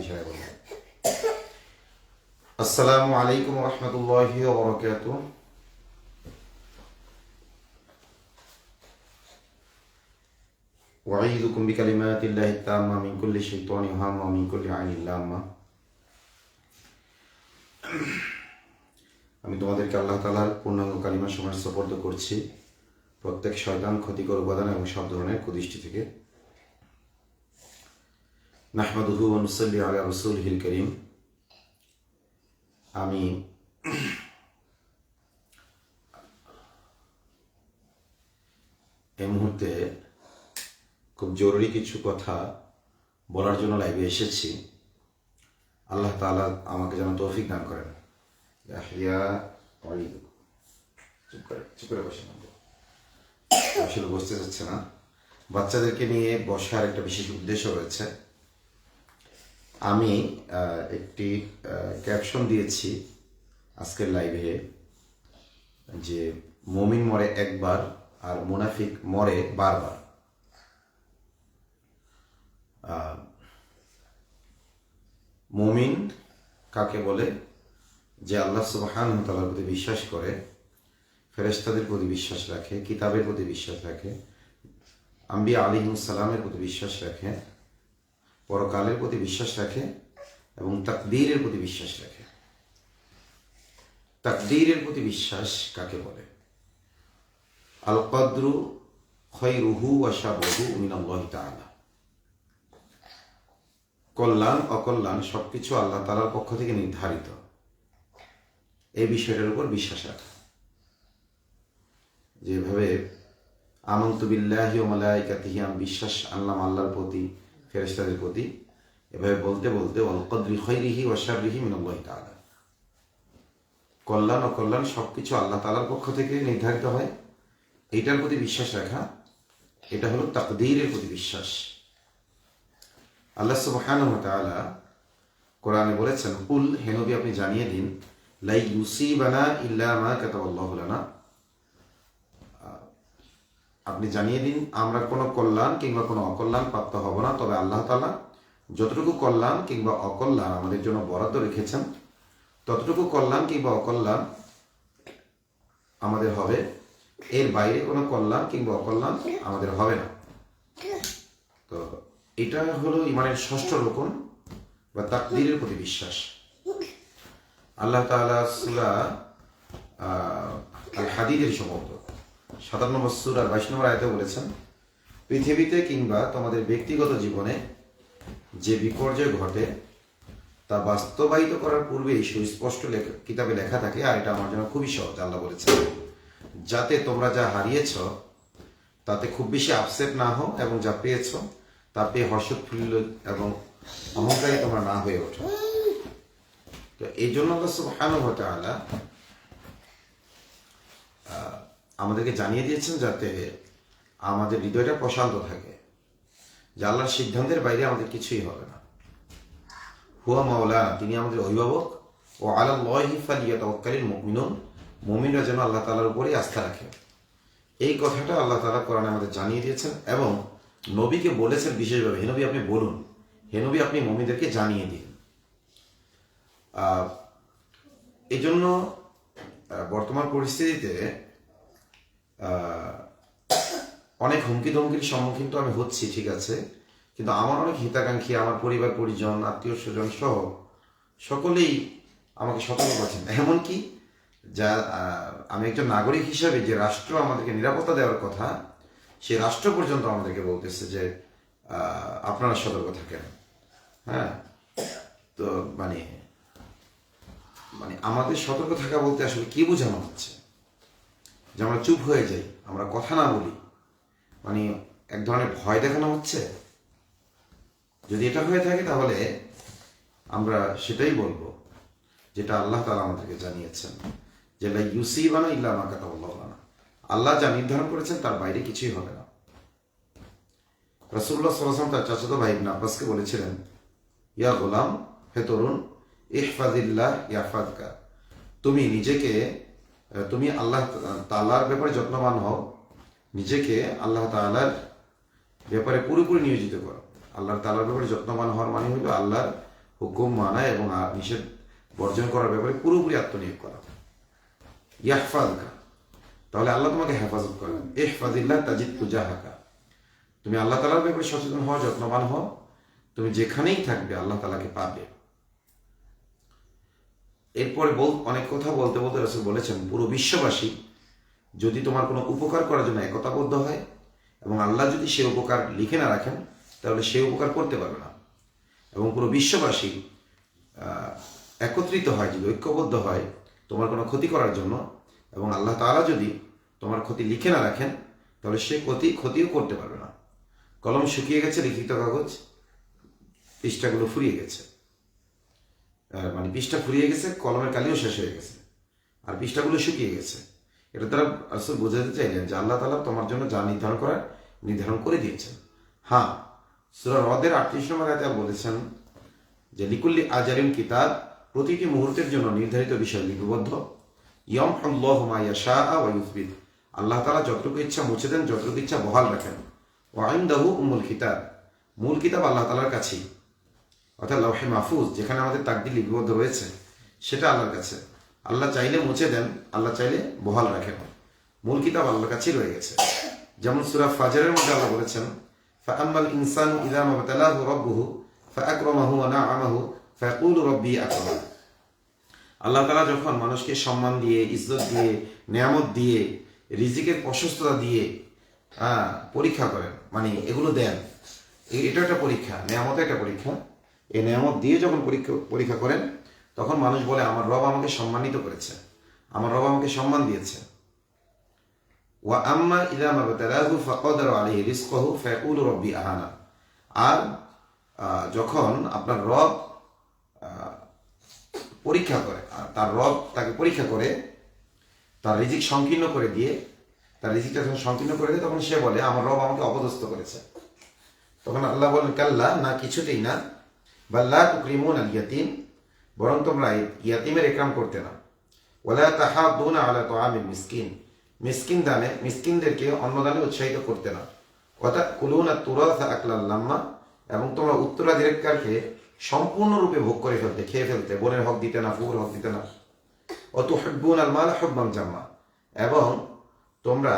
ইশারায় বলবেন। আসসালামু আলাইকুম ওয়া রাহমাতুল্লাহি ওয়া বারাকাতুহু। ওয়াঈযুকুম বিকালিমাতিল্লাহি তাম্মা মিন কুল্লি শাইতানিন হাম্মা ওয়া মিন কুল্লি আইনিন লাম্মা। আমি তোমাদেরকে আল্লাহ তাআলার পূর্ণাঙ্গ কালিমা সমূহ সুপর্দ করছি, প্রত্যেক শয়তান, ক্ষতিকর উপাদান এবং সব ধরনের কুদৃষ্টি থেকে। নাহমাদুহু ওয়া নুসাল্লি আলা রাসূলিহিল কারীম। আমি এই মুহূর্তে খুব জরুরি কিছু কথা বলার জন্য লাইভে এসেছি। আল্লাহ তাআলা আমাকে যেন তৌফিক দান করেন। চুপ করে বসে আসলে বসতে যাচ্ছে না। বাচ্চাদেরকে নিয়ে বসার একটা বিশেষ উদ্দেশ্য রয়েছে। আমি একটি ক্যাপশন দিয়েছি আজকের লাইভে যে মুমিন মরে একবার আর মুনাফিক মরে বারবার। মুমিন কাকে বলে? যে আল্লাহ সুবহানাহু ওয়া তাআলার প্রতি বিশ্বাস করে, ফেরেশতাদের প্রতি বিশ্বাস রাখে, কিতাবের প্রতি বিশ্বাস রাখে, আম্বিয়া আলাইহিমুস সালামের প্রতি বিশ্বাস রাখে, পরকালের প্রতি বিশ্বাস রাখে এবং তাকদীরের প্রতি বিশ্বাস রাখে। তাকদীরের প্রতি বিশ্বাস কাকে বলে? আল কদরু খায়রুহু ওয়া শাররুহু মিনাল্লাহি তাআলা। কল্যাণ অকল্যাণ সবকিছু আল্লাহ তাআলার পক্ষ থেকে নির্ধারিত, এই বিষয়টার উপর বিশ্বাস রাখা। যেভাবে আমানতু বিল্লাহি ওয়া মালাইকাতিহি, আমি বিশ্বাস আনলাম আল্লাহর প্রতি, ফেরেশতাদের প্রতি, এভাবে বলতে বলতে ওয়াল কদরি খায়রিহি ওয়া শাররিহি মিনাল্লাহি তাআলা। কল্যাণ অকল্যাণ সবকিছু আল্লাহ তাআলার পক্ষ থেকে নির্ধারিত হয়, এইটার প্রতি বিশ্বাস রাখা, এটা হলো তাকদীরের প্রতি বিশ্বাস। আল্লাহ সুবহানাহু ওয়া তাআলা কোরআনে বলেছেন, কুল, হে নবী আপনি জানিয়ে দিন, লা ইউসিবানা ইল্লা মা কাতাবাল্লাহু লানা। আপনি জানিয়ে দিন আমরা কোনো কল্যাণ কিংবা কোনো অকল্যাণ প্রাপ্ত হব না, তবে আল্লাহ তাআলা যতটুকু কল্যাণ কিংবা অকল্যাণ আমাদের জন্য বরাদ্দ রেখেছেন ততটুকু কল্যাণ কিংবা অকল্যাণ আমাদের হবে, এর বাইরে কোনো কল্যাণ কিংবা অকল্যাণ আমাদের হবে না। তো এটা হলো ইমানের ষষ্ঠ রকম বা তাকদীরের প্রতি বিশ্বাস। আল্লাহ তাআলা সূরা আল হাদীদের সম্ভবত 57 নম্বর সূরার 22 নম্বর আয়াতে বলেছেন, পৃথিবীতে কিংবা তোমাদের ব্যক্তিগত জীবনে যে বিপর্যয় ঘটে তা বাস্তবায়িত করার পূর্বেই সুস্পষ্ট কিতাবে লেখা থাকে, আর এটা আমার জন্য খুবই সহজ। আল্লাহ বলেছেন, যাতে তোমরা যা হারিয়েছ তাতে খুব বেশি আপসেট না হও এবং যা পেয়েছ তা পেয়ে হর্ষোৎফুল্ল এবং অহংকারী তোমরা না হয়ে ওঠো। তো এই জন্য আল্লাহ সুবহানাহু ওয়া তাআলা আমাদেরকে জানিয়ে দিয়েছেন যাতে আমাদের হৃদয়টা প্রশান্ত থাকে, যে আল্লাহর সিদ্ধান্তের বাইরে আমাদের কিছুই হবে না। হুয়া মাওলানা, তিনি আমাদের অভিভাবক। ও আলাল্লাহি ফালিয়াতাওয়াক্কালিল মুমিনুন, মুমিনরা যেন আল্লাহ তাআলার উপরেই আস্থা রাখে। এই কথাটা আল্লাহ তাআলা কোরআনে আমাদের জানিয়ে দিয়েছেন এবং নবীকে বলেছেন বিশেষভাবে, হে নবী আপনি বলুন, হে নবী আপনি মুমিনদেরকে জানিয়ে দিন। এই জন্য বর্তমান পরিস্থিতিতে অনেক হুমকি ধমকির সম্মুখীন তো আমি হচ্ছি, ঠিক আছে, কিন্তু আমার অনেক হিতাকাঙ্ক্ষী, আমার পরিবার পরিজন, আত্মীয় স্বজন সহ সকলেই আমাকে সতর্ক করছেন। এমনকি যা আমি একজন নাগরিক হিসাবে যে রাষ্ট্র আমাদেরকে নিরাপত্তা দেওয়ার কথা, সে রাষ্ট্র পর্যন্ত আমাদেরকে বলতেছে যে আপনারা সতর্ক থাকেন। হ্যাঁ, তো মানে আমাদের সতর্ক থাকা বলতে আসলে কি বোঝানো হচ্ছে? যে আমরা চুপ হয়ে যাই, আমরা কথা না বলি, মানে এক ধরনের ভয় দেখানো হচ্ছে। যদি এটা হয়ে থাকে তাহলে আমরা সেটাই বলবো যেটা আল্লাহ তাআলা আমাদেরকে জানিয়েছেন, যে লা ইউসিবানা ইল্লা মা কাতাবাল্লাহু লানা। আল্লাহ যা নির্ধারণ করেছেন তার বাইরে কিছুই হবে না। রাসূলুল্লাহ সাল্লাল্লাহু আলাইহি ওয়াসাল্লাম তার চাচাতো ভাই ইবনে আব্বাসকে বলেছিলেন, ইয়া গোলাম, হে তরুণ, ইহফাজিল্লাহ ইয়াহফাজকা, তুমি আল্লাহ তাআলার ব্যাপারে যত্নবান হও, নিজেকে আল্লাহ তাআলার ব্যাপারে পুরোপুরি নিয়োজিত করো। আল্লাহ তাআলার ব্যাপারে যত্নবান হওয়ার মানে হলো আল্লাহর হুকুম মানা এবং নিষেধ বর্জন করার ব্যাপারে পুরোপুরি আত্মনিয়োগ করা। ইয়াহফাজকা, তাহলে আল্লাহ তোমাকে হেফাজত করবেন। ইহফাজিল্লাহ তাজিদ তুজাহাকা, তুমি আল্লাহ তাআলার ব্যাপারে সচেতন হও, যত্নবান হও, তুমি যেখানেই থাকবে আল্লাহ তাআলাকে পাবে। এরপরে অনেক কথা বলতে বলতে রাসূল বলেছেন, পুরো বিশ্ববাসী যদি তোমার কোনো উপকার করার জন্য একতাবদ্ধ হয় এবং আল্লাহ যদি সে উপকার লিখে না রাখেন, তাহলে সে উপকার করতে পারবে না। এবং পুরো বিশ্ববাসী একত্রিত হয়, যদি ঐক্যবদ্ধ হয় তোমার কোনো ক্ষতি করার জন্য, এবং আল্লাহ তাআলা যদি তোমার ক্ষতি লিখে না রাখেন, তাহলে সে ক্ষতিও করতে পারবে না। কলম শুকিয়ে গেছে, লিখিত কাগজ পৃষ্ঠাগুলো ফুরিয়ে গেছে, মানে পৃষ্ঠা ফুরিয়ে গেছে, কলমের কালিও শেষ হয়ে গেছে, আর পৃষ্ঠাগুলো শুকিয়ে গেছে। এটা তারা আসলে বোঝাতে চাইলেন যে আল্লাহ তাআলা তোমার জন্য যা নির্ধারণ করে দিয়েছেন। হ্যাঁ, সূরা রদের 38 নম্বর আয়াতে বলেছেন যে লিকুল্লি আজারিন কিতাব, প্রতিটি মুহূর্তের জন্য নির্ধারিত বিষয় লিপিবদ্ধ। ইয়ামহুল্লাহু মা ইয়াশাআ ওয়া ইউসবিত, আল্লাহ তাআলা যতটুকু ইচ্ছা মুছে দেন, যতটুকু ইচ্ছা বহাল রাখেন। ওয়া ইনদাহু উম্মুল কিতাব, মূল কিতাব আল্লাহ তাআলার কাছেই, অর্থাৎ লাওহে মাহফুজ, যেখানে আমাদের তাকদীর লিপিবদ্ধ রয়েছে, সেটা আল্লাহর কাছে। আল্লাহ চাইলে মুছে দেন, আল্লাহ চাইলে বহাল রাখেন। মূল কিতাব আল্লাহর কাছেই রয়ে গেছে। যেমন সূরা ফাজরের মধ্যে আল্লাহ বলেছেন, ফাআম্মাল ইনসানু ইযা মাবতালাহু রাব্বুহু ফাআকরামাহু ওয়া না'আমাহু ফায়াকুলু রাব্বি আকরামান। আল্লাহ তাআলা যখন মানুষকে সম্মান দিয়ে, ইজ্জত দিয়ে, নেয়ামত দিয়ে, রিজিকের প্রশস্ততা দিয়ে পরীক্ষা করেন, মানে এগুলো দেন, এটা একটা পরীক্ষা, নেয়ামত একটা পরীক্ষা। এই নেয়ামত দিয়ে যখন পরীক্ষা করেন, তখন মানুষ বলে আমার রব আমাকে সম্মানিত করেছে, আমার রব আমাকে সম্মান দিয়েছে। ওয়া আম্মা ইযা মাবতালাহু ফাকাদারা আলাইহি রিজকাহু ফায়াকুলু রাব্বি আহানা। আর যখন আপনার রব পরীক্ষা করে, তার রব তাকে পরীক্ষা করে, তার রিজিক সংকীর্ণ করে দিয়ে, তার রিজিকটা যখন সংকীর্ণ করে দিয়ে, তখন সে বলে আমার রব আমাকে অপদস্থ করেছে। তখন আল্লাহ বলেন, কাল্লা, না, কিছুতেই না, বাল লা তুকরিমুনাল ইয়াতীম, বরং তোমরা ইয়াতীমের ইকরাম করতে না। ওয়ালা তাহাদ্দুনা আলা তুআমিল মিসকিন, মিসকিনদেরকে অন্নদানে উৎসাহিত করতে না। ওয়া তাকুলুনা তুরাসা আকলাল লাম্মা, এবং তোমরা উত্তরাধিকারকে সম্পূর্ণরূপে ভোগ করে ফেলতে, খেয়ে ফেলতে, বোনের হক দিতে না, ফুফুর হক দিতে না। ওয়া তুহিব্বুনাল মাল হুব্বান জাম্মা, এবং তোমরা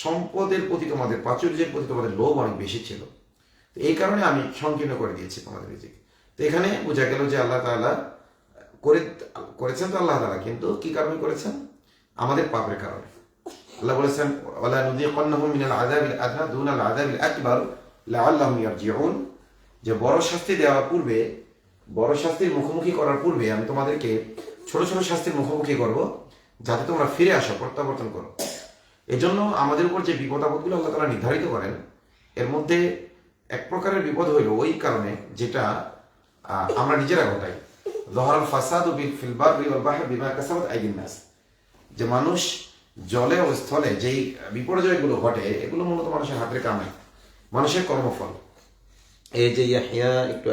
সম্পদের প্রতি, তোমাদের প্রাচুর্যের প্রতি তোমাদের লোভ অনেক বেশি ছিল, তো এই কারণে আমি সংকীর্ণ করে দিয়েছি তোমাদের রিজিক। তো এখানে বোঝা গেল যে আল্লাহ তাআলা করেছেন তো আল্লাহ তাআলা, কিন্তু কি কারণে করেছেন? আমাদের পাপের কারণে। আল্লাহ বলেছেন, ওয়ালা নুযিকান্নাহুম মিনাল আযাবিল আদনা দুনাল আযাবিল আকবার লাআল্লাহুম ইয়ারজিউন, যে বড় শাস্তি দেওয়ার পূর্বে, বড় শাস্তির মুখোমুখি করার পূর্বে আমি তোমাদেরকে ছোট ছোট শাস্তির মুখোমুখি করব, যাতে তোমরা ফিরে আসো, প্রত্যাবর্তন করো। এজন্য আমাদের উপর যে বিপদ আপদগুলো আল্লাহ তাআলা নির্ধারিত করেন, এর মধ্যে এক প্রকারের বিপদ হইল ওই কারণে যেটা আমরা নিজেরা ঘটাই। যহরাল ফাসাদু ফিল বাররি ওয়াল বাহরি বিমা কাসাবাত আইদিন নাস, যে মানুষ জলে ও স্থলে যেই বিপর্যয়গুলো ঘটে, এগুলো মূলত মানুষের হাতের কামাই, মানুষের কর্মফল। এই যে ইয়াহিয়া একটু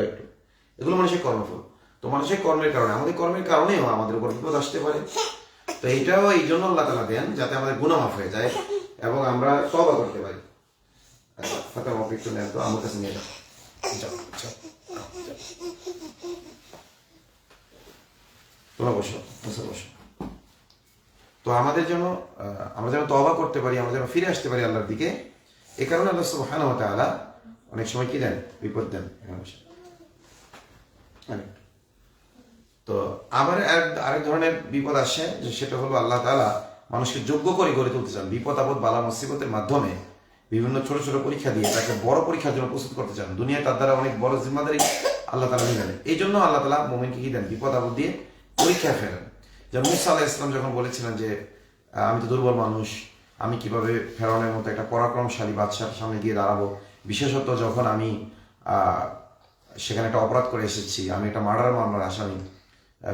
এগুলো মানুষের কর্মফল। তো মানুষের কর্মের কারণে, আমাদের কর্মের কারণেও আমাদের উপর বিপদ আসতে পারে। তো এইটাও এই জন্য আল্লাহ তাআলা দেন, যাতে আমাদের গুনাহ মাফ হয়ে যায় এবং আমরা তওবা করতে পারি। ফাতা একটু নেন তো, আমার কাছে নিয়ে যাও। তোমরা বসো। তো আমরা যেন তওবা করতে পারি, আমরা যেন ফিরে আসতে পারি আল্লাহর দিকে, এই কারণে আল্লাহ সুবহানাহু ওয়া তাআলা অনেক সময় কি দেন? বিপদ দেন। তো আবার আরেক ধরনের বিপদ আসে, যে সেটা হলো আল্লাহ তাআলা মানুষকে যোগ্য করে গড়ে তুলতে চান। বিপদ আপদ, বালা মুসিবতের মাধ্যমে বিভিন্ন ছোট ছোট পরীক্ষা দিয়ে তাকে বড় পরীক্ষার জন্য প্রস্তুত করতে চান। দুনিয়ায় তার দ্বারা অনেক বড় জিম্মাদারি আল্লাহ তাআলা নিয়ে নেন। এই জন্য আল্লাহ তাআলা মুমিনকে কি দেন? বিপদ আপদ দিয়ে পরীক্ষা ফেলেন। যেমন মুসা আলাইহিস সালাম যখন বলেছিলেন যে আমি তো দুর্বল মানুষ, আমি কিভাবে ফেরাউনের মতো একটা পরাক্রমশালী বাদশার সামনে গিয়ে দাঁড়াবো, বিশেষত যখন আমি সেখানে একটা অপরাধ করে এসেছি, আমি একটা মার্ডার মামলার আসামি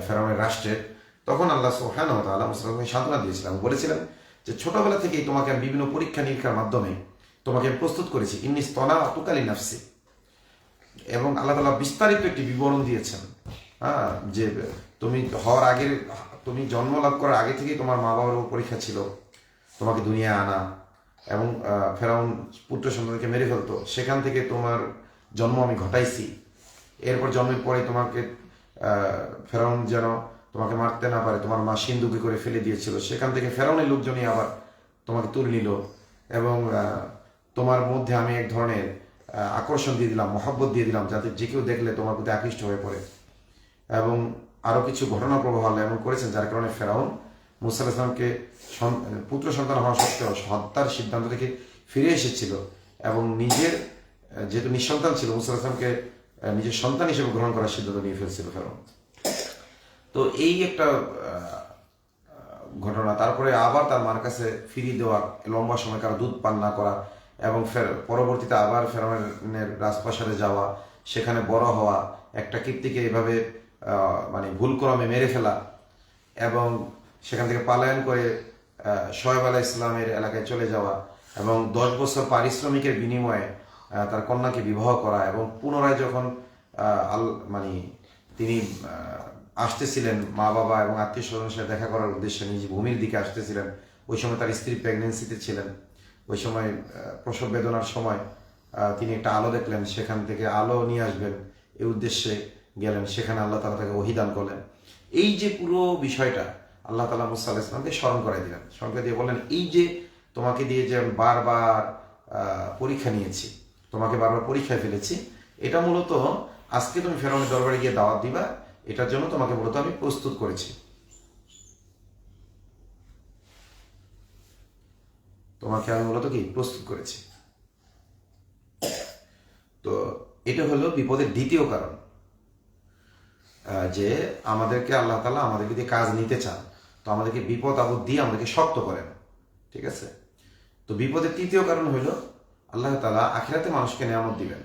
ফেরাউনের রাষ্ট্রের। তখন আল্লাহ সুবহানাহু ওয়া তাআলা মুসাকে সান্ত্বনা দিয়েছিলেন, বলেছিলেন যে ছোটবেলা থেকেই তোমাকে আমি বিভিন্ন পরীক্ষা নিরীক্ষার মাধ্যমে তোমাকে প্রস্তুত করেছি, ইন্নী ইসতানাতুকা লিনাফসি। এবং আল্লাহ তাআলা বিস্তারিত একটি বিবরণ দিয়েছেন, যে তুমি জন্ম লাভ করার আগে থেকেই তোমার মা বাবার উপর পরীক্ষা ছিল, তোমাকে দুনিয়ায় আনা, এবং ফেরাউন পুত্র সন্তানকে মেরে ফেলতো, সেখান থেকে তোমার জন্ম আমি ঘটাইছি। এরপর জন্মের পরে তোমাকে ফেরাউন যেন তোমাকে মারতে না পারে, তোমার মা সিন্ধুকে করে ফেলে দিয়েছিল, সেখান থেকে ফেরাউনের লোকজনই আবার তোমাকে তুলে নিল, এবং তোমার মধ্যে আমি এক ধরনের আকর্ষণ দিয়ে দিলাম, মহব্বত দিয়ে দিলাম, যাতে যে কেউ দেখলে তোমার প্রতি আকৃষ্ট হয়ে পড়ে। এবং আরও কিছু ঘটনা প্রবাহ আল্লাহ এমন করেছেন যার কারণে ফেরাউন মুসা আলাইহিস সালামকে পুত্র সন্তান হওয়া সত্ত্বেও হত্যার সিদ্ধান্ত থেকে ফিরে এসেছিল, এবং নিজের যেহেতু নিঃসন্তান ছিল মুসা আলাইহিস সালামকে নিজের সন্তান হিসেবে গ্রহণ করার সিদ্ধান্ত নিয়ে ফেলছিল ফেরাউন। তো এই একটা ঘটনা। তারপরে আবার তার মার কাছে ফিরিয়ে দেওয়া, লম্বা সময় কারো দুধ পান না করা, এবং পরবর্তীতে আবার ফেরাউনের রাজপ্রাসাদে যাওয়া, সেখানে বড় হওয়া, একটা কীর্তিকে এভাবে মানে ভুলক্রমে মেরে ফেলা, এবং সেখান থেকে পালায়ন করে শোয়েব আলাইহিস সালামের এলাকায় চলে যাওয়া, এবং 10 বছর পারিশ্রমিকের বিনিময়ে তার কন্যাকে বিবাহ করা, এবং পুনরায় যখন মানে তিনি আসতেছিলেন মা বাবা এবং আত্মীয় স্বজনের সাথে দেখা করার উদ্দেশ্যে নিজ ভূমির দিকে আসতেছিলেন, ওই সময় তার স্ত্রী প্রেগনেন্সিতে ছিলেন, ওই সময় প্রসব বেদনার সময় তিনি একটা আলো দেখলেন, সেখান থেকে আলো নিয়ে আসবেন এই উদ্দেশ্যে গেলেন, সেখানে আল্লাহ তাআলা তাকে ওহী দান করলেন। এই যে পুরো বিষয়টা আল্লাহ তাআলা মুসা আলাইহিস সালামকে স্মরণ করাই দিলেন, স্মরণ করে দিয়ে বললেন, এই যে তোমাকে দিয়ে যে বারবার পরীক্ষা নিয়েছি, তোমাকে বারবার পরীক্ষায় ফেলেছি, এটা মূলত আজকে তুমি ফেরাউনের দরবারে গিয়ে দাওয়াত দিবা, এটার জন্য তোমাকে মূলত আমি প্রস্তুত করেছি, তোমাকে আমি মূলত কি প্রস্তুত করেছি। তো এটা হলো বিপদের দ্বিতীয় কারণ, যে আমাদেরকে আল্লাহ তাআলা আমাদেরকে দিয়ে কাজ নিতে চান, তো আমাদেরকে বিপদ আপদ দিয়ে আমাদেরকে শক্ত করেন, ঠিক আছে। তো বিপদের তৃতীয় কারণ হলো আল্লাহ তাআলা আখিরাতে মানুষকে নিয়ামত দিবেন,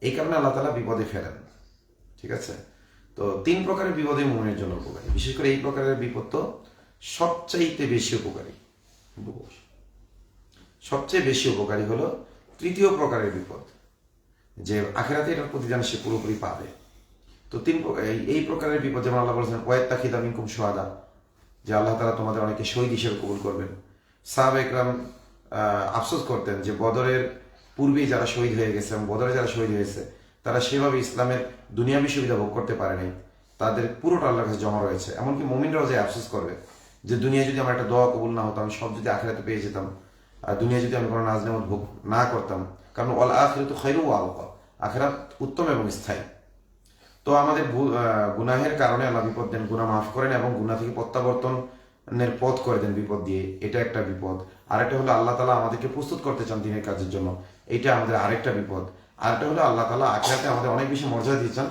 এই কারণে আল্লাহ তাআলা বিপদে ফেলেন, ঠিক আছে। তো 3 প্রকারের বিপদই মুমিনের জন্য উপকারী, বিশেষ করে এই প্রকারের বিপদ তো সবচাইতে বেশি উপকারী। সবচেয়ে বেশি উপকারী হলো তৃতীয় প্রকারের বিপদ, যে আখিরাতে এটার প্রতিদান সে পুরোপুরি পাবে। তো 3 প্রকার এই প্রকারের বিপদ, যেমন আল্লাহ বলেছেন ওয়াত্তাখিযা মিনকুম শুহাদা, যে আল্লাহ তাআলা তোমাদের অনেকে শহীদ হিসেবে কবুল করবেন। সাহাবা একরাম আফসোস করতেন যে বদরের পূর্বেই যারা শহীদ হয়ে গেছে এবং বদরে যারা শহীদ হয়েছে তারা সেভাবে ইসলামের দুনিয়াবী সুবিধা ভোগ করতে পারে নাই, তাদের পুরোটা আল্লাহর কাছে জমা রয়েছে। এমনকি মুমিনরাও যে আফসোস করবে যে দুনিয়া যদি আমার একটা দোয়া কবুল না হতো, আমি সব যদি আখিরাতে পেয়ে যেতাম, আর দুনিয়া যদি আমি কোনো নাজ নেমত ভোগ না করতাম, কারণ ওয়াল আখিরাতু খায়রু ওয়া আবকা, আখিরাত উত্তম এবং স্থায়ী। তো আমাদের গুনাহের কারণে আল্লাহ বিপদ দেন, গুনাহ মাফ করেন এবং গুনাহ থেকে প্রত্যাবর্তনের পথ করে দেন বিপদ দিয়ে, এটা একটা বিপদ। আরেকটা হলো আল্লাহ তাআলা আমাদেরকে প্রস্তুত করতে চান দিনের কাজের জন্য, এটা আমাদের আরেকটা বিপদ। আরেকটা হলো আল্লাহ তাআলা আখিরাতে আমাদের অনেক বেশি মর্যাদা দিয়ে চান,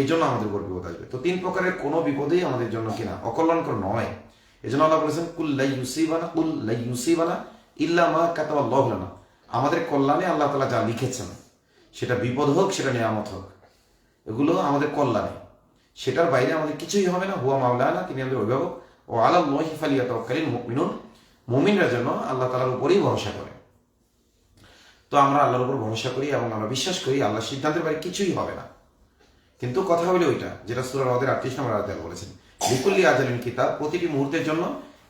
এই জন্য আমাদের উপর বিপদ আসবে। তো 3 প্রকারের কোনো বিপদেই আমাদের জন্য কিনা অকল্যাণকর নয়। এই জন্য আল্লাহ বলেছেন কুল লা ইউসিবানা ইল্লা মা কাতাবাল্লাহু লানা, আমাদের কল্যাণে আল্লাহ তাআলা যা লিখেছেন, সেটা বিপদ হোক সেটা নিয়ামত হোক, এগুলো আমাদের কল্যাণে, সেটার বাইরে আমাদের কিছুই হবে না। হুয়া মাওলানা, তিনি আমাদের অভিভাবক। ও আলাল্লাহি ফালিয়াতাওয়াক্কালিল মুমিনুন, মুমিনরা যেন আল্লাহ তাআলার উপরেই ভরসা করে। তো আমরা আল্লাহর উপর ভরসা করি এবং আমরা বিশ্বাস করি আল্লাহর সিদ্ধান্তের বাইরে কিছুই হবে না। কিন্তু কথা হলো ওইটা যেটা সূরা রদের 38 নম্বর আয়াতে বলেছেন, লিকুল্লি আজালিন কিতাব, প্রতিটি মুহূর্তের জন্য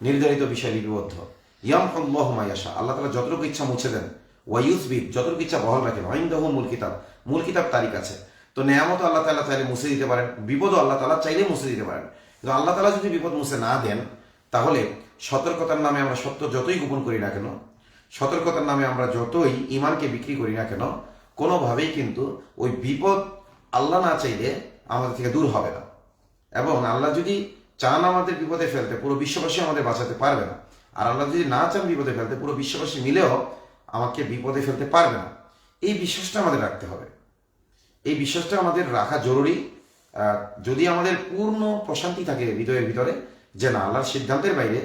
নির্ধারিত বিষয় লিপিবদ্ধ। ইয়ামহুল্লাহু মা ইয়াশা, আল্লাহ তাআলা যতটুকু ইচ্ছা মুছে দেন, ওয়া ইউসবিত, যতটুকু ইচ্ছা বহাল রাখেন, ইনদাহু মূল কিতাব তারিখ আছে। তো নেয়ামত আল্লাহ তাআলা চাইলে মুছে দিতে পারেন, বিপদও আল্লাহ তাআলা চাইলে মুছে দিতে পারেন। কিন্তু আল্লাহ তাআলা যদি বিপদ মুছে না দেন, তাহলে সতর্কতার নামে আমরা সত্য যতই গোপন করি না কেন, সতর্কতার নামে আমরা যতই ঈমানকে বিক্রি করি না কেন, কোনোভাবেই কিন্তু ওই বিপদ আল্লাহ না চাইলে আমাদের থেকে দূর হবে না। এবং আল্লাহ যদি চান আমাদের বিপদে ফেলতে, পুরো বিশ্ববাসী আমাদের বাঁচাতে পারবে না। আর আল্লাহ যদি না চান বিপদে ফেলতে, পুরো বিশ্ববাসী মিলেও আমাকে বিপদে ফেলতে পারবে না। এই বিশ্বাসটা আমাদের রাখতে হবে, এই বিশ্বাসটা আমাদের রাখা জরুরি। যদি আমাদের পূর্ণ প্রশান্তি থাকে হৃদয়ের ভিতরে যে না, আল্লাহর সিদ্ধান্তের বাইরে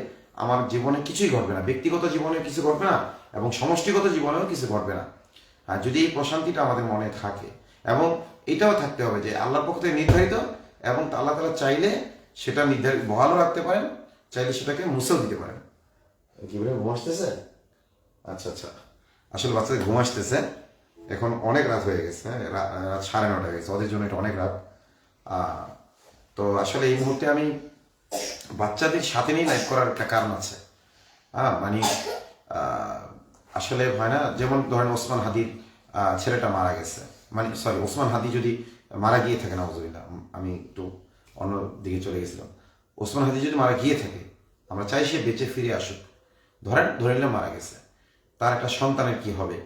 আমার জীবনে কিছুই ঘটবে না, ব্যক্তিগত জীবনে কিছু ঘটবে না এবং সমষ্টিগত জীবনেও কিছু ঘটবে না, আর যদি এই প্রশান্তিটা আমাদের মনে থাকে, এবং এটাও থাকতে হবে যে আল্লাহর পক্ষ থেকে নির্ধারিত, এবং আল্লাহ তাআলা চাইলে সেটা নির্ধারিত বহালও রাখতে পারেন, চাইলে সেটাকে মুছেও দিতে পারেন। কি বলে, ঘুম আসতেছে? আচ্ছা আচ্ছা, আসলে বাচ্চাদের ঘুম আসতেছে, এখন অনেক রাত হয়ে গেছে, রাত 9:30 হয়ে গেছে, ওদের জন্য এটা অনেক রাত। তো আসলে এই মুহূর্তে আমি বাচ্চাদের সাথে নিয়ে লাইভ করার একটা কারণ আছে। মানে আসলে হয় না, যেমন ধরেন ওসমান হাদির ছেলেটা মারা গেছে, মানে সরি, ওসমান হাদি যদি মারা গিয়ে থাকে, নাউজুবিল্লাহ, আমি একটু অন্য দিকে চলে গেছিলাম, ওসমান হাদি যদি মারা গিয়ে থাকে, আমরা চাই সে বেঁচে ফিরে আসুক, ধরে নিলাম মারা গেছে, তার একটা সন্তানের কি হবে,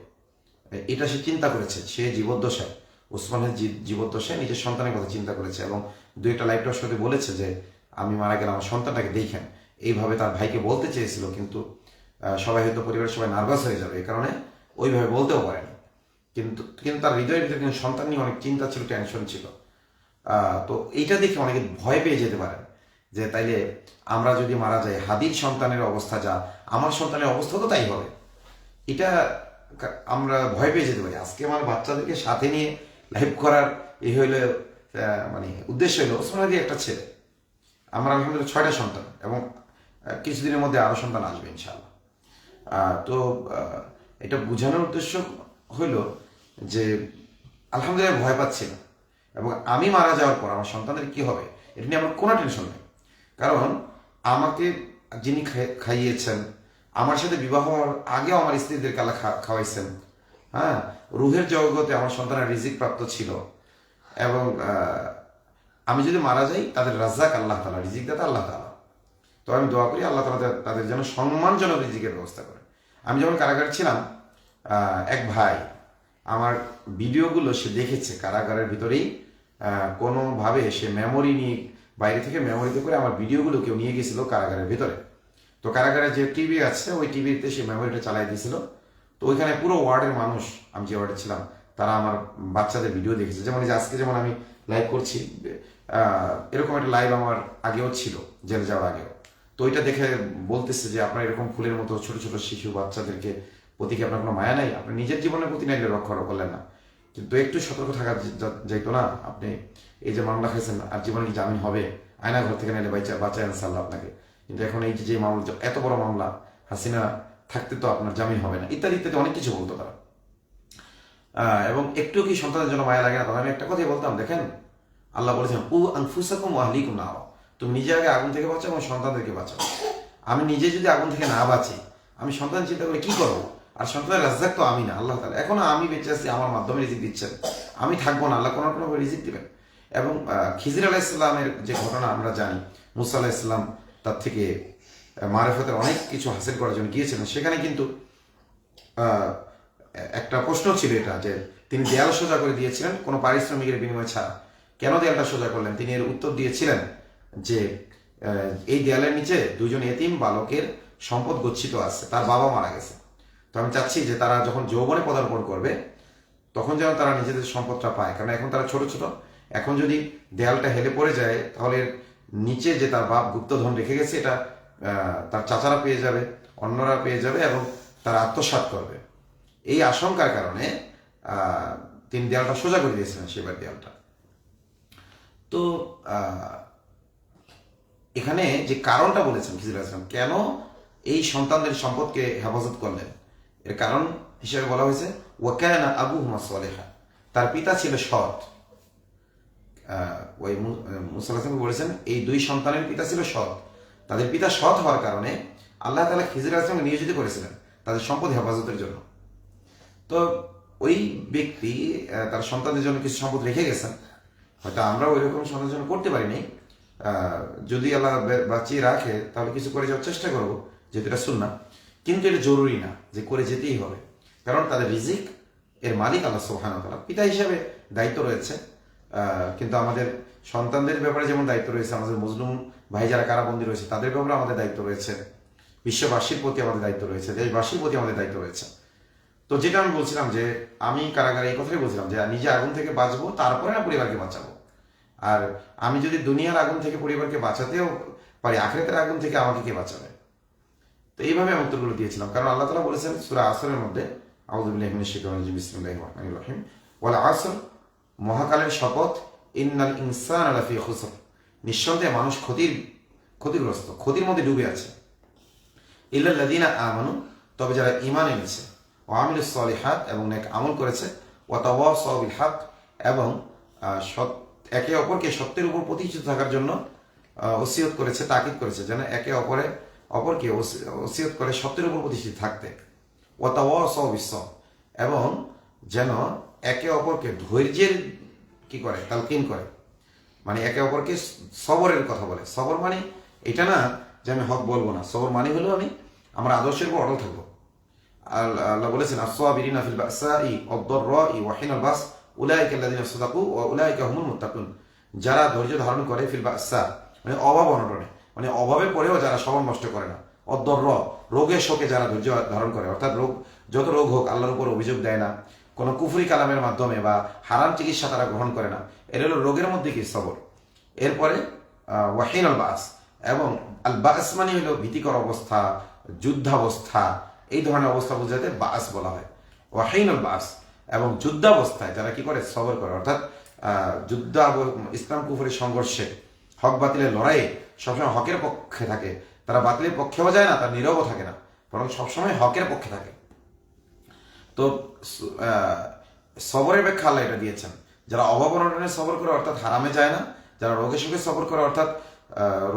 এটা সে চিন্তা করেছে। সে জীবদ্দশায়, ওসমান হাদি জীবদ্দশায় নিজের সন্তানের কথা চিন্তা করেছে এবং দুইটা লাইভ টক শোতে বলেছে যে আমি মারা গেলে আমার সন্তানটাকে দেখেন, এইভাবে তার ভাইকে বলতে চেয়েছিল, কিন্তু সবাই হয়তো পরিবারের সবাই নার্ভাস হয়ে যাবে, এই কারণে ওইভাবে বলতেও পারেনি। কিন্তু কিন্তু তার হৃদয়ের ভিতরে কিন্তু সন্তান নিয়ে অনেক চিন্তা ছিল, টেনশন ছিল। তো এইটা দেখে অনেকে ভয় পেয়ে যেতে পারেন যে তাইলে আমরা যদি মারা যাই, হাদির সন্তানের অবস্থা যা, আমার সন্তানের অবস্থা তো তাই হবে, এটা আমরা ভয় পেয়ে যেতে পারি। আজকে আমার বাচ্চাদেরকে সাথে নিয়ে লাইভ করার এই হইলে মানে উদ্দেশ্য হলো, ওসমান হাদি একটা ছেলে, আমার আলহামদুলিল্লাহ 6টা সন্তান এবং কিছুদিনের মধ্যে আরো সন্তান আসবে ইনশাআল্লাহ। তো এটা বোঝানোর উদ্দেশ্য হইল যে আলহামদুলিল্লাহ ভয় পাচ্ছি না, এবং আমি মারা যাওয়ার পর আমার সন্তানের কি হবে এটা নিয়ে আমার কোনো টেনশন নেই। কারণ আমাকে যিনি খাইয়েছেন, আমার সাথে বিবাহ হওয়ার আগেও আমার স্ত্রীদেরকে আল্লাহ খাওয়াইছেন, হ্যাঁ, রুহের জগতে আমার সন্তানের রিজিক প্রাপ্ত ছিল, এবং আমি যদি মারা যাই তাদের রাজ্জাক আল্লাহ তাআলা, রিজিক দাতা আল্লাহ তাআলা। তো আমি দোয়া করি আল্লাহ তাআলা তাদের যেন সম্মানজনক রিজিকের ব্যবস্থা করে। আমি যখন কারাগারে ছিলাম, এক ভাই আমার ভিডিওগুলো সে দেখেছে, কারাগারের ভিতরেই কোনোভাবে সে মেমোরি নিয়ে, বাইরে থেকে মেমোরিতে করে আমার ভিডিওগুলো কেউ নিয়ে গেছিল কারাগারের ভিতরে। তো কারাগারে যে টিভি আছে, ওই টিভিতে সে মেমোরিটা চালাই দিয়েছিল। তো ওইখানে পুরো ওয়ার্ডের মানুষ, আমি যে ওয়ার্ডে ছিলাম, তারা আমার বাচ্চাদের ভিডিও দেখেছে। যেমন এই যে আজকে যেমন আমি লাইভ করছি, এরকম একটা লাইভ আমার আগেও ছিল, জেলে যাওয়ার আগেও। তো ওইটা দেখে বলতেছে যে আপনার এরকম ফুলের মতো ছোট ছোট শিশু বাচ্চাদেরকে প্রতি কি আপনার কোনো মায়া নাই? আপনি নিজের জীবনের প্রতি নাইলে রক্ষা করলেন না, কিন্তু একটু সতর্ক থাকা যাইতো না? আপনি এই যে মামলা খাইছেন, আর জীবনে কি জামিন হবে? আয়না ঘর থেকে নাইলে বাঁচায় আনসাল্লাহ আপনাকে, কিন্তু এখন এই যে মামলা, এত বড় মামলা, হাসিনা থাকতে তো আপনার জামিন হবে না, ইত্যাদি ইত্যাদি অনেক কিছু বলতো তারা। এবং একটু কি সন্তানের জন্য মায়া লাগে না? তখন আমি একটা কথাই বলতাম, দেখেন আল্লাহ বলেছেন উ আনফুসাকুম ওয়া আহলিকুম নারা, তুমি নিজে আগে আগুন থেকে বাঁচাও এবং সন্তানদেরকে বাঁচাও। আমি নিজে যদি আগুন থেকে না বাঁচি, আমি সন্তান চিন্তা করে কি করবো? আর সন্তানের রাজ্জাক তো আমি না, আল্লাহ তাআলা। এখনো আমি বেঁচে আছি, আমার মাধ্যমে রিজিক দিচ্ছেন, আমি থাকবো না, আল্লাহ কোনো কোনো রিজিক দিবেন। এবং খিজির আলাইহিস সালামের যে ঘটনা আমরা জানি, মুসা আলাইহিস সালাম তার থেকে মারিফতের অনেক কিছু হাসিল করার জন্য গিয়েছিলেন। সেখানে কিন্তু একটা প্রশ্ন ছিল এটা, যে তিনি দেয়াল সোজা করে দিয়েছিলেন কোনো পারিশ্রমিকের বিনিময় ছাড়া। কেন দেয়ালটা সোজা করলেন? তিনি এর উত্তর দিয়েছিলেন যে এই দেয়ালের নিচে দুজন এতিম বালকের সম্পদ গচ্ছিত আছে, তার বাবা মারা গেছে। তো আমি চাচ্ছি যে তারা যখন যৌবনে পদার্পণ করবে, তখন যেন তারা নিজেদের সম্পদটা পায়, কারণ এখন তারা ছোট ছোট। এখন যদি দেয়ালটা হেলে পড়ে যায়, তাহলে নিচে যে তার বাপ গুপ্তধন রেখে গেছে, এটা তার চাচারা পেয়ে যাবে, অন্যরা পেয়ে যাবে, এবং তারা আত্মসাৎ করবে। এই আশঙ্কার কারণে তিনি দেয়ালটা সোজা করে দিয়েছিলেন, সেবার দেয়ালটা। তো এখানে যে কারণটা বলেছেন খিজির আলাইহিস সালাম, কেন এই সন্তানদের সম্পদকে হেফাজত করলেন, এর কারণ হিসেবে বলা হয়েছে ওয়া কানা আবুহুমা সালিহা, তার পিতা ছিল সৎ। ওই মুসা আলাইহিস সালাম বলেছেন এই দুই সন্তানের পিতা ছিল সৎ। তাদের পিতা সৎ হওয়ার কারণে আল্লাহ তাআলা খিজির আলাইহিস সালামকে নিয়োজিত করেছিলেন তাদের সম্পদ হেফাজতের জন্য। তো ওই ব্যক্তি তার সন্তানদের জন্য কিছু সম্পদ রেখে গেছেন, হয়তো আমরা ওই রকম সন্তানের জন্য করতে পারিনি। যদি আল্লাহ বাঁচিয়ে রাখে তাহলে কিছু করে যাওয়ার চেষ্টা করবো, যেহেতু এটা সুন্নাহ। কিন্তু এটা জরুরি না যে করে যেতেই হবে, কারণ তাদের রিজিক এর মালিক আল্লাহ সুবহানাহু ওয়া তাআলা। পিতা হিসাবে দায়িত্ব রয়েছে, কিন্তু আমাদের সন্তানদের ব্যাপারে যেমন দায়িত্ব রয়েছে, আমাদের মুসলিম ভাই যারা কারাবন্দী রয়েছে তাদের ব্যাপারে আমাদের দায়িত্ব রয়েছে, বিশ্ববাসীর প্রতি আমাদের দায়িত্ব রয়েছে, দেশবাসীর প্রতি আমাদের দায়িত্ব রয়েছে। তো যেটা আমি বলছিলাম যে আমি কারাগারে এই কথাই বলছিলাম যে নিজে আগুন থেকে বাঁচবো, তারপরে না পরিবারকে বাঁচাবো। আর আমি যদি দুনিয়ার আগুন থেকে পরিবারকে বাঁচাতেও পারি, আখিরাতের আগুন থেকে আমাকে কে বাঁচাবে? তো এইভাবে আমি উত্তরগুলো দিয়েছিলাম, কারণ আল্লাহ তাআলা বলেছেন সূরা আসরের মধ্যে, আউযু বিল্লাহি মিনাশ শাইতানির রাজিম, বিসমিল্লাহির রহমানির রহিম, ওয়াল আসর, মহাকালের শপথ, ইন্নাল ইনসানা লাফি খুসর, নিঃসন্দেহে মানুষ ক্ষতিগ্রস্ত, ক্ষতির মধ্যে ডুবে আছে। ইল্লাল লাযিনা আমানু, তবে যারা ঈমান এনেছে, ওয়া আমিলুস সলিহাত, এবং নেক আমল করেছে, ওয়া তাওয়াসাউ বিল হক, এবং একে অপরকে সত্যের উপর প্রতিষ্ঠিত থাকার জন্য ওসিয়ত করেছে, তাকিদ করেছে, যেন একে অপরকে ওসিয়ত করে সত্যের উপর প্রতিষ্ঠিত থাকতে। ওয়া তাওয়াসাউ বিস সবর, এবং যেন একে অপরকে ধৈর্যের কি করে, তালকিন করে, মানে একে অপরকে সবরের কথা বলে। সবর মানে এটা না যে আমি হক বলবো না, সবর মানে হলো আমার আদর্শের উপর অটল থাকবো। আল্লাহ বলেছেন আস-সাবিরিনা ফিল বাসাই ওয়াদ-দাররাই ওয়া হিনাল বাস উলাইকা আল্লাযিনা সাদাকু ওয়া উলাইকা হুমুল মুত্তাকুন। যারা ধৈর্য ধারণ করে ফিল বাসা মানে অভাব অনটনে, মানে অভাবে পড়েও যারা সবর নষ্ট করে না, অদ-দারর রোগে শোকে যারা ধৈর্য ধারণ করে, অর্থাৎ রোগ যত রোগ হোক আল্লাহর উপর অভিযোগ দেয় না, কোনো কুফরি কালামের মাধ্যমে বা হারাম চিকিৎসা তারা গ্রহণ করে না, এটা হলো রোগের মধ্যে কি সবর। এরপরে ওয়াহিন আল বাস, এবং আল বাস মানে হলো ভীতিকর অবস্থা, যুদ্ধাবস্থা, এই ধরনের অবস্থা বোঝাতে বাস বলা হয়। ওয়াহিন আল বাস, এবং যুদ্ধাবস্থায় যারা কি করে সবর করে, অর্থাৎ যুদ্ধ ইসলাম কুফরের সংঘর্ষে হক বাতিলের লড়াইয়ে সবসময় হকের পক্ষে থাকে, তারা বাতিলের পক্ষেও যায় না, তার নীরবও থাকে না, বরং সবসময় হকের পক্ষে থাকে। তো সবরের ব্যাখ্যা আল্লাহ এটা দিয়েছেন, যারা অভাব অনটনে সবর করে অর্থাৎ হারামে যায় না, যারা রোগের সঙ্গে সবর করে অর্থাৎ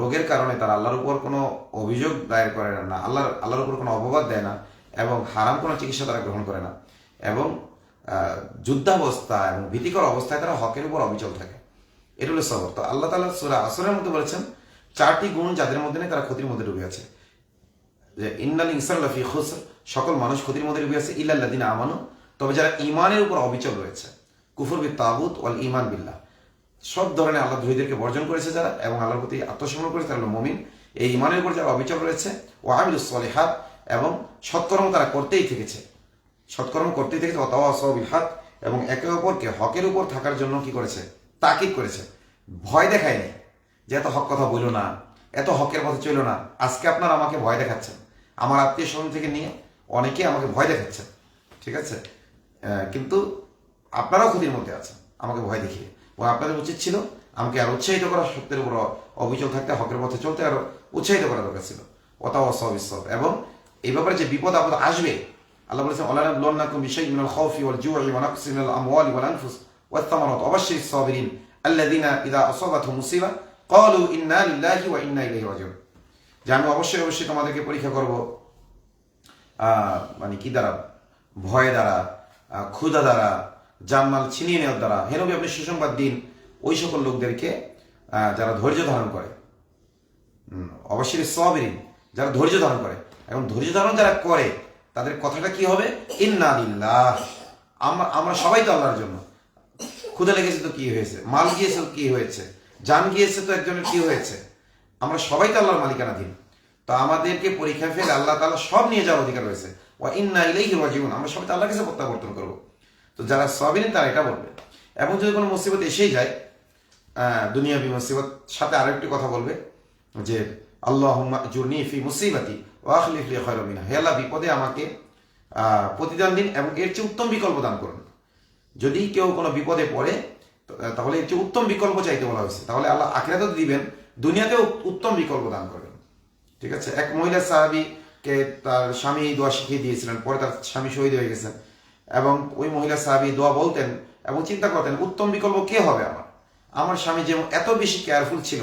রোগের কারণে তারা আল্লাহর উপর কোনো অভিযোগ দায়ের করে না, আল্লাহর উপর কোনো অপবাদ দেয় না, এবং হারাম কোনো চিকিৎসা তারা গ্রহণ করে না, এবং যুদ্ধাবস্থা এবং ভীতিকর অবস্থায় তারা হকের উপর অবিচল থাকে, এটা হলো সবর। তো আল্লাহ তাআলা সূরা আসরের মধ্যে বলেছেন 4টি গুণ যাদের মধ্যে নেই তারা ক্ষতির মধ্যে ডুবে আছে, যে ইন্নাল ইনসানা লাফি খুসর, সকল মানুষ ক্ষতির মধ্যে ডুবে আছে, ইল্লাল্লাযিনা আমানু, তবে যারা ঈমানের উপর অবিচল রয়েছে, কুফর বিত তাগুত ওয়াল ঈমান বিল্লাহ, সব ধরনের আল্লাহ দ্রোহীদেরকে বর্জন করেছে যারা, এবং আল্লাহর প্রতি আত্মসমর্পণ করেছে তারা হলো মুমিন। এই ঈমানের উপর যারা অবিচল রয়েছে, ওয়া আমিলুস সলিহাত, এবং সৎকর্ম তারা করতেই থেকেছে, সৎকর্ম করতেই থেকেছে, ওয়া তাওয়াসাউ বিল হক, এবং একে অপরকে হকের উপর থাকার জন্য কি করেছে, তাকিদ করেছে, ভয় দেখায়নি যে এত হক কথা বলো না, এত হকের পথে চলো না। আজকে আপনারা আমাকে ভয় দেখাচ্ছেন, আমার আত্মীয় স্বজন থেকে নিয়ে অনেকে আমাকে ভয় দেখাচ্ছেন, ঠিক আছে, কিন্তু আপনারাও ক্ষতির মধ্যে আছেন আমাকে ভয় দেখিয়ে, এবং আপনাদের উচিত ছিল আমাকে আর উৎসাহিত করা, সত্যের উপর অবিচল থাকতে, হকের পথে চলতে আরো উৎসাহিত করা দরকার ছিল। ওয়াতাওয়াসাউ বিস-সাবর, এবং এই ব্যাপারে যে বিপদ আপদ আসবে, আল্লাহ বলেছেন ওয়ালানাবলুওয়ান্নাকুম বিশাইইন মিনাল খাউফি ওয়াল জু'i ওয়া নাকসিন মিনাল আমওয়ালি ওয়াল আনফুস ওয়াত তামারাত ওয়াবাশশিরিস সাবিরিন আল্লাযিনা ইযা আসাবাতহুম মুসিবা ক্বালু ইন্না লিল্লাহি ওয়া ইন্না ইলাইহি রাজিউন। যে আমি অবশ্যই তোমাদেরকে পরীক্ষা করব, মানে কি দ্বারা, ভয় দ্বারা, ক্ষুধা দ্বারা, জানমাল ছিনিয়ে নেওয়ার দ্বারা। হে নবী, আপনি সুসংবাদ দিন ওই সকল লোকদেরকে যারা ধৈর্য ধারণ করে, অবশ্যই সাবিরিন, যারা ধৈর্য ধারণ করে, এবং ধৈর্য ধারণ যারা করে তাদের কথাটা কি হবে, ইন্না লিল্লাহ, আমরা সবাই তো আল্লাহর জন্য। ক্ষুধা লেগেছে তো কি হয়েছে, মাল গিয়েছে তো কি হয়েছে, জান গিয়েছে তো একজনের কি হয়েছে, আমরা সবাই তো আল্লাহর মালিকানাধীন। তো আমাদেরকে পরীক্ষা ফেলে আল্লাহ তাআলা সব নিয়ে যাওয়ার অধিকার রয়েছে, ওয়া ইন্না ইলাইহি রাজিউন, আমরা সবাই তো আল্লাহর কাছে প্রত্যাবর্তন করব। তো যারা সাবিরিন তারা এটা বলবে। এবং যদি কোনো মুসিবত এসেই যায়, দুনিয়াবি মুসিবত, সাথে আরেকটি কথা বলবে যে আল্লাহুম্মা আজুরনি ফি মুসিবাতি ওয়া আখলিফ লি খায়রাম মিনহা, হে আল্লাহ বিপদে আমাকে প্রতিদান দিন এবং এর চেয়ে উত্তম বিকল্প দান করুন। যদি কেউ কোনো বিপদে পড়ে তাহলে এর চেয়ে উত্তম বিকল্প চাইতে বলা হয়েছে, তাহলে আল্লাহ আখিরাতেও দিবেন, দুনিয়াতেও উত্তম বিকল্প দান করবেন, ঠিক আছে। এক মহিলা সাহাবীকে তার স্বামী দোয়া শিখিয়ে দিয়েছিলেন, পরে তার স্বামী শহীদ হয়ে গেছেন, এবং ওই মহিলা সাহাবী দোয়া বলতেন এবং চিন্তা করতেন উত্তম বিকল্প কে হবে আমার স্বামী যেমন এত বেশি কেয়ারফুল ছিল,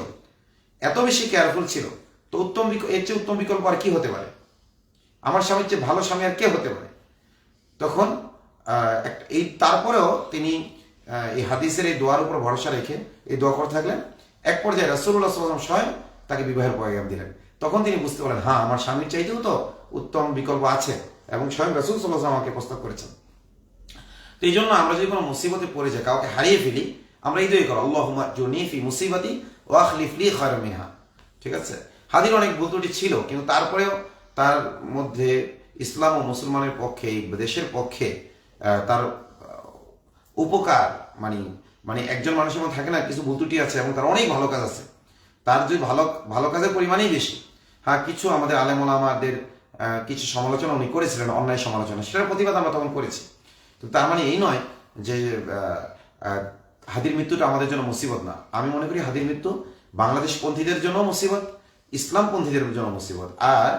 তো এর চেয়ে উত্তম বিকল্প আর কি হতে পারে, আমার স্বামীর চেয়ে ভালো স্বামী আর কে হতে পারে। তখন তারপরেও তিনি এই হাদিসের এই দোয়ার উপর ভরসা রেখে এই দোয়া করতে থাকলেন। এক পর্যায়ে রাসূলুল্লাহ সাল্লাল্লাহু আলাইহি ওয়াসাল্লাম স্বয়ং তাকে বিবাহের পয়গাম দিলেন। তখন তিনি বুঝতে পারলেন, হ্যাঁ, আমার স্বামীর চাইতেও তো উত্তম বিকল্প আছে, এবং স্বয়ং রাসূল সাল্লাল্লাহু আলাইহি ওয়াসাল্লাম আমাকে প্রস্তাব করেছেন। তো এই জন্য আমরা যদি কোনো মুসিবতে পড়ে যাই, কাউকে হারিয়ে ফেলি, আমরা এই দোয়া করো, আল্লাহুম্মা আজুরনি ফি মুসিবাতি ওয়া আখলিফ লি খায়রাম মিনহা, ঠিক আছে। হাদির অনেক ভুল ত্রুটি ছিল, কিন্তু তারপরেও তার মধ্যে ইসলাম ও মুসলমানের পক্ষে, এই দেশের পক্ষে তার উপকার, মানে একজন মানুষের মধ্যে থাকে না কিছু ভুল ত্রুটি আছে এবং তার অনেক ভালো কাজ আছে, তার যদি ভালো কাজের পরিমাণই বেশি। হ্যাঁ, কিছু আমাদের আলেম ওলামাদের কিছু সমালোচনা উনি করেছিলেন, অন্যায় সমালোচনা, সেটার প্রতিবাদ আমরা তখন করেছি। তো তার মানে এই নয় যে হাদির মৃত্যুটা আমাদের জন্য মুসিবত না। আমি মনে করি হাদির মৃত্যু বাংলাদেশ পন্থীদের জন্য মুসিবত, ইসলাম পন্থীদের জন্য মুসিবত। আর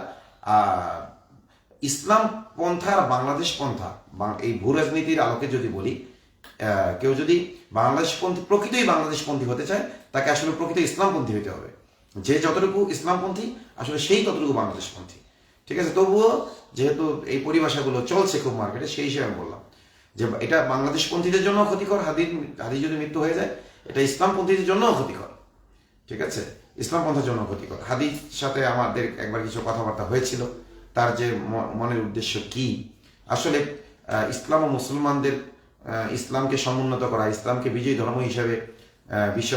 ইসলাম পন্থা আর বাংলাদেশ পন্থা, এই ভূ রাজনীতির আলোকে যদি বলি, কেউ যদি প্রকৃতই বাংলাদেশপন্থী হতে চায়, তাকে আসলে প্রকৃত ইসলামপন্থী হতে হবে। যে যতটুকু ইসলামপন্থী আসলে সেই ততটুকু বাংলাদেশপন্থী, ঠিক আছে। তবুও যেহেতু এই পরিভাষাগুলো চলছে খুব মার্কেটে, সেই হিসেবে আমি বললাম। যে এটা বাংলাদেশপন্থীদের জন্য ক্ষতিকর, হাদি যদি মৃত্যু হয়ে যায়, এটা ইসলামপন্থীদের জন্য ক্ষতিকর। ঠিক আছে, ইসলামপন্থের জন্য ক্ষতিকর। হাদির সাথে আমাদের একবার কিছু কথাবার্তা হয়েছিল, তার যে মনের উদ্দেশ্য কি। আসলে ইসলাম ও মুসলমানদের ইসলামকে সমুন্নত করা, ইসলামকে বিজয়ী ধর্ম হিসেবে বিশ্ব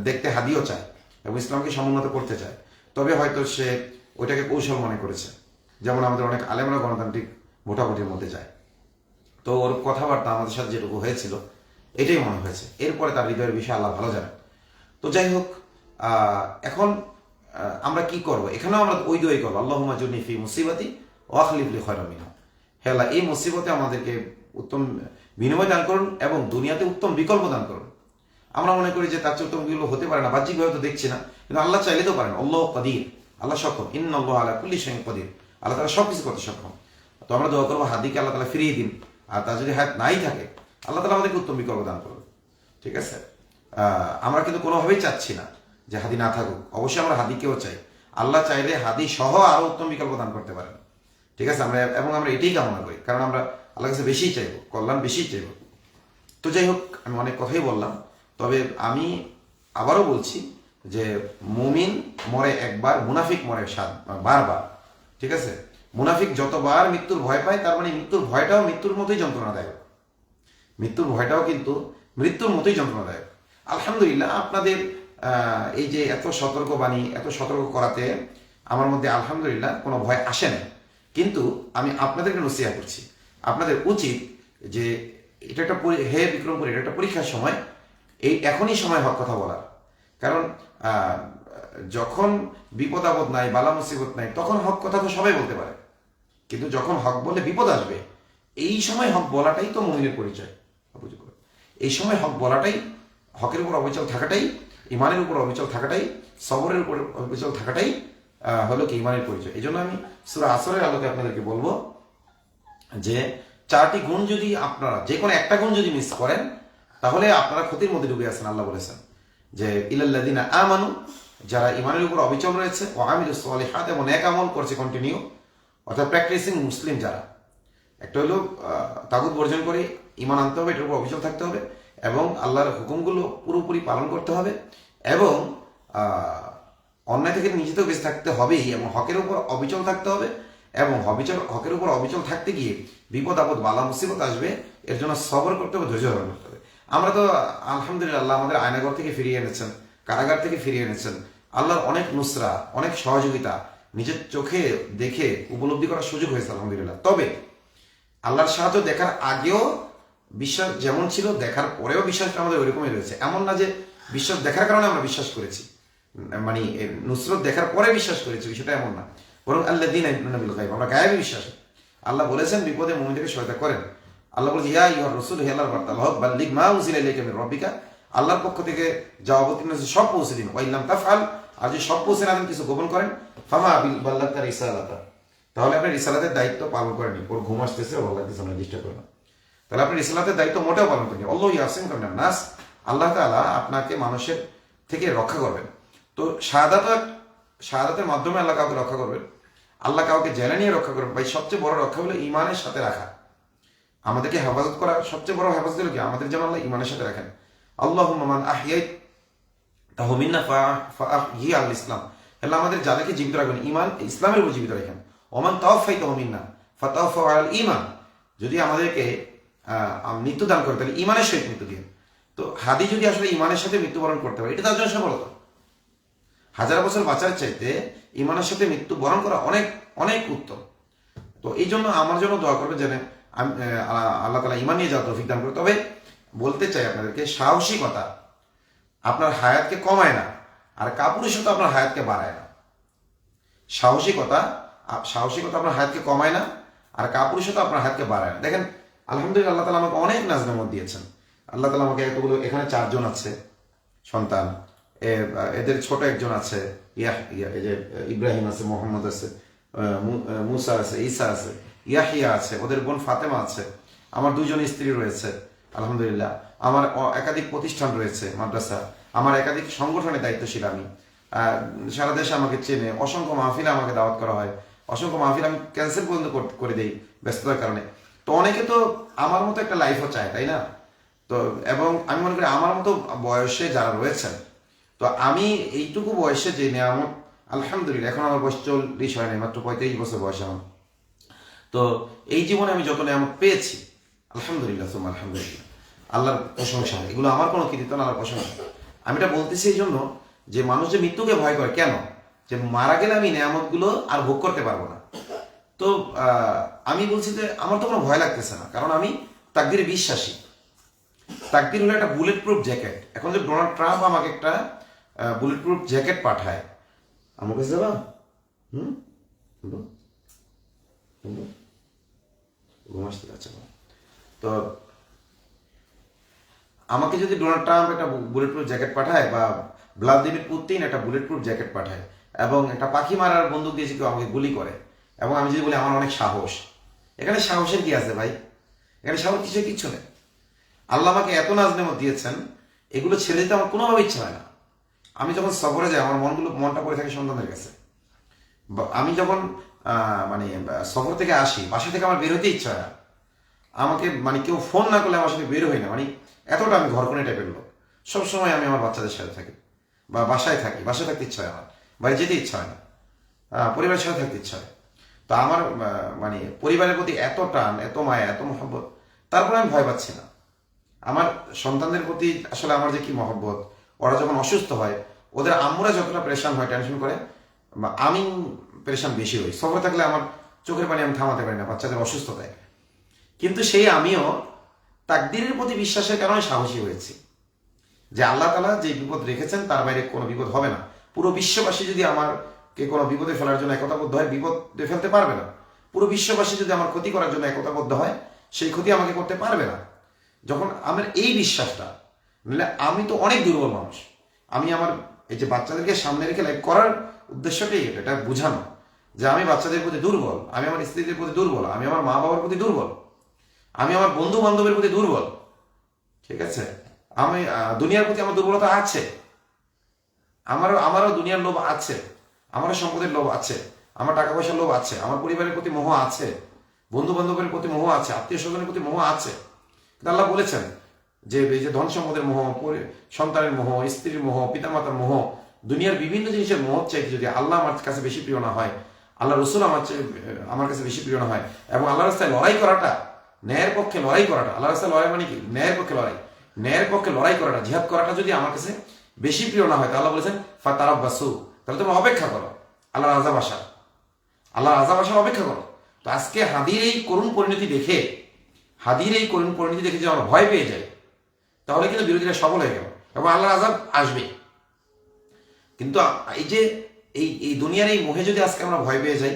দেখতে হাদিও চায় এবং ইসলামকে সমুন্নত করতে চায়, তবে হয়তো সে ওইটাকে কৌশল মনে করেছে। যেমন আমাদের অনেক আলেমরা গণতান্ত্রিক ভোটাভুটির মধ্যে যায়, তো ওর কথাবার্তা আমাদের সাথে যেটুকু হয়েছিল এটাই মনে হয়েছে। এরপরে তার হৃদয়ের বিষয়ে আল্লাহ ভালো জানেন। তো যাই হোক, এখন আমরা কি করব? এখানেও আমরা ওই দোয়াই করবো, আল্লাহুম্মা আজুরনি ফি মুসিবাতি ওয়া আখলিফ লি খায়রাম মিনহা। হে আল্লাহ, এই মুসিবতে আমাদেরকে উত্তম বিনিময় দান করুন এবং দুনিয়াতে উত্তম বিকল্প দান করুন। আমরা মনে করি যে তার চেয়ে উত্তম বিকল্প হতে পারে না, বাহ্যিকভাবে তো দেখছি না, কিন্তু আল্লাহ চাইলে তো পারেন। আল্লাহ কাদির, আল্লাহ সক্ষম। ইন্নাল্লাহা আলা কুল্লি শাইইন কাদির, আল্লাহ তাআলা সবকিছু করতে সক্ষম। তো আমরা দোয়া করবো হাদিকে আল্লাহ তাআলা ফিরিয়ে দিন, আর তার যদি হায়াত নাই থাকে আল্লাহ তাআলা আমাদেরকে উত্তম বিকল্প দান করুন। ঠিক আছে, আমরা কিন্তু কোনোভাবেই চাচ্ছি না যে হাদি না থাকুক, অবশ্যই আমরা হাদিকেও চাই। আল্লাহ চাইলে হাদি সহ আরো উত্তম বিকল্প দান করতে পারেন। ঠিক আছে, আমরা এটাই কামনা করি, কারণ আমরা আল্লাহর কাছে বেশিই চাইবো, কল্যাণ বেশিই চাইবো। তো যাই হোক, আমি অনেক কথাই বললাম, তবে আমি আবারও বলছি যে মুমিন মরে একবার, মুনাফিক মরে বারবার। ঠিক আছে, মুনাফিক যতবার মৃত্যুর ভয় পায়, তার মানে মৃত্যুর ভয়টাও মৃত্যুর মতোই যন্ত্রণাদায়ক। মৃত্যুর ভয়টাও কিন্তু মৃত্যুর মতোই যন্ত্রণাদায়ক। আলহামদুলিল্লাহ, আপনাদের এই যে এত সতর্কবাণী, এত সতর্ক করাতে আমার মধ্যে আলহামদুলিল্লাহ কোনো ভয় আসে না। কিন্তু আমি আপনাদেরকে নসিহত করছি, আপনাদের উচিত যে এটা একটা হে বিক্রমপুর, এটা একটা পরীক্ষার সময়, এখনই সময় হক কথা বলার। কারণ যখন বিপদ আপদ নাই, বালা মুসিবত নাই, তখন হক কথা তো সবাই বলতে পারে, কিন্তু যখন হক বলে বিপদ আসবে, এই সময় হক বলাটাই তো মুমিনের পরিচয়। এই সময় হক বলাটাই, হকের উপর অবিচল থাকাটাই, ইমানের উপর অবিচল থাকাটাই, সবরের উপর অবিচল থাকাটাই হলো কি ইমানের পরিচয়। এই জন্য আমি সূরা আসরের আলোকে আপনাদেরকে বলবো যে 4টি গুণ যদি আপনারা, যে কোনো একটা গুণ যদি মিস করেন, তাহলে আপনারা ক্ষতির মধ্যে ডুবে আছেন। আল্লাহ বলেছেন যে ইলাল্লাযিনা আমানু, যারা ইমানের উপর অবিচল রয়েছে, ও আমিলুস সালিহাত, এবং নেক আমল করছে কন্টিনিউ, অর্থাৎ প্র্যাকটিসিং মুসলিম যারা। একটা হলো তাগুত বর্জন করে ইমান আনতে হবে, এটার উপর অবিচল থাকতে হবে, এবং আল্লাহর হুকুমগুলো পুরোপুরি পালন করতে হবে, এবং অন্যায় থেকে নিজেতেও বেঁচে থাকতে হবেই, এবং হকের উপর অবিচল থাকতে হবে। এবং হকের উপর অবিচল থাকতে গিয়ে বিপদ আপদ বালা মুসিবত আসবে, এর জন্য সবর করতে হবে, ধৈর্য ধারণ করতে হবে। আমরা তো আলহামদুলিল্লাহ, আল্লাহ আমাদের আয়নাঘর থেকে ফিরিয়ে এনেছেন, কারাগার থেকে ফিরিয়ে এনেছেন। আল্লাহর অনেক নুসরা, অনেক সহযোগিতা নিজের চোখে দেখে উপলব্ধি করার সুযোগ হয়েছে আলহামদুলিল্লাহ। তবে আল্লাহর সাহায্য দেখার আগেও বিশ্বাস যেমন ছিল, দেখার পরেও বিশ্বাসটা আমাদের ওইরকমই রয়েছে। এমন না যে বিশ্বাস দেখার কারণে আমরা বিশ্বাস করেছি, মানে নুসরত দেখার পরে বিশ্বাস করেছি, বিষয়টা এমন না। বরং আল্লাযীনা ইউমিনুনা বিল গায়ব, আমরা গায়েবী বিশ্বাসী। আল্লাহ বলেছেন বিপদে মুমিনদেরকে সহায়তা করেন। আল্লাহ বলেছে ইয়া আইয়ুহার রাসূল, হে আল্লাহর বার্তা, বাল্লিগ মা উনজিলা ইলাইকা মির রাব্বিকা, আল্লাহর পক্ষ থেকে যা অবতীর্ণ হয়েছে সব পৌঁছে দিন। ওয়া ইল্লাম তাফআল, আর যদি সব পৌঁছে না দেন, কিছু গোপন করেন, ফামা বাল্লাগতা রিসালাতা, তাহলে আপনি রিসালাতের দায়িত্ব পালন করেনি। ওর ঘুম আসতেছে, ভালো লাগতেছে, আমরা ডিস্টার্ব করবো না, তাহলে আপনি রিসালাতের দায়িত্ব মোটেও পালন করেনি। আল্লাহু ইয়াসিমুকা মিনান নাস, আল্লাহ তাআলা আপনাকে মানুষের থেকে রক্ষা করবেন। তো শাহাদাতের মাধ্যমে আল্লাহ কাউকে রক্ষা করবেন, আল্লাহ কাউকে জেলে নিয়ে রক্ষা করবেন। ভাই, সবচেয়ে বড় রক্ষা হলো ইমানের সাথে রাখা। আমাদেরকে হেফাজত করার সবচেয়ে বড় হেফাজত হলো কি? আমাদের যেন আল্লাহ ইমানের সাথে রাখেন। আল্লাহুম্মা মান আহইয়াইতাহু মিন্না ফাআহয়ি আল ইসলাম, আল্লাহ আমাদের যাদেরকে জীবিত রাখবেন ইমান ইসলামের উপর জীবিত রাখেন। ওমান তাওয়াফাইতাহু মিন্না ফাতাওয়াফাউ আলাল ঈমান, যদি আমাদেরকে মৃত্যু দান করে, তাহলে ইমানের সহিত মৃত্যু দিন। তো হাদি যদি আসলে ইমানের সাথে মৃত্যুবরণ করতে পারে, এটা তার জন্য সফলতা। 1000 বছর বাঁচার চাইতে ইমানের সাথে মৃত্যু বরণ করা অনেক অনেক উত্তম। তো এই জন্য আমার জন্য দোয়া করবেন যেন আল্লাহ তাআলা ইমান নিয়ে যাওয়ার তৌফিক দান করে। তবে বলতে চাই আপনাদেরকে, সাহসিকতা আপনার হায়াতকে কমায় না, আর কাপুরুষতা আপনার হায়াতকে বাড়ায় না। সাহসিকতা আপনার হায়াতকে কমায় না, আর কাপুরুষতা আপনার হায়াতকে বাড়ায় না। দেখেন আলহামদুলিল্লাহ, আল্লাহ তাআলা আমাকে অনেক নাজ-নেয়ামত দিয়েছেন। আল্লাহ তাআলা আমাকে এতগুলো, এখানে 4 জন আছে সন্তান, এদের ছোট একজন আছে, এই যে ইব্রাহিম আছে, মোহাম্মদ আছে, মুসা আছে, ঈসা আছে, ইয়াহিয়া আছে, ওদের বোন ফাতেমা আছে, আমার 2 জন স্ত্রী রয়েছে আলহামদুলিল্লাহ, আমার একাধিক প্রতিষ্ঠান রয়েছে, মাদ্রাসা, আমার একাধিক সংগঠনের দায়িত্বশীল আমি। সারা দেশে আমাকে চেনে, অসংখ্য মাহফিলে আমাকে দাওয়াত করা হয়, অসংখ্য মাহফিল আমি ক্যান্সেল পর্যন্ত করে দিই ব্যস্ততার কারণে। তো অনেকে তো আমার মতো একটা লাইফও চায়, তাই না? তো এবং আমি মনে করি আমার মতো বয়সে যারা রয়েছেন, তো আমি এইটুকু বয়সে যে নেয়ামত, আলহামদুলিল্লাহ, এখন আমার বয়স 40 হয়নি, মাত্র 35 বছর বয়স আমার। তো এই জীবনে আমি যত নেয়ামত পেয়েছি, আলহামদুলিল্লাহ সুম্মা আলহামদুলিল্লাহ, আল্লাহর প্রশংসা, এগুলো আমার কোনো কৃতিত্ব না, আল্লাহর প্রশংসা। আমি এটা বলতেছি এই জন্য যে মানুষ যে মৃত্যুকে ভয় করে কেন, যে মারা গেলে আমি নেয়ামতগুলো আর ভোগ করতে পারবো না। তো আমি বলছি যে আমার তো কোনো ভয় লাগতেছে না, কারণ আমি তাকদীরে বিশ্বাসী। তাকদীর হলো একটা বুলেট প্রুফ জ্যাকেট। এখন যে ডোনাল্ড ট্রাম্প আমাকে একটা বুলেট প্রুফ জ্যাকেট পাঠায়, আমার কাছে যাবা? হুম, ঘুমাসতে যাচ্ছে। তো আমাকে যদি ডোনাল্ড ট্রাম্প একটা বুলেট প্রুফ জ্যাকেট পাঠায়, বা ভ্লাদিমির পুতিন একটা বুলেট প্রুফ জ্যাকেট পাঠায়, এবং একটা পাখি মারার বন্দুক দিয়েছে কেউ আমাকে গুলি করে, এবং আমি যদি বলি আমার অনেক সাহস, এখানে সাহসের কি আছে ভাই? এখানে সাহস কিচ্ছু নেই। আল্লাহ আমাকে এত নাজনেমত দিয়েছেন, এগুলো ছেড়ে দিতে আমার কোনোভাবে ইচ্ছা হয় না। আমি যখন সফরে যাই, আমার মনটা পড়ে থাকে সন্তানের কাছে। আমি যখন মানে সফর থেকে আসি, বাসা থেকে আমার বের হতে ইচ্ছা হয় না। আমাকে মানে কেউ ফোন না করলে আমার সাথে বের হই না, মানে এতটা আমি ঘরকনে টাইপের লোক। সবসময় আমি আমার বাচ্চাদের সাথে থাকি, বা বাসায় থাকি। বাসায় থাকতে ইচ্ছা হয় আমার, বাইরে যেতে ইচ্ছা হয় না, পরিবারের সাথে থাকতে ইচ্ছা হয়। তো আমার মানে পরিবারের প্রতি এত টান, এত মায়া, এত মহব্বত, তারপরে আমি ভয় পাচ্ছি না। আমার সন্তানদের প্রতি আসলে আমার যে কি মহব্বত, ওরা যখন অসুস্থ হয়, ওদের আম্মুরা যতটা প্রেশান হয়, টেনশন করে, আমি প্রেশান বেশি হই। সফরে থাকলে আমার চোখের পানি আমি থামাতে পারি না বাচ্চাদের অসুস্থতায়। কিন্তু সেই আমিও তাকদীরের প্রতি বিশ্বাসের কারণে সাহসী হয়েছি, যে আল্লাহ তাআলা যে বিপদ রেখেছেন তার বাইরে কোনো বিপদ হবে না। পুরো বিশ্ববাসী যদি আমাকে কোনো বিপদে ফেলার জন্য একতাবদ্ধ হয়, বিপদে ফেলতে পারবে না। পুরো বিশ্ববাসী যদি আমার ক্ষতি করার জন্য একতাবদ্ধ হয়, সেই ক্ষতি আমাকে করতে পারবে না। যখন আমার এই বিশ্বাসটা, নাহলে আমি তো অনেক দুর্বল মানুষ। আমি আমার এই যে বাচ্চাদেরকে সামনে রেখে লাইফ করার উদ্দেশ্যটাই এটা বোঝানো, যে আমি বাচ্চাদের প্রতি দুর্বল, আমি আমার স্ত্রীদের প্রতি দুর্বল, আমি আমার মা বাবার প্রতি দুর্বল, আমি আমার বন্ধু বান্ধবের প্রতি দুর্বল। ঠিক আছে, আমি দুনিয়ার প্রতি আমার দুর্বলতা আছে, আমারও দুনিয়ার লোভ আছে, আমারও সম্পদের লোভ আছে, আমার টাকা পয়সার লোভ আছে, আমার পরিবারের প্রতি মোহ আছে, বন্ধু বান্ধবের প্রতি মোহ আছে, আত্মীয় স্বজনের প্রতি মোহ আছে। কিন্তু আল্লাহ বলেছেন যে এই যে ধন সম্পদের মোহ, সন্তানের মোহ, স্ত্রীর মোহ, পিতামাতার মোহ, দুনিয়ার বিভিন্ন জিনিসের মোহ চাইতে যদি আল্লাহ আমার কাছে বেশি প্রিয় না হয়, আল্লাহ রসুল আমার কাছে বেশি প্রিয় না হয়, এবং আল্লাহ রাস্তায় লড়াই করাটা, ন্যায়ের পক্ষে লড়াই করাটা, আল্লাহ রাস্তায় লড়াই মানে কি? ন্যায়ের পক্ষে লড়াই, ন্যায়ের পক্ষে লড়াই করাটা, জিহাদ করাটা যদি আমার কাছে বেশি প্রিয় না হয়, তাহলে বলেছেন ফাতারাব্বাসু, তাহলে তোমরা অপেক্ষা করো আল্লাহর আযাব আসার, আল্লাহর আযাব আসার অপেক্ষা করো। তো আজকে হাদির এই করুণ পরিণতি দেখে, যদি আমরা ভয় পেয়ে যাই, তাহলে কিন্তু বিরোধীরা সফল হয়ে গেল, এবং আল্লাহর আযাব আসবে। কিন্তু এই যে এই দুনিয়ার এই মোহে যদি আজকে আমরা ভয় পেয়ে যাই,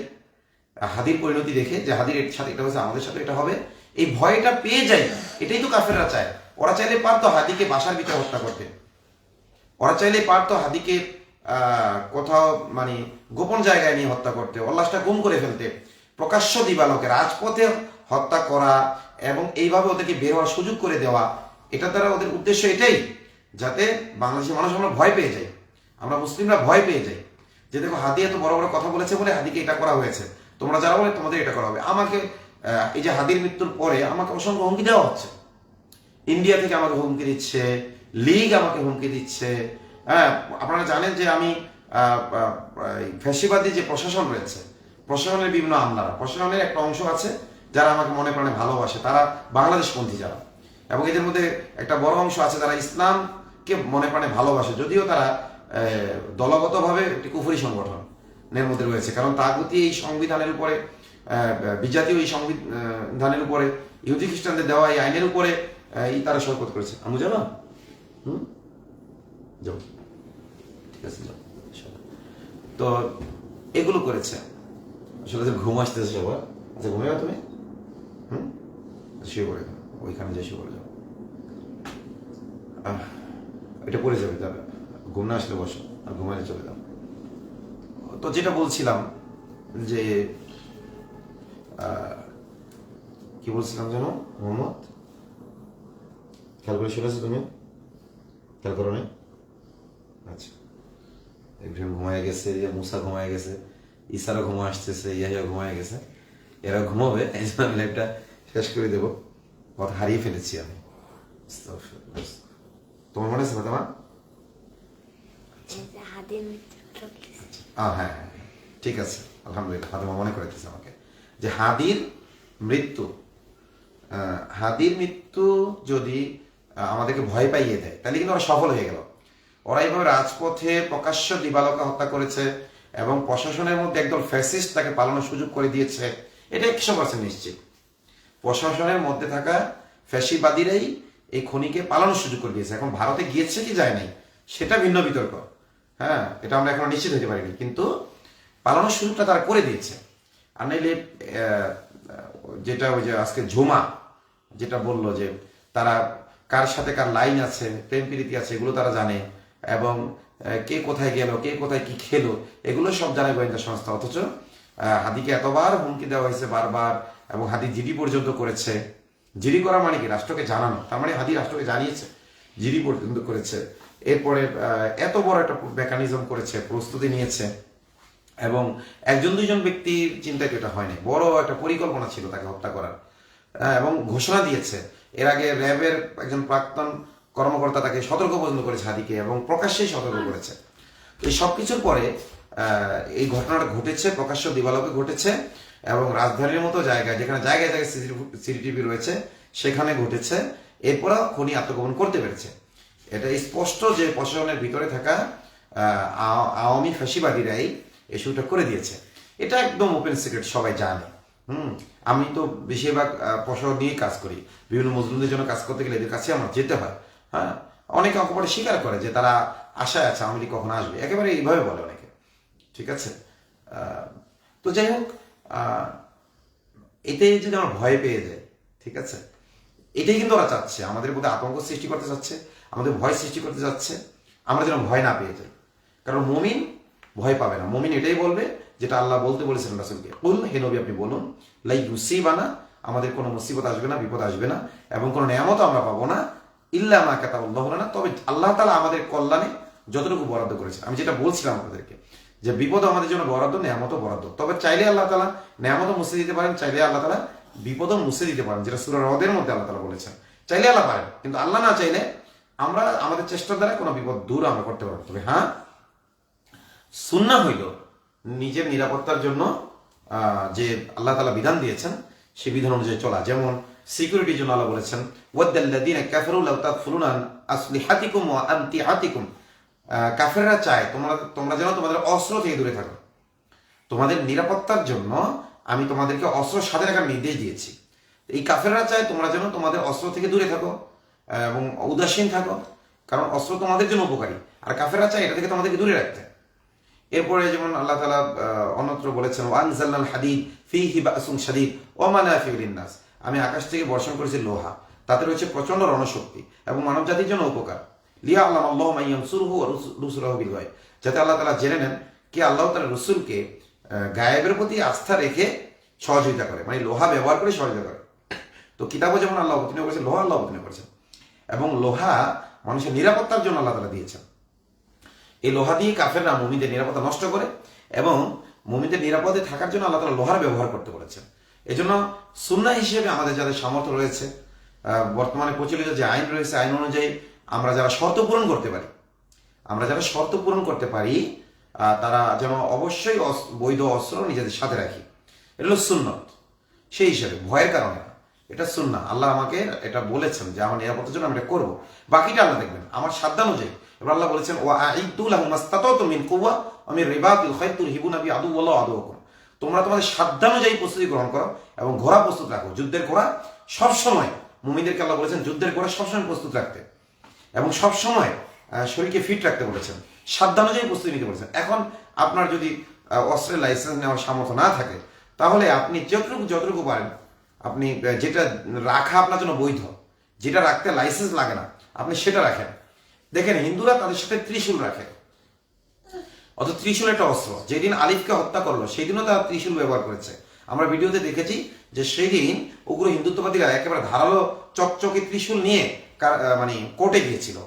হাদির পরিণতি দেখে, যে হাদির এর সাথে এটা হয়েছে, আমাদের সাথে এটা হবে, এই ভয়টা পেয়ে যাই, এটাই তো কাফেররা চায়। ওরা চাইলে পারতো হাদিকে বাসার ভিতরে হত্যা করতে, ওরা চাইলে পারতো হাদিকে কোথাও মানে গোপন জায়গায় নিয়ে হত্যা করতে, ওর লাশটা গুম করে ফেলতে, প্রকাশ্য দিবালোকে রাজপথে হত্যা করা, এবং এইভাবে ওদেরকে বের হওয়ার সুযোগ করে দেওয়া। এটা দ্বারা ওদের উদ্দেশ্য এটাই, যাতে বাংলাদেশের মানুষ আমরা ভয় পেয়ে যাই, আমরা মুসলিমরা ভয় পেয়ে যাই, যে দেখো হাদি এত বড় বড় কথা বলেছে বলে হাদিকে এটা করা হয়েছে, তোমরা যারা বলে তোমাদের এটা করা হবে। আমাকে এই যে হাদির মৃত্যুর পরে আমাকে অসংখ্য হুমকি দেওয়া হচ্ছে, ইন্ডিয়া থেকে আমাকে হুমকি দিচ্ছে, লীগ আমাকে হুমকি দিচ্ছে। হ্যাঁ, আপনারা জানেন যে আমি ফ্যাসিবাদী যে প্রশাসন রয়েছে, প্রশাসনের বিভিন্ন আমলারা, প্রশাসনের একটা অংশ আছে যারা আমাকে মনে প্রাণে ভালোবাসে, তারা বাংলাদেশপন্থী যারা, এবং এদের মধ্যে একটা বড় অংশ আছে যারা ইসলামকে মনে প্রাণে ভালোবাসে, যদিও তারা দলগতভাবে একটি কুফরি সংগঠনের মধ্যে রয়েছে। কারণ তাগুতি এই সংবিধানের উপরে, বিজাতীয় এই সংবিধানের উপরে, ইহুদি খ্রিস্টানদের দেওয়া এই আইনের উপরে তারা সৈকত করেছে। আমি যাবো, যাও, ঠিক আছে, যাও। তো এগুলো করেছে, আসলে ঘুম আসতেছে সবার। আচ্ছা, ঘুমিয়ে তুমি শুয়ে পড়ে, ওইখানে যে শুয়ে পড়ে যাও, এটা পড়ে যাবে, যাবে, ঘুম না আসলে বসো, আর ঘুমাইলে চলে যাও। তো যেটা বলছিলাম, যে কি বলছিলাম যেন, মোহাম্মদ, খেয়াল করে শুনেছো তুমি? খেয়াল করো নাই? আচ্ছা, ইব্রাহিম ঘুমায় গেছে, মুসা ঘুমায় গেছে, ইসারও ঘুমা আসতেছে, ইয়াহিয়া ঘুমায় গেছে, এরা ঘুমাবে, এই জন্য আমি লাইভটা শেষ করে দেব, পথ হারিয়ে ফেলেছি আমি। তোমার মনে আছে ফাতেমা? হ্যাঁ হ্যাঁ, ঠিক আছে, আলহামদুলিল্লাহ, ফাতেমা মনে করে দিয়েছে আমাকে যে হাদির মৃত্যু যদি আমাদেরকে ভয় পাইয়ে দেয় তাহলে কিন্তু ওরা সফল হয়ে গেল। ওরা এইভাবে রাজপথে প্রকাশ্য দিবালোকে হত্যা করেছে এবং প্রশাসনের মধ্যে একদল ফ্যাসিস্ট তাকে পালানোর সুযোগ করে দিয়েছে, এটা 100% নিশ্চিত। প্রশাসনের মধ্যে থাকা ফ্যাসিবাদীরাই এই খনিকে পালানোর সুযোগ করে দিয়েছে। এখন ভারতে গিয়েছে কি যায় নাই সেটা ভিন্ন বিতর্ক, হ্যাঁ, এটা আমরা এখনো নিশ্চিত হতে পারিনি, কিন্তু পালানোর সুযোগটা তারা করে দিয়েছে। আর নাইলে যেটা ওই যে আজকে ঝুমা যেটা বললো যে তারা কার সাথে কার লাইন আছে, প্রেম প্রীতি আছে, এগুলো তারা জানে, এবং কে কোথায় গেল, কে কোথায় কি খেলো, এগুলো সব জানে গোয়েন্দা সংস্থা। অথচ হাদিকে এতবার হুমকি দেওয়া হয়েছে বারবার, এবং হাদি জিডি পর্যন্ত করেছে। জিডি করা মানে কি? রাষ্ট্রকে জানানো, তার মানে হাদি রাষ্ট্রকে জানিয়েছে, জিডি পর্যন্ত করেছে। এরপরে এত বড় একটা মেকানিজম করেছে, প্রস্তুতি নিয়েছে, এবং একজন দুইজন ব্যক্তির চিন্তায় এটা হয়নি, বড় একটা পরিকল্পনা ছিল তাকে হত্যা করার, এবং ঘোষণা দিয়েছে। এর আগে র্যাবের একজন প্রাক্তন কর্মকর্তা তাকে সতর্ক পর্যন্ত করেছে হাদিকে, এবং প্রকাশ্যেই সতর্ক করেছে। এই সবকিছুর পরে এই ঘটনাটা ঘটেছে, প্রকাশ্য দিবালোকে ঘটেছে, এবং রাজধানীর মতো জায়গায়, যেখানে জায়গায় জায়গায় সিসিটিভি রয়েছে, সেখানে ঘটেছে। এরপরও খনি আত্মগোপন করতে পেরেছে। এটা স্পষ্ট যে প্রশাসনের ভিতরে থাকা আওয়ামী ফ্যাসিবাদীরাই এই শুরুটা করে দিয়েছে। এটা একদম ওপেন সিক্রেট, সবাই জানে। আমি তো বেশিরভাগ প্রশাসন নিয়েই কাজ করি, বিভিন্ন মজলুমদের জন্য কাজ করতে গেলে এদের কাছে আমার যেতে হয়। হ্যাঁ, অনেকে অকপটে স্বীকার করে যে তারা আশায় আছে আওয়ামী লীগ কখন আসবে, একেবারে এইভাবে বলে অনেকে, ঠিক আছে। তো যাই হোক, এতে যদি আমরা ভয় পেয়ে যাই, ঠিক আছে, এটাই কিন্তু ওরা চাচ্ছে, আমাদের মধ্যে আতঙ্ক সৃষ্টি করতে চাচ্ছে, আমাদের ভয় সৃষ্টি করতে চাচ্ছে, আমরা যেন ভয় না পেয়ে যাই। কারণ মুমিন ভয় পাবে না, মুমিন এটাই বলবে যেটা আল্লাহ বলতে বলেছেন রাসূলকে, কুল, হে নবী আপনি বলুন, লা ইউসিবানা, আমাদের কোনো মুসিবত আসবে না, বিপদ আসবে না, এবং কোনো নেয়ামত আমরা পাবো না, ইল্লা মা কাতাবাল্লাহু লানা, তবে আল্লাহ তাআলা আমাদের কল্যাণে যতটুকু বরাদ্দ করেছে। আমি যেটা বলছিলাম আপনাদেরকে যে বিপদ আমাদের জন্য বরাদ্দ, নেয়ামতও বরাদ্দ। তবে চাইলে আল্লাহ তাআলা নেয়ামতও মুছে দিতে পারেন, চাইলে আল্লাহ তাআলা বিপদও মুছে দিতে পারেন, যেটা সূরা রদের মধ্যে আল্লাহ তাআলা বলেছেন। চাইলে আল্লাহ পারেন, কিন্তু আল্লাহ না চাইলে আমরা আমাদের চেষ্টার দ্বারা কোনো বিপদ দূর আমরা করতে পারবো। তবে হ্যাঁ, সুন্নাহ হইল নিজের নিরাপত্তার জন্য যে আল্লাহ তাআলা বিধান দিয়েছেন সেই বিধান অনুযায়ী চলা। যেমন সিকিউরিটির জন্য আল্লাহ বলেছেন, ওয়াদাল্লাযীনা কাফারু লাউ তাগফুলুনা আন আসলিহাতিকুম ওয়া আমতিআতিকুম, কাফেররা চায় তোমরা যেন তোমাদের অস্ত্র থেকে দূরে থাকো। তোমাদের নিরাপত্তার জন্য আমি তোমাদেরকে অস্ত্র সাথে রাখার নির্দেশ দিয়েছি। এই কাফেররা চায় তোমরা যেন তোমাদের অস্ত্র থেকে দূরে থাকো এবং উদাসীন থাকো, কারণ অস্ত্র তোমাদের জন্য উপকারী, আর কাফেররা চায় এটা থেকে তোমাদেরকে দূরে রাখতে। এরপরে যেমন আল্লাহ তাআলা অন্যত্র বলেছেন, ওয়ানজালনাল হাদিদ ফীহি বাসুন শাদীদ ওয়া মানাফিউ লিন-নাস, আমি আকাশ থেকে বর্ষণ করেছি লোহা, তাতে রয়েছে প্রচন্ড রণশক্তি এবং মানব জাতির জন্য উপকার। লিয়া'লামাল্লাহু মান ইয়ানসুরুহু ওয়া রুসুলুহু বিল গায়ব, যাতে আল্লাহ তাআলা জেনে নেন কি আল্লাহ তাআলা রাসূলকে গায়েবের প্রতি আস্থা রেখে সহযোগিতা করে, মানে লোহা ব্যবহার করে সহযোগিতা করে। তো কিতাবও যেমন আল্লাহ অবতীর্ণ করেছেন, লোহা আল্লাহ অবতীর্ণ করেছেন, এবং লোহা মানুষের নিরাপত্তার জন্য আল্লাহ তাআলা দিয়েছেন। এই লোহা দিয়ে কাফেররা মুমিনদের নিরাপত্তা নষ্ট করে, এবং মুমিনদের নিরাপদে থাকার জন্য আল্লাহ তাআলা লোহার ব্যবহার করতে বলেছেন। এজন্য সুন্নাহ হিসেবে আমাদের যাদের সামর্থ্য রয়েছে, বর্তমানে প্রচলিত যে আইন রয়েছে, আইন অনুযায়ী আমরা যারা শর্ত পূরণ করতে পারি, তারা যেন অবশ্যই বৈধ অস্ত্র নিজেদের সাথে রাখি। এটা হলো সুন্নত। সেই হিসেবে ভয়ের কারণে না, এটা সুন্নাহ। আল্লাহ আমাকে এটা বলেছেন যে আমার নিরাপত্তার জন্য আমি এটা করবো, বাকিটা আল্লাহ দেখবেন আমার সাধ্যানুযায়ী। এবার আল্লাহ বলেছেন, ওয়া আইদু লাহুম মাসতাতাতু মিন কুওয়া ওয়া মিন রিবাতিল খায়ল তুরহিবুনা বি আদুওয়াল্লাহি ওয়া আদুওয়াকুম, তোমরা তোমাদের সাধ্যানুযায়ী প্রস্তুতি গ্রহণ করো এবং ঘোড়া প্রস্তুত রাখো। যুদ্ধের ঘোড়া সবসময়, মুমিনদেরকে আল্লাহ বলেছেন যুদ্ধের ঘোড়া সবসময় প্রস্তুত রাখতে, এবং সবসময় শরীরকে ফিট রাখতে বলেছেন, সাধ্যানুযায়ী প্রস্তুতি নিতে বলেছেন। এখন আপনার যদি অস্ত্রের লাইসেন্স নেওয়ার সামর্থ্য না থাকে, তাহলে আপনি যতটুকু পারেন, আপনি যেটা রাখা আপনার জন্য বৈধ, যেটা রাখতে লাইসেন্স লাগে না, আপনি সেটা রাখেন। দেখেন, হিন্দুরা তাদের সাথে ত্রিশূল রাখে, অত ত্রিশূল একটা অস্ত্র। যেদিন আলিফকে হত্যা করলো সেই দিনও তারা ত্রিশূল ব্যবহার করেছে। আমরা ভিডিওতে দেখেছি যে সেই দিন উগ্র হিন্দুত্ববাদীরা একেবারে ধারালো চকচকে ত্রিশূল নিয়ে মানে কোর্টে গিয়েছিল।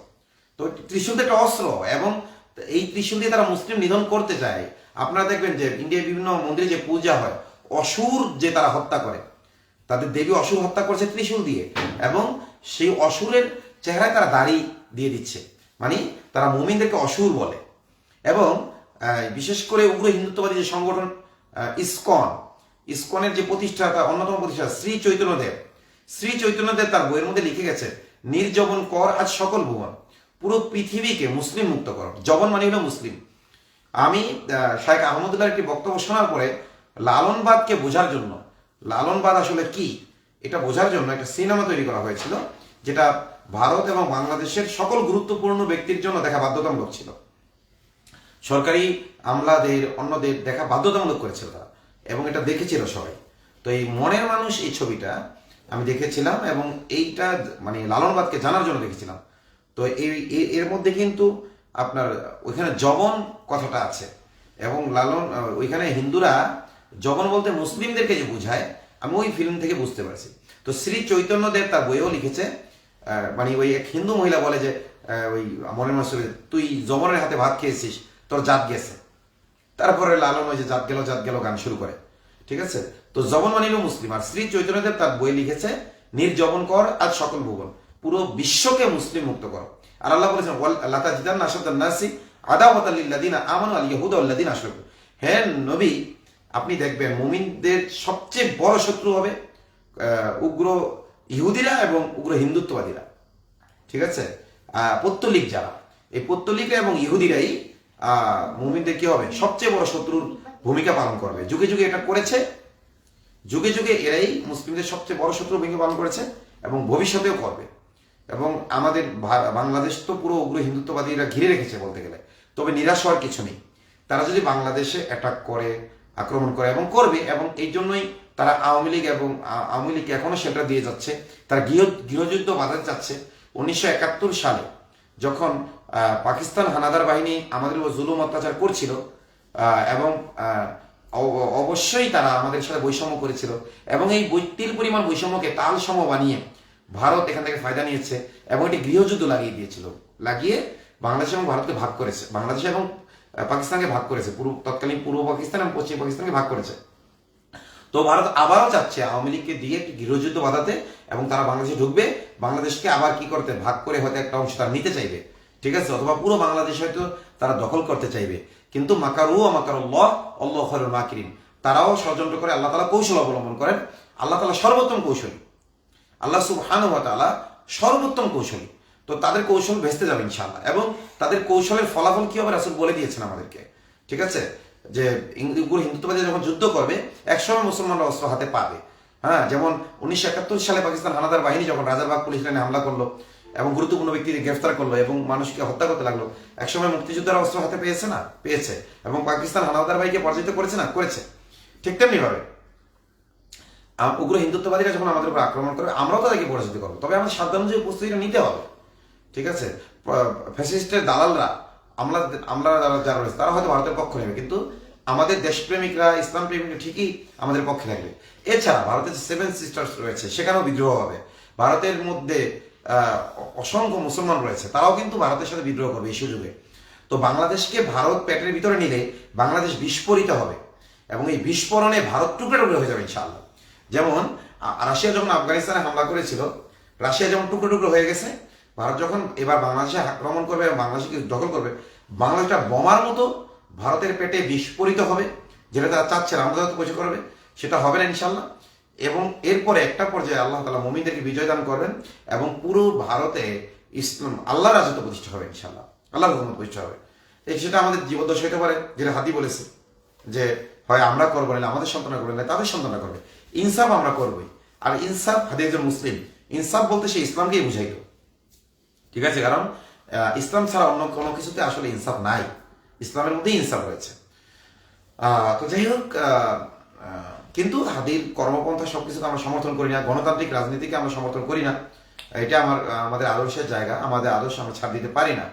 তো ত্রিশূল একটা অস্ত্র, এবং এই ত্রিশূল দিয়ে তারা মুসলিম নিধন করতে চায়। আপনারা দেখবেন যে ইন্ডিয়ার বিভিন্ন মন্দিরে যে পূজা হয়, অসুর যে তারা হত্যা করে, তাদের দেবী অসুর হত্যা করছে ত্রিশূল দিয়ে, এবং সেই অসুরের চেহারায় তারা দাড়ি দিয়ে দিচ্ছে, মানে তারা মুমিনদেরকে অসুর বলে। এবং বিশেষ করে উগ্র হিন্দুত্ববাদী যে সংগঠন ইসকনের যে প্রতিষ্ঠাতা, অন্যতম প্রতিষ্ঠাতা শ্রী চৈতন্যদেব তার বইয়ের মধ্যে লিখে গেছে, নির্জবন কর আজ সকল ভুবন, পুরো পৃথিবীকে মুসলিম মুক্ত কর। জবন মানে হলো মুসলিম। আমি শাইখ আহমদুল্লাহ একটি বক্তব্য শোনার পরে লালনবাদকে বোঝার জন্য, লালনবাদ আসলে কি এটা বোঝার জন্য একটা সিনেমা তৈরি করা হয়েছিল, যেটা ভারত এবং বাংলাদেশের সকল গুরুত্বপূর্ণ ব্যক্তির জন্য দেখা বাধ্যতামূলক ছিল। সরকারি আমলাদের, অন্যদের দেখা বাধ্যতামূলক করেছিল তারা, এবং এটা দেখেছিল সবাই। তো এই মনের মানুষ এই ছবিটা আমি দেখেছিলাম, এবং এইটা মানে লালনবাদকে জানার জন্য দেখেছিলাম। তো এর মধ্যে কিন্তু আপনার ওইখানে জবন কথাটা আছে, এবং ওইখানে হিন্দুরা জবন বলতে মুসলিমদেরকে যে বোঝায়, আমি ওই ফিল্ম থেকে বুঝতে পারছি। তো শ্রী চৈতন্যদেব তার বইও লিখেছে, মানে ওই এক হিন্দু মহিলা বলে যে ওই মনের মানুষ, তুই জবনের হাতে ভাত খেয়েছিস, তোর জাত গেছে। তারপরে লালন ওই যে জাত গেল গান শুরু করে, ঠিক আছে। তো জবন মানিল মুসলিম। আর শ্রী চৈতন্যদেব তার বই লিখেছে, নির্জবন কর আজ সকল ভুবন, পুরো বিশ্বকে মুসলিম মুক্ত কর। আর আল্লাহ বলেছেন, লাতা জিদান আশাদান নাসি আদাওয়াতাল লিল্লাযিনা আমানু আল ইয়াহুদা ওয়াল লাযিনা আশরাকু। হে নবী, আপনি দেখবেন মুমিনদের সবচেয়ে বড় শত্রু হবে উগ্র ইহুদিরা এবং উগ্র হিন্দুত্ববাদীরা, ঠিক আছে। পৌত্তলিক যারা, এই পৌত্তলিকা এবং ইহুদিরাই মুমিনদের কি হবে, সবচেয়ে বড় শত্রুর ভূমিকা পালন করবে। যুগে যুগে এটা করেছে, যুগে যুগে এরাই মুসলিমদের সবচেয়ে বড় শত্রুর ভূমিকা পালন করেছে, এবং ভবিষ্যতেও করবে। এবং আমাদের বাংলাদেশ তো পুরো উগ্র হিন্দুত্ববাদীরা ঘিরে রেখেছে বলতে গেলে। তবে নিরাশ হওয়ার কিছু নেই, তারা যদি বাংলাদেশে অ্যাটাক করে, আক্রমণ করে, এবং করবে, এবং এই জন্যই তারা আওয়ামী লীগ এখনো সেটা দিয়ে যাচ্ছে। তারা গৃহযুদ্ধ বাঁধাতে চাচ্ছে। 1971 সালে যখন পাকিস্তান হানাদার বাহিনী আমাদের উপর জুলুম অত্যাচার করছিল, এবং অবশ্যই তারা আমাদের সাথে বৈষম্য করেছিল, এবং এই তিল পরিমাণ বৈষম্যকে তাল সম বানিয়ে ভারত এখান থেকে ফায়দা নিয়েছে, এবং এটি গৃহযুদ্ধ লাগিয়ে বাংলাদেশ এবং ভারতকে ভাগ করেছে, বাংলাদেশ এবং পাকিস্তানকে ভাগ করেছে, তৎকালীন পূর্ব পাকিস্তান এবং পশ্চিম পাকিস্তানকে ভাগ করেছে। তো ভারত আবারও চাচ্ছে আওয়ামী লীগকে দিয়ে একটি গৃহযুদ্ধ বাঁধাতে, এবং তারা বাংলাদেশে ঢুকবে, বাংলাদেশকে আবার কি করতে, ভাগ করে হয়তো একটা অংশ তারা নিতে চাইবে, ঠিক আছে, অথবা পুরো বাংলাদেশ হয়তো তারা দখল করতে চাইবে। কিন্তু মাকারু মাকারুল্লাহ আল্লাহু খায়রুল মাকিরিন, তারাও ষড়যন্ত্র করে, আল্লাহ তাআলা কৌশল অবলম্বন করেন। আল্লাহ তাআলা সর্বোত্তম কৌশলী, আল্লাহ সুবহানাহু ওয়া তাআলা সর্বোত্তম কৌশলী। তো তাদের কৌশল ভেস্তে যাবে ইনশাআল্লাহ, এবং তাদের কৌশলের ফলাফল কি হবে রাসূল বলে দিয়েছেন আমাদেরকে, ঠিক আছে, যে হিন্দুত্ববাদী যখন যুদ্ধ করবে, একসময় মুসলমানরা অস্ত্র হাতে পাবে। হ্যাঁ, যেমন 1971 সালে পাকিস্তান হানাদার বাহিনী যখন রাজারবাগ পুলিশ লাইনে হামলা করলো, এবং গুরুত্বপূর্ণ ব্যক্তিদের গ্রেফতার করলো, এবং মানুষকে হত্যা করতে লাগলো, একসময় মুক্তিযোদ্ধারা অস্ত্র হাতে পেয়েছে, এবং পাকিস্তান হানাদার বাহিনীকে পরাজিত করেছে। ঠিক তেমনি ভাবে উগ্র হিন্দুত্ববাদীরা যখন আমাদের উপর আক্রমণ করবে, আমরাও তাদেরকে পরাজিত করবো। তবে আমাদের সাধ্য অনুযায়ী প্রস্তুতিটা নিতে হবে, ঠিক আছে। ফ্যাসিস্টের দালালরা, আমরা যারা রয়েছে, তারা হয়তো ভারতের পক্ষ নেবে, কিন্তু আমাদের দেশপ্রেমিকরা, ইসলাম প্রেমিকরা ঠিকই আমাদের পক্ষে থাকবে। এছাড়া ভারতের 7 সিস্টার্স রয়েছে, সেখানেও বিদ্রোহ হবে। ভারতের মধ্যে অসংখ্য মুসলমান রয়েছে, তারাও কিন্তু ভারতের সাথে বিদ্রোহ করবে এই সুযোগে। তো বাংলাদেশকে ভারত পেটের ভিতরে নিলে বাংলাদেশ বিস্ফোরিত হবে, এবং এই বিস্ফোরণে ভারত টুকরে টুকরে হয়ে যাবে ইনশাআল্লাহ। যেমন রাশিয়া যখন আফগানিস্তানে হামলা করেছিল, রাশিয়া যেমন টুকরো টুকরো হয়ে গেছে, ভারত যখন এবার বাংলাদেশে আক্রমণ করবে এবং বাংলাদেশকে দখল করবে, বাংলাদেশটা বোমার মতো ভারতের পেটে বিস্ফোরিত হবে, যেটা তারা চাচ্ছে না, আমাদের পয়সা করবে, সেটা হবে না ইনশাআল্লাহ। এবং এরপরে একটা পর্যায়ে আল্লাহ তাআলা মুমিনদেরকে বিজয় দান করবেন, এবং পুরো ভারতে ইসলাম, আল্লাহর রাজত্ব প্রতিষ্ঠা হবে ইনশাআল্লাহ, আল্লাহর হুকুমত প্রতিষ্ঠা হবে। সেটা আমাদের জীবদ্দশা হতে পারে, যেটা হাদি বলেছে যে হয় আমরা করবো, না আমাদের সন্তানরা করবে, না তাদের সন্তানরা করবে। ইনসাফ আমরা করবোই। আর ইনসাফ, হাদি একজন মুসলিম, ইনসাফ বলতে সে ইসলামকেই বুঝাইল, ঠিক আছে, কারণ ইসলাম ছাড়া অন্য কোনো কিছুতে আসলে ইনসাফ নাই, ইসলামের মধ্যেই ইনসাফ রয়েছে। তো যাই হোক, কিন্তু হাদির কর্মপন্থা সবকিছুকে আমরা সমর্থন করি না, গণতান্ত্রিক রাজনীতিকে আমরা সমর্থন করি না। এটা আমাদের আদর্শের জায়গা, আমাদের আদর্শ আমরা ছাড় দিতে পারি না।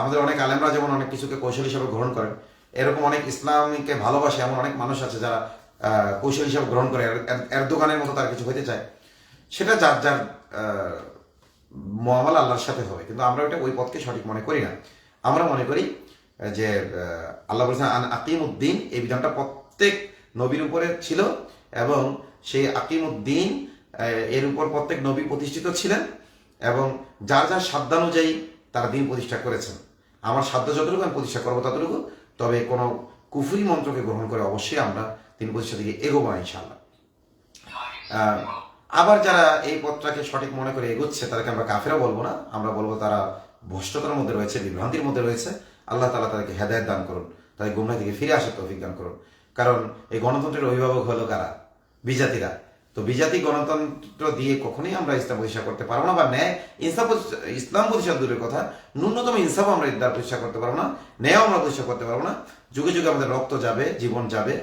আমাদের অনেক আলেমরা যেমন অনেক কিছুকে কৌশল হিসাবে গ্রহণ করেন, এরকম অনেক ইসলামকে ভালোবাসে এমন অনেক মানুষ আছে যারা কৌশল হিসাবে গ্রহণ করে, এরদোগানের মতো তার কিছু হতে চায়। সেটা যার যার মুআমালা আল্লাহর সাথে হবে, কিন্তু আমরা ওই পথকে সঠিক মনে করি না। আমরা মনে করি যে আল্লাহ বলেছেন আকিমুদ্দিন, এই বিধানটা প্রত্যেক নবীর উপরে ছিল, এবং সেই আকিমুদ্দিন এর উপর প্রত্যেক নবী প্রতিষ্ঠিত ছিলেন এবং যার যার সাধ্যানুযায়ী তারা দিন প্রতিষ্ঠা করেছেন। আমার সাধ্য যতটুকু আমি প্রতিষ্ঠা করবো ততটুকু, তবে কোনো কুফরি মন্ত্রকে গ্রহণ করে অবশ্যই আমরা দিন প্রতিষ্ঠা দিকে এগোবো না ইনশাআল্লাহ। আবার যারা এই পথটাকে সঠিক মনে করে এগোচ্ছে তাদেরকে আমরা কাফেরও বলবো না, আমরা বলবো তারা ভ্রষ্টতার মধ্যে রয়েছে, বিভ্রান্তির মধ্যে রয়েছে। আল্লাহ তাআলা তাদেরকে হেদায়েত দান করুন, তাদের গুমরাহ থেকে ফিরে আসার তৌফিক দান করুন। কারণ এই গণতন্ত্রের অভিভাবক হলো কারা? বিজাতিরা। তো বিজাতি গণতন্ত্র দিয়ে কখনোই আমরা ইসলাম প্রতিষ্ঠা করতে পারবো না, বা ন্যায় ইসলাম প্রতিষ্ঠা দূরের কথা, ন্যূনতম ইনসাফ আমরা দ্বারা প্রতিষ্ঠা করতে পারবো না, ন্যায় আমরা প্রতিষ্ঠা করতে পারবো না। যুগে যুগে আমাদের রক্ত যাবে, জীবন যাবে,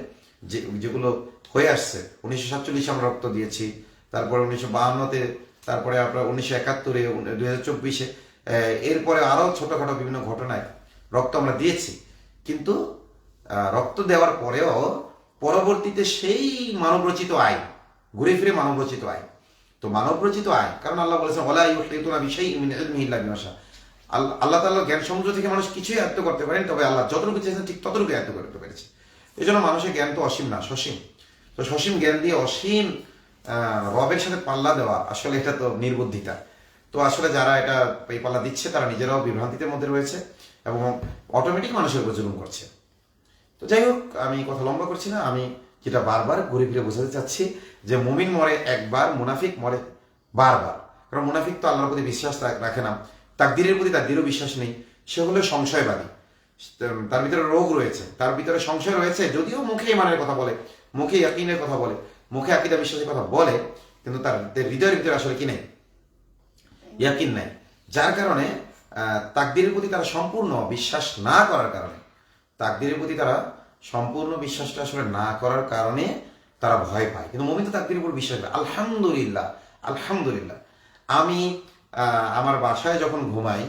যেগুলো হয়ে আসছে। 1947 আমরা রক্ত দিয়েছি, তারপরে 1952-তে, তারপরে আপনার 1971-এ, 2024-এ, এরপরে আরো ছোটখাটো বিভিন্ন ঘটনায় রক্ত আমরা দিয়েছি। কিন্তু রক্ত দেওয়ার পরেও পরবর্তীতে সেই মানবরচিত আইন, ঘুরে ফিরে মানবরচিত আইন, তো মানবরচিত আইন, কারণ আল্লাহ বলেছেন ওয়ালা ইউহিতুনা বিশাইইন মিন ইলমিহি ইল্লা বিমা শাআ। আল্লাহ তাআলার জ্ঞান সমুদ্র থেকে মানুষ কিছুই আয়ত্ত করতে পারেন, তবে আল্লাহ যতটুকু চেয়েছেন ঠিক ততটুকু আয়ত্ত করতে পেরেছে। এই জন্য মানুষের জ্ঞান তো অসীম না, সসীম। তো সসীম জ্ঞান দিয়ে অসীম রবের সাথে পাল্লা দেওয়া, আসলে এটা তো নির্বুদ্ধিতা। তো আসলে যারা এটা এই পাল্লা দিচ্ছে তারা নিজেরাও বিভ্রান্তির মধ্যে রয়েছে এবং অটোমেটিক মানুষের উপর জুলুম করছে। তো যাই হোক, আমি কথা লম্বা করছি না। আমি যেটা বারবার ঘুরে ফিরে বোঝাতে চাচ্ছি যে মুমিন মরে একবার, মুনাফিক মরে বারবার। কারণ মুনাফিক তো আল্লাহর প্রতি বিশ্বাস রাখে না, তাকদীরের প্রতি তাকদীরও বিশ্বাস নেই, সে হলো সংশয়বাদী। তার ভিতরে রোগ রয়েছে, তার ভিতরে সংশয় রয়েছে। যদিও মুখে ইমানের কথা বলে, মুখে ইয়াকিনের কথা বলে, মুখে আকীদা বিশ্বাসের কথা বলে, কিন্তু তার হৃদয়ের ভিতরে আসলে কি নেই? ইয়াকিন নাই। যার কারণে তাকদীরের প্রতি তারা সম্পূর্ণ বিশ্বাস না করার কারণে, তাকদীরের প্রতি তারা সম্পূর্ণ বিশ্বাসটা আসলে না করার কারণে তারা ভয় পায়। কিন্তু মুমিন তো তাকদীরের উপর বিশ্বাস করে। আলহামদুলিল্লাহ, আলহামদুলিল্লাহ। আমি আমার বাসায় যখন ঘুমাই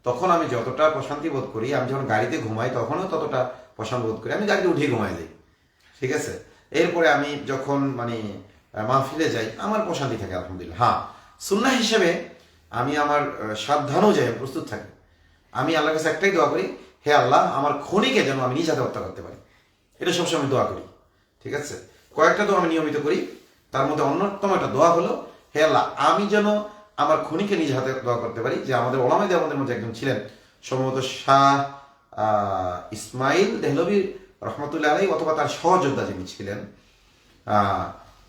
তখন আমি যতটা প্রশান্তি বোধ করি, আমি যখন গাড়িতে ঘুমাই তখনও ততটা প্রশান্তি বোধ করি। আমি গাড়িতে উঠে ঘুমাই যাই, ঠিক আছে। এরপরে আমি যখন মাহফিলে যাই আমার প্রশান্তি থাকে আলহামদুলিল্লাহ। হ্যাঁ, সুন্নাহ হিসেবে আমি আমার সাধ্যানুযায়ী প্রস্তুত থাকি। আমি আল্লাহর কাছে একটাই দোয়া করি, হে আল্লাহ আমার খনিকে যেন আমি নিজ হাতে হত্যা করতে পারি। এটা সবসময় আমি দোয়া করি, ঠিক আছে। কয়েকটা দোয়া আমি নিয়মিত করি, তার মধ্যে অন্যতম একটা দোয়া হলো, হে আল্লাহ আমি যেন আমার খনিকে নিজ হাতে দোয়া করতে পারি। যে আমাদের ওলামায়ে দেওবন্দের মধ্যে একজন ছিলেন, সম্ভবত শাহ ইসমাইল দেহলভী রহমতুল্লাহ আলাইহি, অথবা তার সহযোদ্ধা যিনি ছিলেন,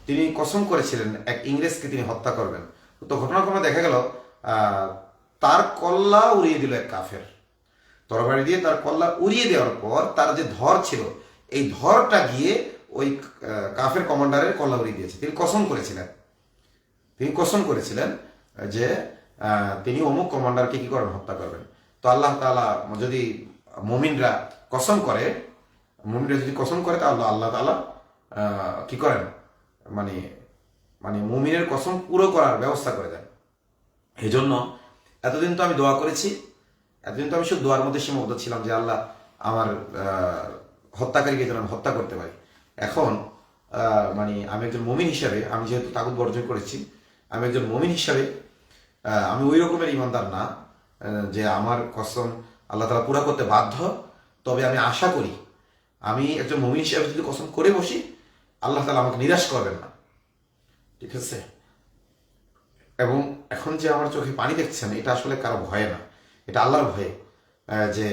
তিনি কসম করেছিলেন এক ইংরেজকে তিনি হত্যা করবেন। তো ঘটনাক্রমে দেখা গেল তার কল্লা উড়িয়ে দিল এক কাফের, তরবারি দিয়ে তার কল্লা উড়িয়ে দেওয়ার পর তার যে ধর ছিল, এই ধরটা গিয়ে ওই কাফের কমান্ডারের কল্লা উড়িয়ে দিয়েছে। তিনি কসম করেছিলেন যে তিনি অমুক কমান্ডারকে কি করবেন? হত্যা করবেন। তো আল্লাহ তাআলা যদি মুমিনরা যদি কসম করে তাহলে আল্লাহ তাআলা কি করেন? মানে মুমিনের কসম পুরো করার ব্যবস্থা করে দেন। এই জন্য এতদিন তো আমি দোয়া করেছি, এতদিন তো আমি শুধু দোয়ার মধ্যে সীমাবদ্ধ ছিলাম যে আল্লাহ আমার হত্যাকারীকে যেন আমি হত্যা করতে পারি। এখন আমি একজন মুমিন হিসাবে, আমি যেহেতু তাগুত বর্জন করেছি, আমি একজন মুমিন হিসাবে আমি ওই রকমের ইমানদার না যে আমার কসম আল্লাহ তাআলা পুরা করতে বাধ্য। তবে আমি আশা করি আমি একজন মুমিন হিসাবে যদি কসম করে বসি, আল্লাহ তাআলা আমাকে নিরাশ করবেন না, ঠিক আছে। এবং এখন যে আমার চোখে পানি দেখছেন, এটা আসলে কারো ভয়ে না, এটা আল্লাহর ভয়ে। যে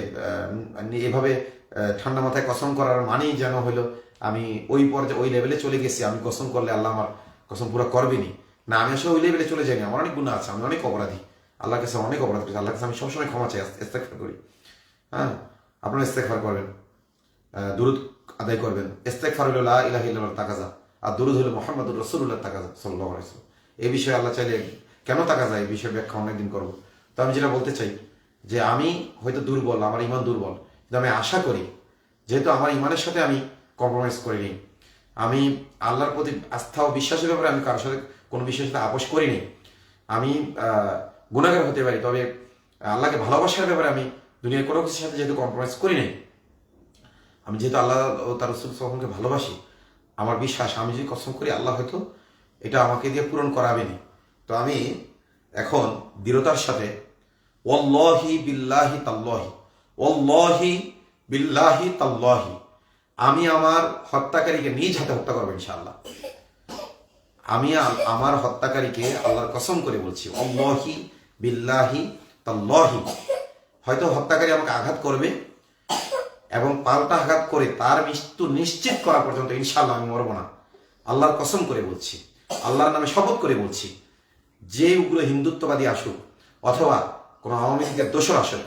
এভাবে ঠান্ডা মাথায় কসম করার মানেই যেন হলো আমি ওই পর্যায়ে ওই লেভেলে চলে গেছি, আমি কসম করলে আল্লাহ আমার কসম পুরো করবেনি। না, আমি আসলে ওই লেভেলে চলে যাইনি, আমার অনেক গুনাহ আছে, আমি অনেক অপরাধী, আল্লাহর কাছে অনেক অপরাধ করেছি, আল্লাহর কাছে আমি সবসময় ক্ষমা চাই, ইস্তেগফার করি। হ্যাঁ, আপনারা ইস্তেগফার করবেন, দুরূদ আদায় করবেন। ইস্তেগফার হলো লা ইলাহা ইল্লাল্লাহর তাকাজা, আর দুরূদ হলো মুহাম্মাদুর রাসূলুল্লাহর তাকাজা সাল্লাল্লাহু আলাইহি ওয়াসাল্লাম। এই বিষয়ে আল্লাহ চাইলে কেন তাকাজা, এই বিষয়ে ব্যাখ্যা অনেকদিন করবো। তো আমি যেটা বলতে চাই যে আমি হয়তো দুর্বল, আমার ইমান দুর্বল, কিন্তু আমি আশা করি যেহেতু আমার ইমানের সাথে আমি কম্প্রোমাইজ করিনি, আমি আল্লাহর প্রতি আস্থা ও বিশ্বাসের ব্যাপারে আমি কারোর সাথে কোনো বিষয়ের সাথে আপোষ করিনি। আমি গুনাহগার হতে পারি, তবে আল্লাহকে ভালোবাসার ব্যাপারে আমি দুনিয়ার কোনো কিছুর সাথে যেহেতু কম্প্রোমাইজ করি নাই, আমি যেহেতু আল্লাহ ও তার রাসূল সাল্লাল্লাহু আলাইহি ওয়াসাল্লামকে ভালোবাসি, আমার বিশ্বাস আমি যদি কসম করি আল্লাহ হয়তো এটা আমাকে দিয়ে পূরণ করাবেনি। তো আমি এখন দৃঢ়তার সাথে ওয়াল্লাহি বিল্লাহি তাল্লাহি, ওয়াল্লাহি বিল্লাহি তাল্লাহি, আমি আমার হত্যাকারীকে নিজ হাতে হত্যা করবো ইনশাআল্লাহ। আমি আমার হত্যাকারীকে আল্লাহর কসম করে বলছি, আল্লাহি বিল্লাহি তাল্লাহি, হয়তো হত্যাকারী আমাকে আঘাত করবে এবং পাল্টা আঘাত করে তার মৃত্যু নিশ্চিত করা পর্যন্ত ইনশাআল্লাহ আমি মরব না। আল্লাহর কসম করে বলছি, আল্লাহর নামে শপথ করে বলছি, যে উগ্র হিন্দুত্ববাদী আসুক অথবা কোনো আওয়ামী লীগের দোসর আসুক,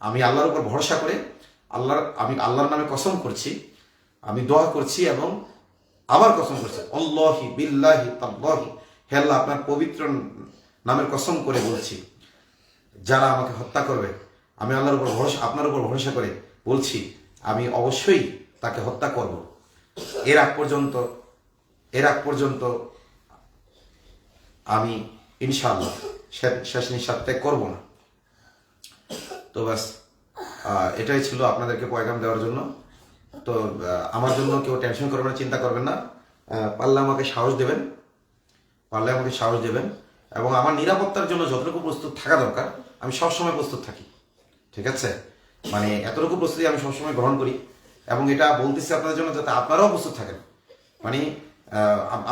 আমি আল্লাহর উপর ভরসা করে আমি আল্লাহর নামে কসম করছি, আমি দোয়া করছি এবং আবার কসম করছি, আল্লাহি বিল্লাহি তাল্লাহি, হে আল্লাহ আপনার পবিত্র নামের কসম করে বলছি, যারা আমাকে হত্যা করবে আমি আল্লাহর উপর ভরসা, আপনার উপর ভরসা করে বলছি, আমি অবশ্যই তাকে হত্যা করব। এর আগ পর্যন্ত আমি ইনশাআল্লাহ শেষ নিঃশ্বাস ত্যাগ করবো না। তো ব্যাস এটাই ছিল আপনাদেরকে পয়গাম দেওয়ার জন্য। তো আমার জন্য কেউ টেনশন করবেন না, চিন্তা করবেন না। পারলে আমাকে সাহস দেবেন এবং আমার নিরাপত্তার জন্য যতটুকু প্রস্তুত থাকা দরকার আমি সবসময় প্রস্তুত থাকি, ঠিক আছে? মানে এতটুকু প্রস্তুতি আমি সবসময় গ্রহণ করি এবং এটা বলতেছি আপনাদের জন্য যাতে আপনারাও প্রস্তুত থাকেন। মানে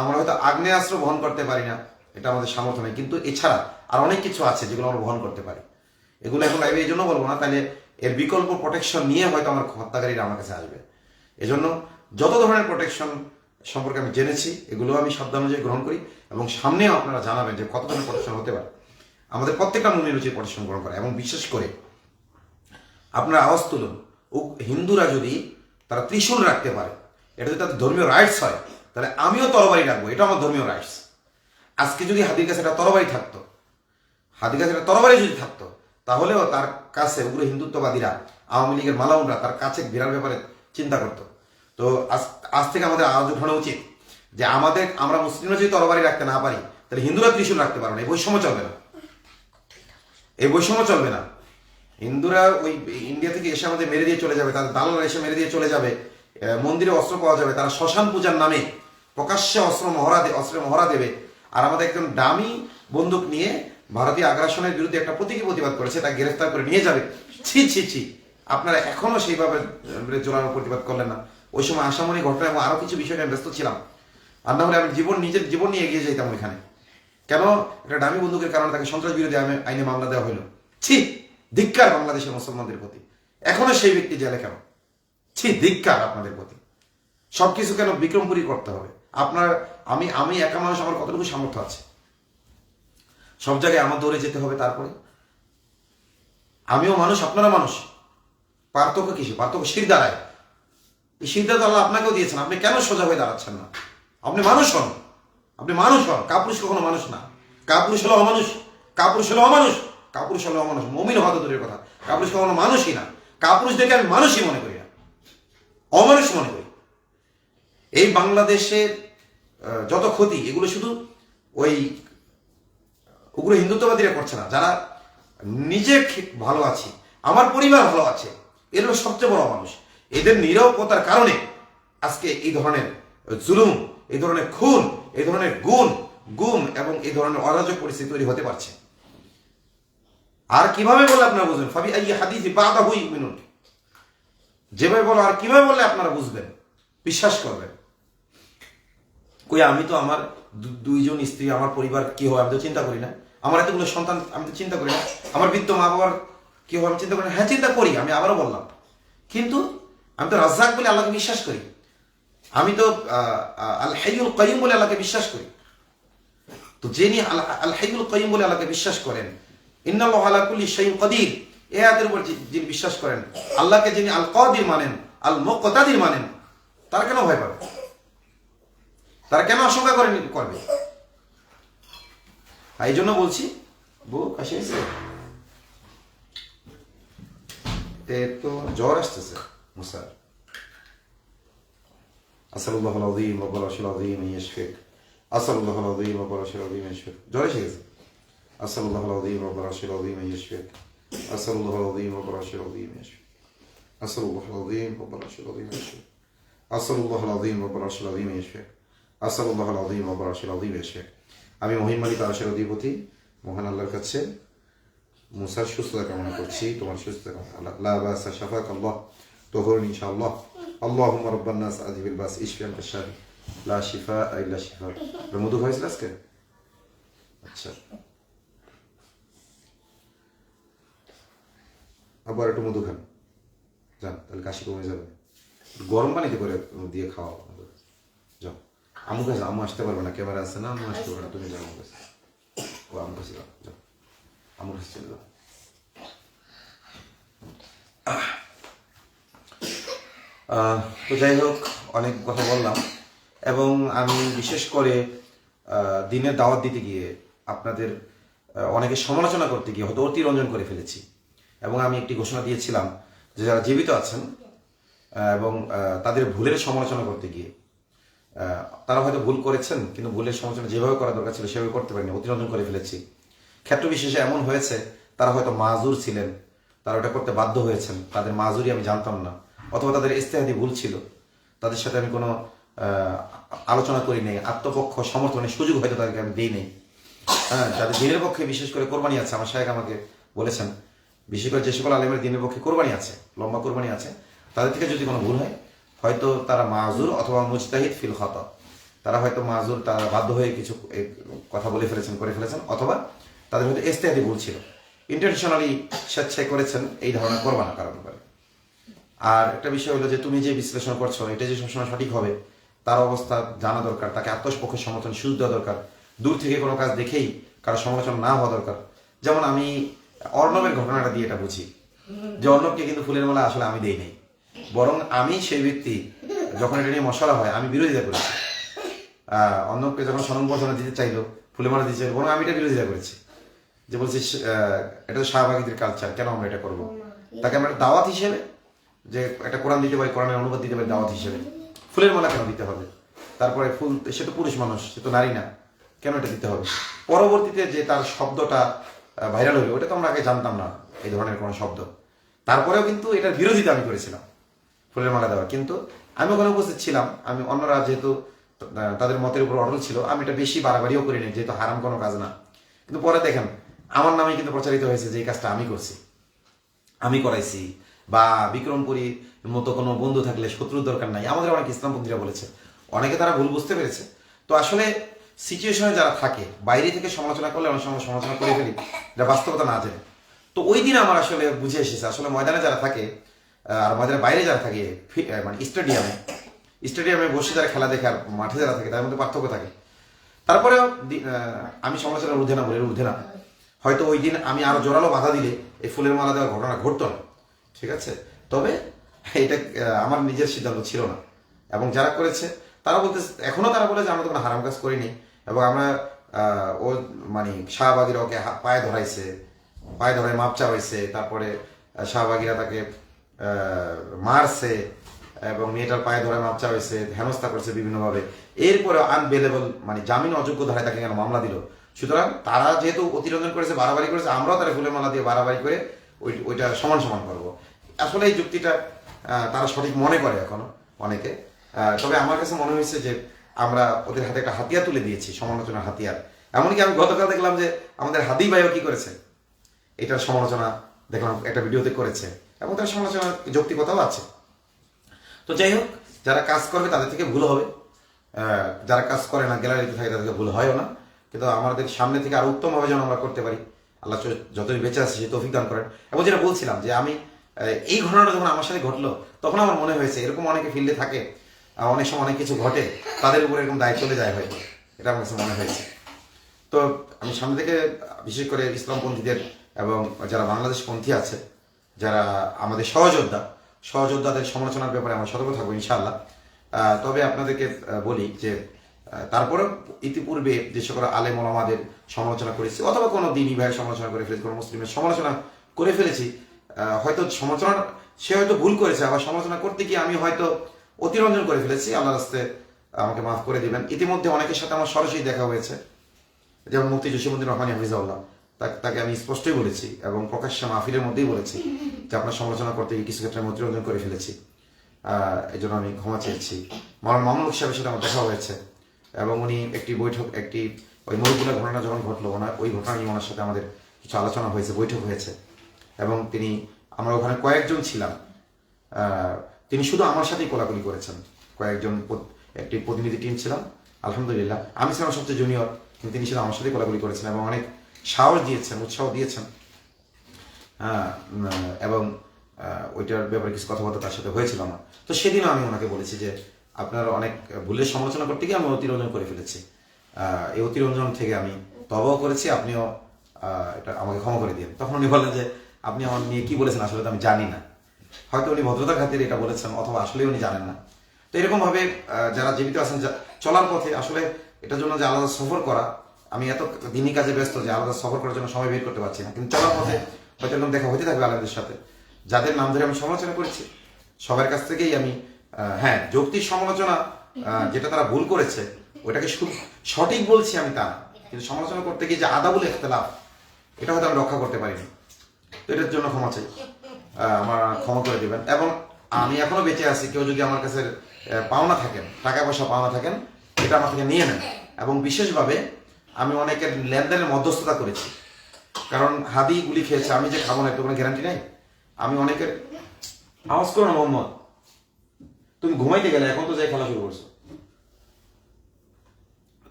আমরা হয়তো আগ্নেয়াস্ত্র বহন করতে পারি না, এটা আমাদের সামর্থ্য নেই, কিন্তু এছাড়া আর অনেক কিছু আছে যেগুলো আমরা বহন করতে পারি। এগুলো এখন লাইভে এই জন্য বলবো না, তাহলে এর বিকল্প প্রোটেকশন নিয়ে হয়তো আমার হত্যাকারীরা আমার কাছে আসবে। এজন্য যত ধরনের প্রোটেকশন সম্পর্কে আমি জেনেছি এগুলো আমি সাবধান অনুযায়ী গ্রহণ করি এবং সামনেও আপনারা জানাবেন যে কত ধরনের প্রোটেকশন হতে পারে। আমাদের প্রত্যেকটা মুমিনের উচিত প্রোটেকশন গ্রহণ করা এবং বিশেষ করে আপনারা আওয়াজ তুলুন, হিন্দুরা যদি তারা ত্রিশূল রাখতে পারে, এটা যদি তাদের ধর্মীয় রাইটস হয়, তাহলে আমিও তরবারি রাখবো, এটা আমার ধর্মীয় রাইটস। আজকে যদি হাদির কাছে একটা তরবারি থাকতো, যদি থাকতো, তাহলেও তার কাছে উগ্র হিন্দুত্ববাদীরা, আওয়ামী লীগের মালাউনরা তার কাছে বিরার ব্যাপারে চিন্তা করতো। তো আজ থেকে আমাদের আওয়াজ উঠানো উচিত যে আমরা মুসলিমরা যদি তরবারি রাখতে না পারি, তাহলে হিন্দুরা ত্রিশূল রাখতে পারবে না। এই বৈষম্য চলবে না। হিন্দুরা ওই ইন্ডিয়া থেকে এসে আমাদের মেরে দিয়ে চলে যাবে, তাদের দালালরা এসে মেরে দিয়ে চলে যাবে, মন্দিরে অস্ত্র পাওয়া যাবে, তারা শ্মশান পূজার নামে প্রকাশ্যে অস্ত্রের মহড়া দেবে, আর আমাদের একজন দামি বন্দুক নিয়ে ভারতীয় আগ্রাসনের বিরুদ্ধে একটা প্রতীকী প্রতিবাদ করেছে, তাকে গ্রেফতার করে নিয়ে যাবে। ছি, আপনারা এখনো সেইভাবে জোরালো প্রতিবাদ করলেন না। ওই সময় আসামনি ঘটনা এবং আরো কিছু বিষয় নিয়ে ব্যস্ত ছিলাম, আর না হলে আমি নিজের জীবন নিয়ে এগিয়ে যেতাম ওইখানে। কেন একটা দামি বন্দুকের কারণে তাকে সন্ত্রাস বিরোধী আইনে মামলা দেওয়া হলো? ছি, ধিক্কার বাংলাদেশের মুসলমানদের প্রতি। এখনো সেই ব্যক্তি জেলে কেন? ছি, ধিক্কার আপনাদের প্রতি। সবকিছু কেন বিক্রমপুরী করতে হবে? আমি একা মানুষ, আমার কতটুকু সামর্থ্য আছে? সব জায়গায় আমার দৌড়ে যেতে হবে? তারপরে আমিও মানুষ, আপনারা মানুষ, পার্থক্য কিসে? পার্থক্য শির দ্বারায়। এই শির দ্বারা আল্লাহ আপনাকেও দিয়েছেন, আপনি কেন সোজা হয়ে দাঁড়াচ্ছেন না? আপনি মানুষ হন। কাপুরুষ কখনো মানুষ না। কাপুরুষ হলো অমানুষ। মুমিন হওয়া তো দূরের কথা, কাপুরুষ কখনো মানুষই না। কাপুরুষ দেখে আমি মানুষই মনে করি না, অমানুষ মনে করি। এই বাংলাদেশের যত ক্ষতি, এগুলো শুধু ওই উগ্র হিন্দুত্ববাদীরা করছে না, যারা নিজে ভালো আছে, আমার পরিবার ভালো আছে, এরা সবচেয়ে বড় মানুষ। এদের নিরবতার কারণে আজকে এই ধরনের জুলুম, এই ধরনের খুন, এই ধরনের গুম এবং এই ধরনের অরাজক পরিস্থিতি তৈরি হতে পারছে। আর কিভাবে বললে আপনারা বুঝবেন? ফাবি আইয়ি হাদিসি বাদাহু ইউমিনুন, যেভাবে বলো আর কিভাবে বললে আপনারা বুঝবেন, বিশ্বাস করবেন? কই আমি তো আমার দুইজন স্ত্রী, আমার পরিবার কি হয় আমি তো চিন্তা করি না। আমার এতগুলো সন্তান আমি তো চিন্তা করি না। আমার বৃদ্ধ মা বাবার কি হয় আমি চিন্তা করি না। হ্যাঁ, চিন্তা করি, আমি আবারও বললাম, কিন্তু আমি তো রাজ্জাক বলে আল্লাহকে বিশ্বাস করি। আমি তো আল হাইয়ুল কাইয়ুম বলে আল্লাহকে বিশ্বাস করি। তো যিনি আল হাইয়ুল কাইয়ুম বলে আল্লাহকে বিশ্বাস করেন, ইন্নাল্লাহু আলা কুল্লি শাইইন কাদির, এই আয়াতের উপর যিনি বিশ্বাস করেন, আল্লাহকে যিনি আল কাদির মানেন, আল মুকতাদির মানেন, তারা কেন ভয় পাবে? তারা কেন আশঙ্কা করবে? এই জন্য বলছি, বউ কাশি আছে, তো জ্বর আসতেছে মুসার। আসালুল্লাহুল আযীম ওয়া বারাশিল আযীম ইয়াশফিক। আসালুল্লাহুল আযীম ওয়া বারাশিল আযীম ইয়াশফিক। জ্বর এসে গেছে। আসালুল্লাহুল আযীম ওয়া বারাশিল আযীম ইয়াশফিক। আসালুল্লাহুল আযীম ওয়া বারাশিল আযীম ইয়াশফিক। আসালুল্লাহুল আযীম ওয়া বারাশিল আযীম ইয়াশফিক। আসালুল্লাহুল আযীম ওয়া বারাশিল আযীম ইয়াশফিক। আসালুল্লাহুল আযীম ওয়া বারাশিল আযীম ইয়াশফিক। আমি মহিম মালিক আরশের অধিপতি মহান আল্লাহর কাছে মুসার সুস্থতা কামনা করছি, তোমার সুস্থতা কামনা। লা বাসা শাফাক আল্লাহ, তোহর ইনশাআল্লাহ। আল্লাহুম্মা রাব্বান নাস আযহিবিল বাস ইশফি আনতা শাফি লা শিফা ইল্লা শিফা। মধু খাইছিল আজকে? আচ্ছা, আবার একটু মধু খান, যান, তাহলে কাশি কমে যাবে। গরম পানিতে করে দিয়ে খাওয়া। যাও, আমু কাছে, আমু আসতে পারবে না, ক্যামেরা আছে না, আমু আসতে পারবে না, তুমি যাও আমার কাছে। ও আমু কাছে যাও, যাও, আমুর কাছে চলে যাও। তো যাই হোক, অনেক কথা বললাম, এবং আমি বিশেষ করে দিনের দাওয়াত দিতে গিয়ে আপনাদের অনেকে সমালোচনা করতে গিয়ে হয়তো অতিরঞ্জন করে ফেলেছি। এবং আমি একটি ঘোষণা দিয়েছিলাম যে যারা জীবিত আছেন এবং তাদের ভুলের সমালোচনা করতে গিয়ে তারা হয়তো ভুল করেছেন, কিন্তু ভুলের সমালোচনা যেভাবে করা দরকার ছিল সেভাবে করতে পারেনি, অতিরঞ্জন করে ফেলেছি। ক্ষেত্র বিশেষে এমন হয়েছে তারা হয়তো মাজুর ছিলেন, তারা ওটা করতে বাধ্য হয়েছেন, তাদের মাজুরি আমি জানতাম না, অথবা তাদের ইস্তেহাদি ভুল ছিল, তাদের সাথে আমি কোনো আলোচনা করি নেই, আত্মপক্ষ সমর্থনের সুযোগ হয়তো তাদেরকে আমি দিই নেই। হ্যাঁ, যাদের দিনের পক্ষে বিশেষ করে কোরবানি আছে, আমার শায়েখ আমাকে বলেছেন, বিশেষ করে যে সকল আলেমের দিনের পক্ষে কোরবানি আছে, লম্বা কোরবানি আছে, তাদের থেকে যদি কোনো ভুল হয় হয়তো তারা মাজুর অথবা মুজতাহিদ ফিল খাতা, তারা হয়তো মাজুর, তারা বাধ্য হয়ে কিছু কথা বলে ফেলেছেন, করে ফেলেছেন, অথবা তাদের হয়তো ইস্তেহাদি ভুল ছিল, ইন্টেনশনালি স্বেচ্ছায় করেছেন, এই ধরনের করবা না কারণ করে। আর একটা বিষয় হলো যে তুমি যে বিশ্লেষণ করছো এটা যে সবসময় সঠিক হবে তার অবস্থা জানা দরকার, তাকে আত্মপক্ষে সমর্থন সুযোগ দেওয়া দরকার, দূর থেকে কোনো কাজ দেখেই কারো সমালোচনা না হওয়া দরকার। যেমন আমি অর্ণবের ঘটনাটা দিয়ে এটা বুঝি যে অর্ণবকে কিন্তু ফুলের মালা আসলে আমি দেই নাই, বরং আমি সেই ব্যক্তি যখন এটা নিয়ে মশলা হয় আমি বিরোধিতা করেছি। অর্ণবকে যখন সনম দিতে চাইলো, ফুলের মালা দিতে চাইলো, বরং আমি এটা বিরোধিতা করেছি, যে বলছি এটা তো শাহবাগীদের কালচার, কেন আমরা এটা করবো? তাকে আমরা দাওয়াত হিসেবে যে একটা কোরআন দিতে পারি, কোরআনের অনুবাদ দিতে পারি, দাওয়াত হিসেবে ফুলের মালা কেন দিতে হবে? তারপরে ফুল, সে তো পুরুষ মানুষ, সে তো নারী না, কেন এটা দিতে হবে? পরবর্তীতে যে তার শব্দটা ভাইরাল হলো, ওটা তো আমরা আগে জানতাম না এই ধরনের কোনো শব্দ, তারপরেও কিন্তু এটার বিরোধিতা আমি করেছিলাম ফুলের মালা দেওয়ার। কিন্তু আমি ওখানে উপস্থিত ছিলাম, আমি অন্যরা যেহেতু তাদের মতের উপর অটল ছিল, আমি এটা বেশি বাড়াবাড়িও করিনি, যেহেতু হারাম কোনো কাজ না। কিন্তু পরে দেখেন আমার নামে কিন্তু প্রচারিত হয়েছে যে এই কাজটা আমি করছি, আমি করাইছি, বা বিক্রমপুরীর মতো কোনো বন্ধু থাকলে শত্রুর দরকার নাই, আমাদের অনেক ইসলামপন্থীরা বলেছে, অনেকে তারা ভুল বুঝতে পেরেছে। তো আসলে সিচুয়েশনে যারা থাকে, বাইরে থেকে সমালোচনা করলে অনেক সময় সমালোচনা করে ফেলি যা বাস্তবতা না জেনে। তো ওই দিন আমার আসলে বুঝে এসেছে আসলে ময়দানে যারা থাকে আর ময়দানের বাইরে যারা থাকে, মানে স্টেডিয়ামে বসে যারা খেলা দেখে আর মাঠে যারা থাকে তার মধ্যে পার্থক্য থাকে। তারপরেও আমি সমালোচনার ঊর্ধ্বে না, বলে ঊর্ধ্বে না, হয়তো ওই দিন আমি আরো জোরালো বাধা দিলে এই ফুলের মালা দেওয়ার ঘটনা ঘটতো না, ঠিক আছে? তবে এটা আমার নিজের সিদ্ধান্ত ছিল না, এবং যারা করেছে তারা বলতে, এখনো তারা বলে যে আমরা তো কোনো হারাম কাজ করিনি, এবং আমরা ও মানে শাহবাগীরা ওকে পায়ে ধরাইছে, পায়ে ধরাই মাপ চাওয়াইছে, তারপরে শাহবাগীরা তাকে মারছে এবং মেয়েটার পায়ে ধরে মাপ চাওয়াইছে, হেনস্থা করছে বিভিন্নভাবে, এরপরে আনবেলেবল মানে জামিন অযোগ্য ধারায় তাকে কেন মামলা দিল? সুতরাং তারা যেহেতু অতিরঞ্জন করেছে, বাড়াবাড়ি করেছে, আমরাও তারা ফুলের মালা দিয়ে বাড়াবাড়ি করে ওইটা সমান সমান করবো। আসলে এই যুক্তিটা তারা সঠিক মনে করে এখনো অনেকে, তবে আমার কাছে মনে হয়েছে যে আমরা ওদের হাতে একটা হাতিয়ার তুলে দিয়েছি, সমালোচনার হাতিয়ার। এমনকি আমি গতকাল দেখলাম যে আমাদের হাদি ভাইও কি করেছে, এটার সমালোচনা দেখলাম একটা ভিডিওতে করেছে, এবং তার সমালোচনার যৌক্তিকতাও আছে। তো যাই হোক, যারা কাজ করবে তাদের থেকে ভুল হবে, যারা কাজ করে না, গ্যালারিতে থাকে, তাদেরকে ভুল হয়ও না। কিন্তু আমাদের সামনে থেকে আরো উত্তমভাবে যেন আমরা করতে পারি, আল্লাহ যতই বেঁচে আছে সে তৌফিক দান করেন। এবং যেটা বলছিলাম যে আমি এই ঘটনাটা যখন আমার সাথে ঘটলো তখন আমার মনে হয়েছে এরকম অনেকে ফিল্ডে থাকে, অনেক সময় অনেক কিছু ঘটে, তাদের উপরে এরকম দায় চলে যায় হয়তো, এটা আমার কাছে মনে হয়েছে। তো আমি সামনে থেকে বিশেষ করে ইসলামপন্থীদের এবং যারা বাংলাদেশ পন্থী আছে, যারা আমাদের সহযোদ্ধাদের সমালোচনার ব্যাপারে আমরা সতর্ক থাকবো ইনশাআল্লাহ। তবে আপনাদেরকে বলি যে তারপরে ইতিপূর্বে যে সকল আলেম ওলামাদের সমালোচনা করেছি, অথবা কোনো দিনী ভাইয়ের সমালোচনা করে ফেলেছি, কোনো মুসলিমের সমালোচনা করে ফেলেছি, হয়তো সমালোচনা সে হয়তো ভুল করেছে, আবার সমালোচনা করতে গিয়ে আমি হয়তো অতিরঞ্জন করে ফেলেছি, আল্লাহর রাস্তে আমাকে মাফ করে দিবেন। ইতিমধ্যে অনেকের সাথে আমার সরাসরি দেখা হয়েছে, যেমন মুফতি জসিমউদ্দিন রহমানী হাফিজাহুল্লাহ, তাকে আমি স্পষ্টই বলেছি এবং প্রকাশ্যে মাহফিলের মধ্যেই বলেছি যে আপনার সমালোচনা করতে গিয়ে কিছু ক্ষেত্রে আমি অতিরঞ্জন করে ফেলেছি, এই জন্য আমি ক্ষমা চেয়েছি। মৌলানা মামুনুল সাহেবের সাথে আমার দেখা হয়েছে, এবং উনি একটি বৈঠক, একটি ওই মহিবুল্লাহ ঘটনা যখন ঘটলো, ওই ঘটনা নিয়ে ওনার সাথে আমাদের কিছু আলোচনা হয়েছে, বৈঠক হয়েছে, এবং আমরা ওখানে কয়েকজন ছিলাম, তিনি শুধু আমার সাথেই কোলাকুলি করেছেন, কয়েকজন একটি প্রতিনিধি টিম ছিলাম। আলহামদুলিল্লাহ আমি ছিলাম সবচেয়ে জুনিয়র, কিন্তু তিনি ছিলেন আমার সাথে কোলাকুলি করেছেন এবং অনেক সাহস দিয়েছেন, উৎসাহ দিয়েছেন। এবং ওইটার ব্যাপারে কিছু কথাবার্তা তার সাথে হয়েছিল আমার। তো সেদিনও আমি ওনাকে বলেছি যে আপনার অনেক ভুলের সমালোচনা করতে গিয়ে আমি অতিরঞ্জন করে ফেলেছি, এই অতিরঞ্জন থেকে আমি তবাও করেছি, আপনিও এটা আমাকে ক্ষমা করে দিন। তখন উনি বললেন যে আপনি আমার নিয়ে কি বলেছেন আসলে তো আমি জানি না, হয়তো উনি ভদ্রতার খাতিরে এটা বলেছেন অথবা আসলে উনি জানেন না। তো এরকম ভাবে যারা জীবিত আছেন চলার পথে আসলে এটার জন্য যে আলাদা সফর করা, আমি এত দিনই কাজে ব্যস্ত যে আলাদা সফর করার জন্য সময় বের করতে পারছি না, কিন্তু চলার পথে হয়তো এরকম দেখা হতে থাকবে আলাদের সাথে, যাদের নাম ধরে আমি সমালোচনা করেছি সবার কাছ থেকেই আমি হ্যাঁ যৌক্তিক সমালোচনা, যেটা তারা ভুল করেছে ওইটাকে সঠিক বলছি আমি তা না, কিন্তু সমালোচনা করতে গিয়ে যে আদাবুল ইখতিলাফ এটা হয়তো আমি রক্ষা করতে পারিনি। তো এটার জন্য ক্ষমা চাই, আমার ক্ষমা করে দেবেন। এবং আমি এখনো বেঁচে আছি, কেউ যদি আমার কাছে পাওনা থাকেন, টাকা পয়সা পাওনা থাকেন, এটা আমার থেকে নিয়ে নেন। এবং বিশেষভাবে আমি অনেকের লেনদেনের মধ্যস্থতা করেছি, কারণ হাদি গুলি খেয়েছে, আমি যে খাবো না একটু কোনো গ্যারান্টি নাই। আমি অনেকের আওয়াজ করো না মোহাম্মদ, তুমি ঘুমাইতে গেলে এখন তো যাই খেলা শুরু করছো।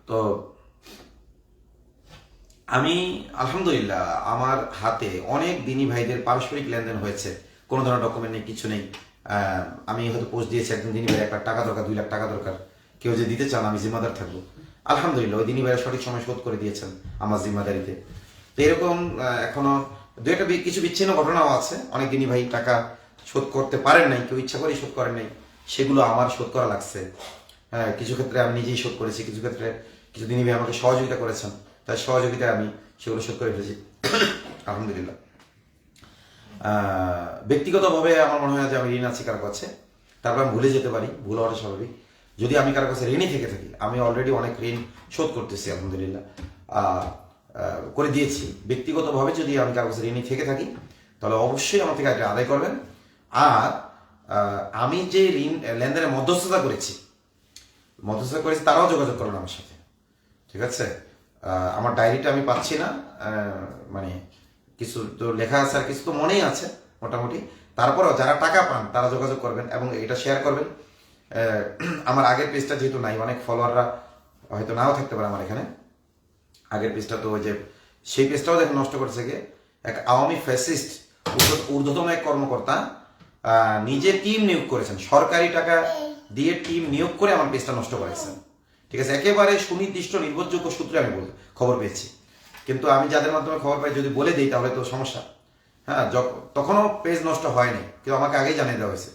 তো আমি আলহামদুলিল্লাহ আমার হাতে অনেক দিনী ভাইদের পারস্পরিক লেনদেন হয়েছে, কোনো ধরনের ডকুমেন্ট নেই, কিছু নেই। আমি হয়তো পোস্ট দিয়েছি একদিন দিনী ভাই 1 লাখ টাকা দরকার, 2 লাখ টাকা দরকার, কেউ যে দিতে চান আমি জিম্মাদার থাকবো। আলহামদুলিল্লাহ ওই দিনী ভাইয়ের সঠিক সময় শোধ করে দিয়েছেন আমার জিম্মাদারিতে। তো এরকম এখনো দু একটা কিছু বিচ্ছিন্ন ঘটনাও আছে, অনেক দিনী ভাই টাকা শোধ করতে পারেন নাই, কেউ ইচ্ছা করেই শোধ করেন নাই, সেগুলো আমার শোধ করা লাগছে। হ্যাঁ কিছু ক্ষেত্রে আমি নিজেই শোধ করেছি, কিছু ক্ষেত্রে কিছু দিনী ভাই আমাকে সহযোগিতা করেছেন, তার সহযোগিতায় আমি সেগুলো শোধ করে ফেলেছি আলহামদুলিল্লাহ। ব্যক্তিগতভাবে আমার মনে হয় যে আমি ঋণ আছি কারো কাছে, তারপর আমি ভুলে যেতে পারি, ভুল হওয়াটা স্বাভাবিক। যদি আমি কারো কাছে ঋণই থেকে থাকি, আমি অলরেডি অনেক ঋণ শোধ করতেছি আলহামদুলিল্লাহ, করে দিয়েছি। ব্যক্তিগতভাবে যদি আমি কারো কাছে ঋণই থেকে থাকি তাহলে অবশ্যই আমার থেকে আদায় করবেন। আর আমি যে ঋণ লেনদেনের মধ্যস্থতা করেছি তারাও যোগাযোগ করবেন আমার সাথে, ঠিক আছে? আমার ডায়েরিটা আমি পাচ্ছি না, মানে কিছু তো লেখা আছে আর কিছু তো মনেই আছে মোটামুটি। তারপরেও যারা টাকা পান তারা যোগাযোগ করবেন এবং এটা শেয়ার করবেন। আমার আগের পেজটা যেহেতু নাই, অনেক ফলোয়াররা হয়তো নাও থাকতে পারে আমার এখানে। আগের পেজটা তো ওই যে সেই পেজটাও দেখে নষ্ট করছে গিয়ে এক আওয়ামী ফ্যাসিস্ট ঊর্ধ্বতন এক কর্মকর্তা নিজে টিম নিয়োগ করেছেন, সরকারি টাকা দিয়ে টিম নিয়োগ করে আমার পেজটা নষ্ট করেছেন, ঠিক আছে? একেবারে সুনির্দিষ্ট নির্ভরযোগ্য সূত্রে আমি খবর পেয়েছি, কিন্তু আমি যাদের মাধ্যমে খবর পাই যদি বলে দিই তাহলে তো সমস্যা। হ্যাঁ তখনও পেজ নষ্ট হয়নি, কিন্তু আমাকে আগেই জানিয়ে দেওয়া হয়েছে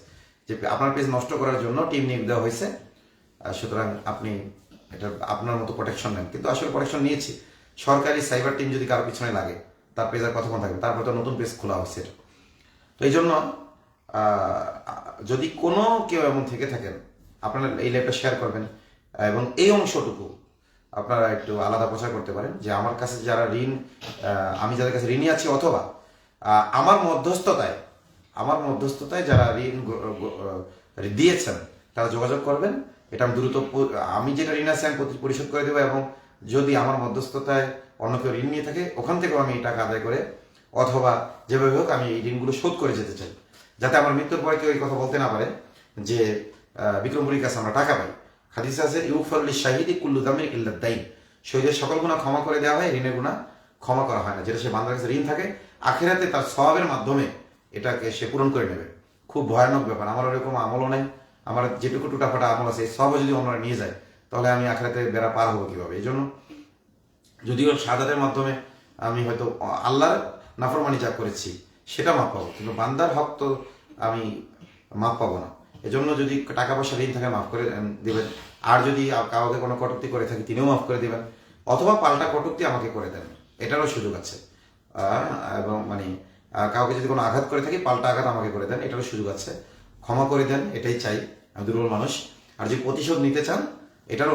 যে আপনার পেজ নষ্ট করার জন্য টিম নিয়োগ দেওয়া হয়েছে, সুতরাং আপনি এটা আপনার মতো প্রোটেকশন নেন। কিন্তু আসলে প্রোটেকশন নিয়েছি, সরকারি সাইবার টিম যদি কারো পিছনে লাগে তার পেজ আর কতক্ষণ থাকবে, তারপর তো নতুন পেজ খোলা হচ্ছে এটা। তো এই জন্য যদি কোনো কেউ এমন থেকে থাকেন আপনারা এই লাইভটা শেয়ার করবেন এবং এই অংশটুকু আপনারা একটু আলাদা প্রচার করতে পারেন যে আমার কাছে যারা ঋণ, আমি যাদের কাছে ঋণী আছি অথবা আমার মধ্যস্থতায় যারা ঋণ দিয়েছেন তারা যোগাযোগ করবেন। এটা আমি দ্রুত, আমি যেটা ঋণ আছে আমি পরিশোধ করে দেবো, এবং যদি আমার মধ্যস্থতায় অন্য কেউ ঋণ নিয়ে থাকে ওখান থেকেও আমি টাকা আদায় করে অথবা যেভাবে হোক আমি এই ঋণগুলো শোধ করে যেতে চাই, যাতে আমার মৃত্যুর পরে কেউ এই কথা বলতে না পারে যে বিক্রমপুরীর কাছে আমরা টাকা পাই। হাদিসে আছে ইউগফারুল শাহিদি কুল্লু দামির ইল্লাদ দাইন, শহীদের সকল গুনাহ ক্ষমা করে দেওয়া হয়, ঋণের গুনাহ ক্ষমা করা হয় না। যেটা সে বান্দার কাছে ঋণ থাকে আখিরাতে তার সওয়াবের মাধ্যমে এটাকে সে পূরণ করে নেবে। খুব ভয়ানক ব্যাপার। আমার ওরকম আমলও নেই, আমার যেটুকু টুটাফাটা আমল আছে সবও যদি আমরা নিয়ে যায় তাহলে আমি আখিরাতে বেড়া পার হবো কিভাবে? এই জন্য যদিও শাহাদাতের মাধ্যমে আমি হয়তো আল্লাহর নাফরমানি যা করেছি সেটা মাপ পাবো, কিন্তু বান্দার হক তো আমি মাপ পাবো না। এজন্য যদি টাকা পয়সা ঋণ থাকে মাফ করে দেবেন, আর যদি কাউকে কোনো কটূক্তি করে থাকি তিনিও মাফ করে দেবেন, অথবা পাল্টা কটূক্তি আমাকে করে দেন, এটারও সুযোগ আছে। এবং মানে কাউকে যদি কোনো আঘাত করে থাকি পাল্টা আঘাত আমাকে করে দেন, এটারও সুযোগ আছে। ক্ষমা করে দেন, এটাই চাই, আমি দুর্বল মানুষ। আর যদি প্রতিশোধ নিতে চান এটারও